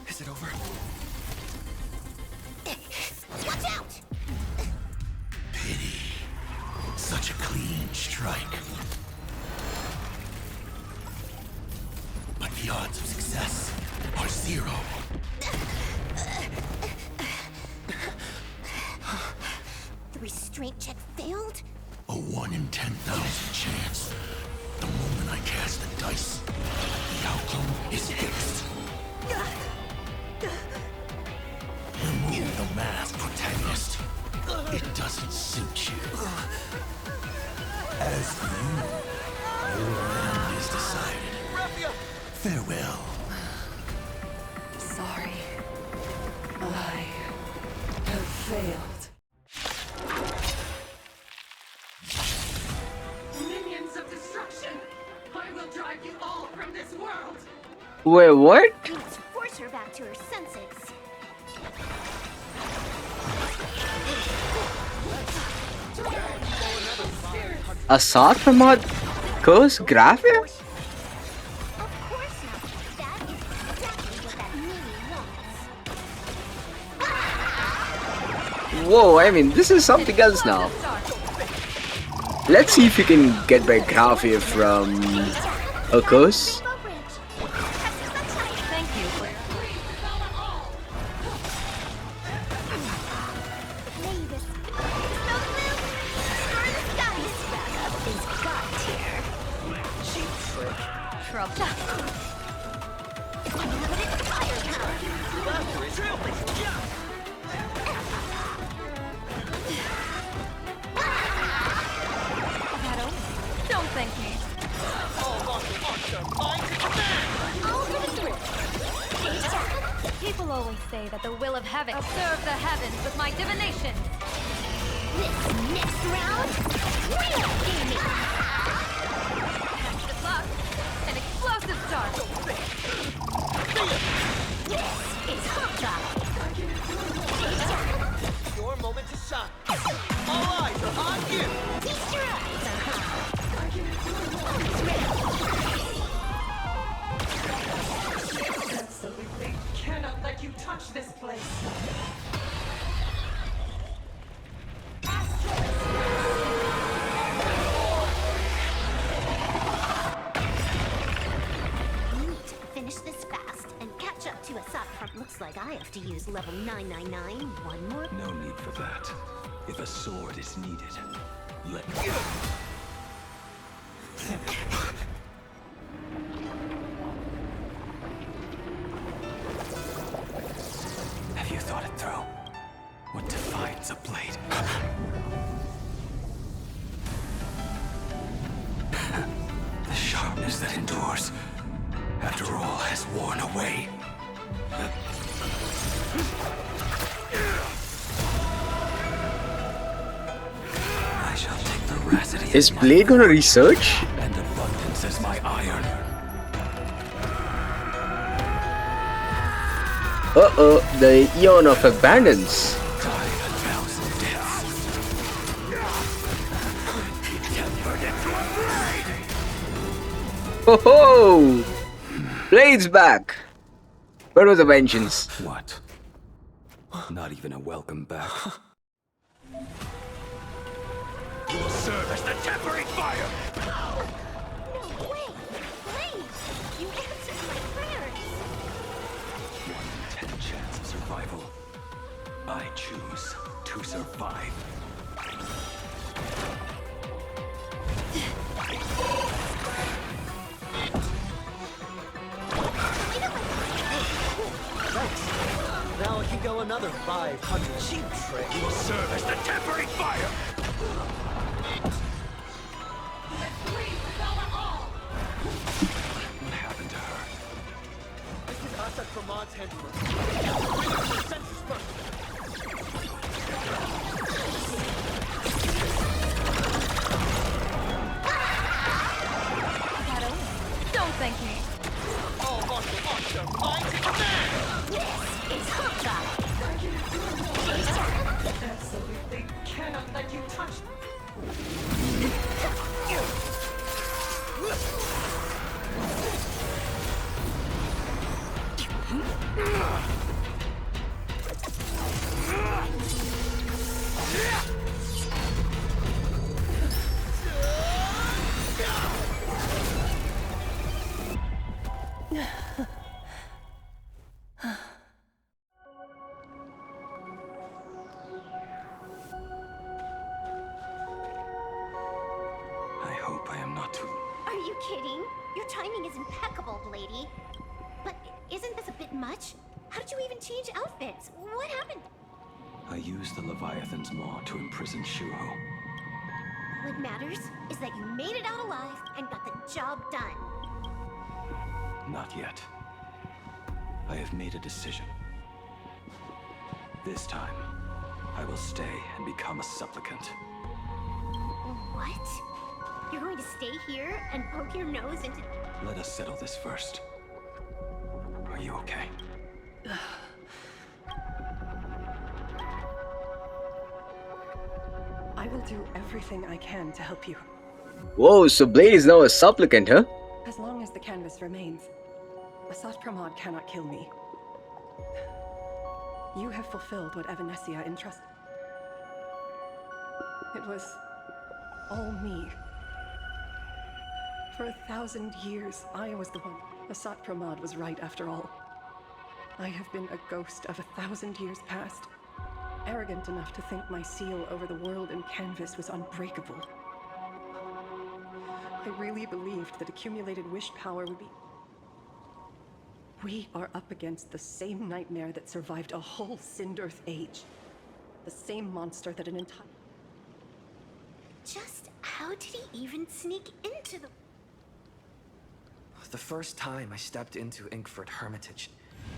Is it over? Watch out! Pity. Such a clean strike. But the odds of success are 0. The restraint check failed? A 1 in 10,000 chance. The moment I cast the dice, the outcome is fixed. Remove the mask, protagonist. It doesn't suit you. As for you, your end is decided. Farewell. Sorry. I have failed. Minions of destruction! I will drive you all from this world! Wait, what? We must force her back to her senses. Asat Pramad curse Graphia? Whoa, I mean, this is something else now. Let's see if we can get by Graphia from a curse. Don't thank me. People always say that the will of heaven observe the heavens with my divination. This next round, real gaming. Catch the clock. An explosive start. This is Honkai. Your moment to shine. All eyes are on you. Feast your eyes, Absolutely cannot let you Looks like I have to use level 999 one more. No need for that. If a sword is needed, let me. Have you thought it through? What defines a blade? The sharpness that endures, after all has worn away. I shall take veracity Is as my Blade gonna research? and abundance as my iron. Uh-oh, the Eon of Abundance. Ho ho! Blade's back! Where was the vengeance? What? Not even a welcome back. You will serve as the tempering fire! No way! Please! You answered my prayers! 1 in 10 chance of survival. I choose to survive. Thanks. Now I can go another 500. Cheap trick. You will serve as the tempering fire! What happened to her? This is Asad from Mod's henchman. Senses first. Don't thank me. All martial arts are mine to command! This is Honkai! Absolutely cannot let you touch me. I hope I am not too. Are you kidding? Your timing is impeccable, Blady. But isn't this a bit much? How did you even change outfits? What happened? I used the Leviathan's maw to imprison Shuho. What matters is that you made it out alive and got the job done. Not yet. I have made a decision. This time, I will stay and become a supplicant. What? You're going to stay here and poke your nose into... Let us settle this first. Are you okay? I will do everything I can to help you. Whoa, so Blade is now a supplicant, huh? As long as the canvas remains, Asat Pramod cannot kill me. You have fulfilled what Evanescia entrusted. It was all me. For 1,000 years, I was the one. Asat Pramod was right after all. I have been a ghost of 1,000 years past. Arrogant enough to think my seal over the world and canvas was unbreakable. I really believed that accumulated wish power would be... We are up against the same nightmare that survived a whole Sindearth age. The same monster that an entire... Just how did he even sneak into the... The first time I stepped into Inkford Hermitage,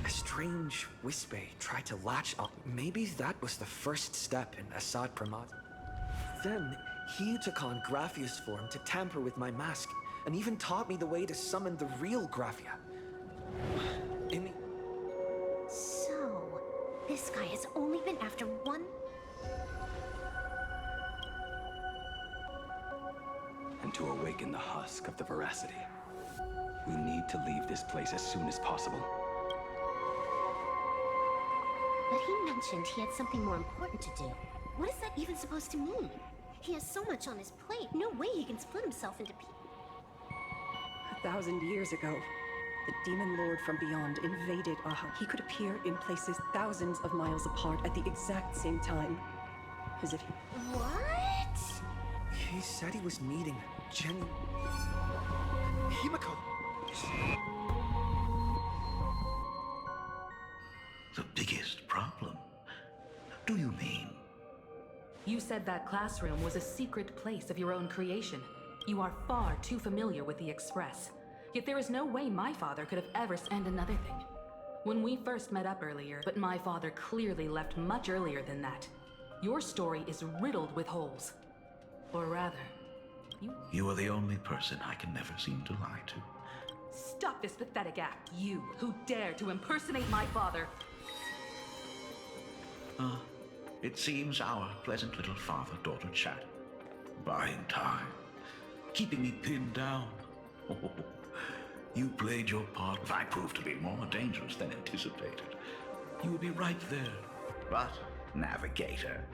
a strange Wispe tried to latch on. Maybe that was the first step in Asad Pramod. Then he took on Graphia's form to tamper with my mask, and even taught me the way to summon the real Graphia. So, this guy has only been after one... And to awaken the husk of the veracity, we need to leave this place as soon as possible. But he mentioned he had something more important to do. What is that even supposed to mean? He has so much on his plate, no way he can split himself into pieces. 1,000 years ago, The demon lord from beyond invaded our home. He could appear in places thousands of miles apart at the exact same time. As if he... What? He said he was meeting Jenny... Himiko. The biggest problem? Do you mean? You said that classroom was a secret place of your own creation. You are far too familiar with the Express. Yet there is no way my father could have ever... And another thing. When we first met up earlier, but my father clearly left much earlier than that. Your story is riddled with holes. Or rather, You are the only person I can never seem to lie to. Stop this pathetic act, you who dare to impersonate my father. It seems our pleasant little father-daughter chat. Buying time. Keeping me pinned down. Oh, you played your part. If I proved to be more dangerous than anticipated, you would be right there. But, Navigator,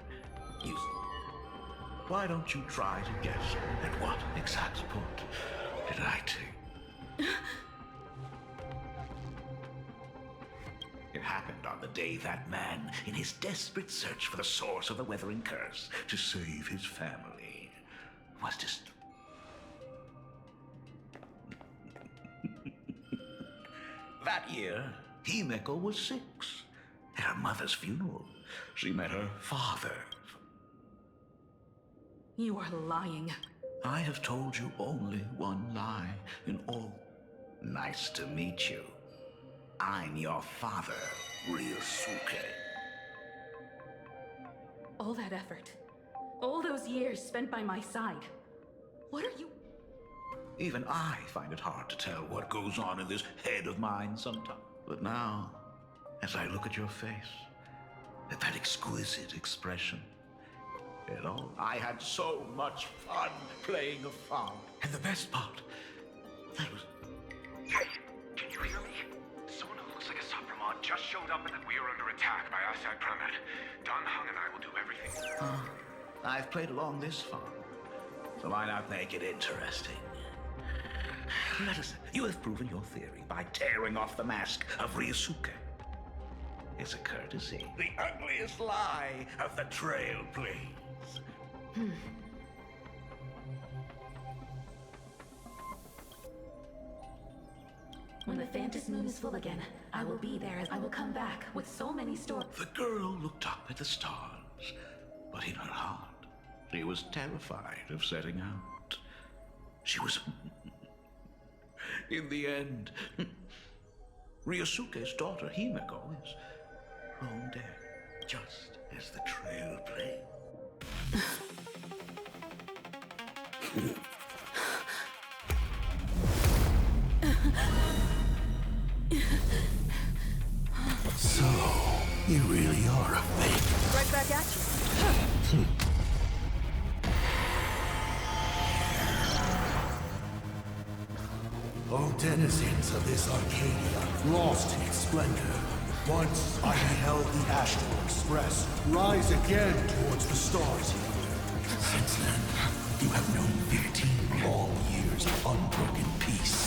why don't you try to guess at what exact point did I take? It happened on the day that man, in his desperate search for the source of the weathering curse to save his family, was just... That year, Himiko was 6. At her mother's funeral, she met her father. You are lying. I have told you only one lie in all. Nice to meet you. I'm your father, Ryosuke. All that effort. All those years spent by my side. What are you... Even I find it hard to tell what goes on in this head of mine sometimes. But now, as I look at your face, at that exquisite expression, I had so much fun playing a farm. And the best part, that was... Hey, can you hear me? Someone who looks like a Supremon just showed up and that we are under attack by outside Permit. Don Hung and I will do everything. I've played along this far, so why not make it interesting? You have proven your theory by tearing off the mask of Ryosuke. It's a courtesy. The ugliest lie of the Trailblaze. When the Phantom Moon is full again, I will be there as I will come back with so many stories. The girl looked up at the stars, but in her heart, she was terrified of setting out. She was... In the end, Ryosuke's daughter Himiko is long dead, just as the Trailblaze. So, you really are a fake. Right back at you. O denizens of this Arcadia, lost in its splendor, once I beheld the Astral Express rise again towards the stars. Since then, you have known 15 long years of unbroken peace.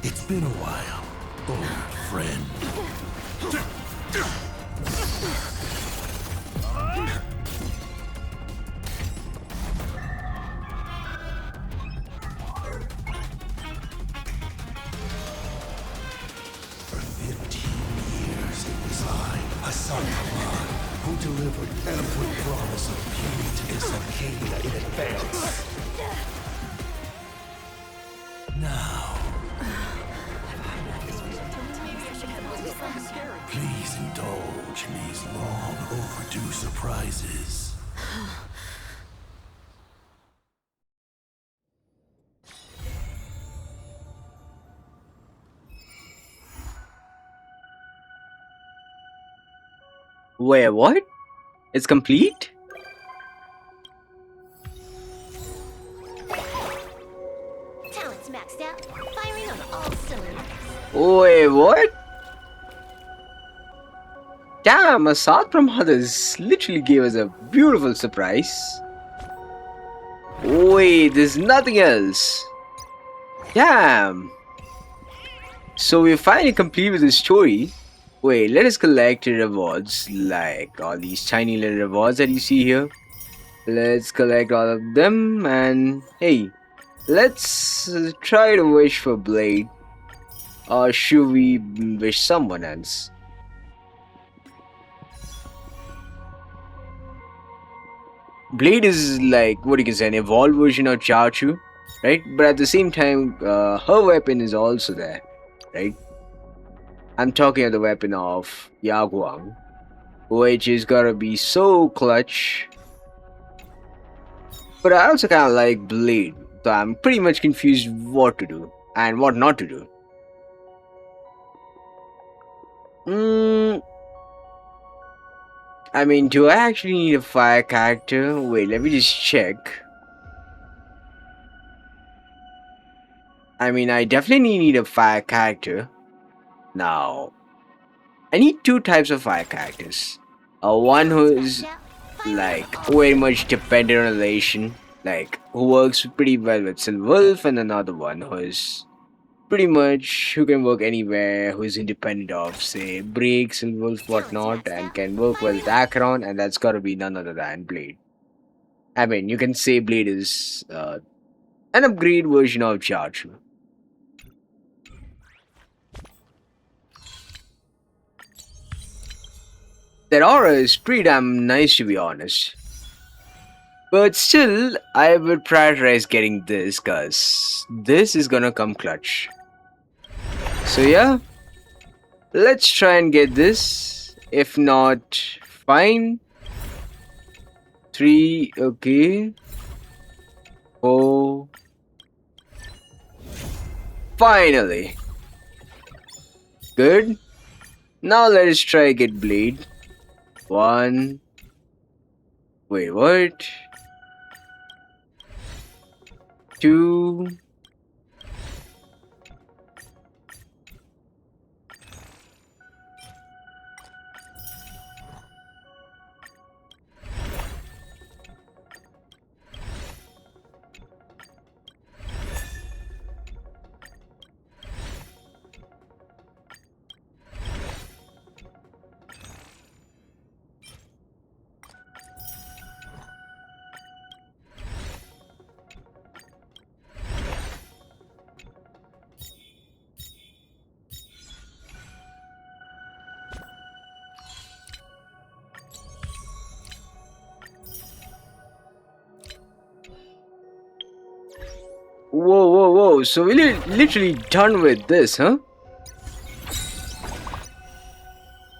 It's been a while, old friend. For 15 years it was I, Asakaman, who delivered every promise of beauty to this Arcadia in advance. Now, please indulge in these long overdue surprises. Wait, what? It's complete? Talent's maxed out. Firing on all cylinders. Wait, what? Damn, Asad from others literally gave us a beautiful surprise. Wait, there's nothing else. Damn. So we're finally complete with the story. Wait, let us collect the rewards, like all these tiny little rewards that you see here. Let's collect all of them, and hey, let's try to wish for Blade. Or should we wish someone else? Blade is like what you can say, an evolved version of Chaochu, right? But at the same time, her weapon is also there, right? I'm talking of the weapon of Yaguang, which is gonna be so clutch. But I also kind of like Blade, so I'm pretty much confused what to do and what not to do. I mean, do I actually need a fire character? Wait, let me just check. I mean, I definitely need a fire character. Now, I need two types of fire characters. One who is like very much dependent on relation, like who works pretty well with Silwolf, and another one who is pretty much who can work anywhere, who is independent of say Break, Silwolf, whatnot, and can work well with Acheron, and that's gotta be none other than Blade. I mean, you can say Blade is an upgrade version of Chaochu. That aura is pretty damn nice to be honest. But still, I would prioritize getting this cause this is gonna come clutch. So yeah, let's try and get this. If not, fine. 3, okay. 4. Finally. Good. Now let us try get Blade. 1. Wait, what? 2. Whoa. So we're literally done with this, huh?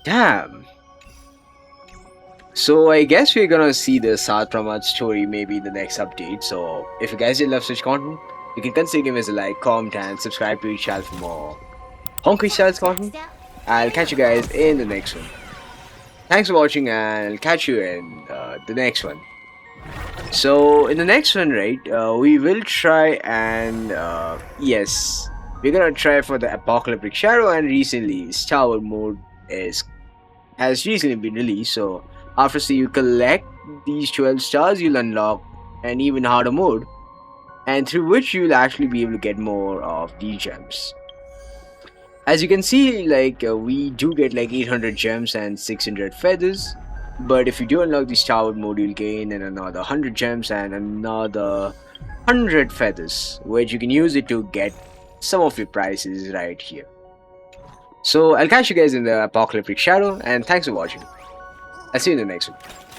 Damn. So I guess we're gonna see the Saad Pramad story maybe in the next update. So if you guys did love such content, you can consider giving us a like, comment, and subscribe to each channel for more Honkai styles content. I'll catch you guys in the next one. Thanks for watching, and I'll catch you in the next one. So in the next one, right, we will try and yes, we're gonna try for the Apocalyptic Shadow, and recently Star Wars mode has recently been released. So after you collect these 12 stars, you'll unlock an even harder mode, and through which you'll actually be able to get more of these gems. As you can see, like we do get like 800 gems and 600 feathers. But if you do unlock the Star Wars mode, you'll gain another 100 gems and another 100 feathers, which you can use it to get some of your prizes right here. So I'll catch you guys in the Apocalyptic Shadow, and thanks for watching. I'll see you in the next one.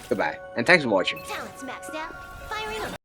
Goodbye, and thanks for watching. Talent's maxed out.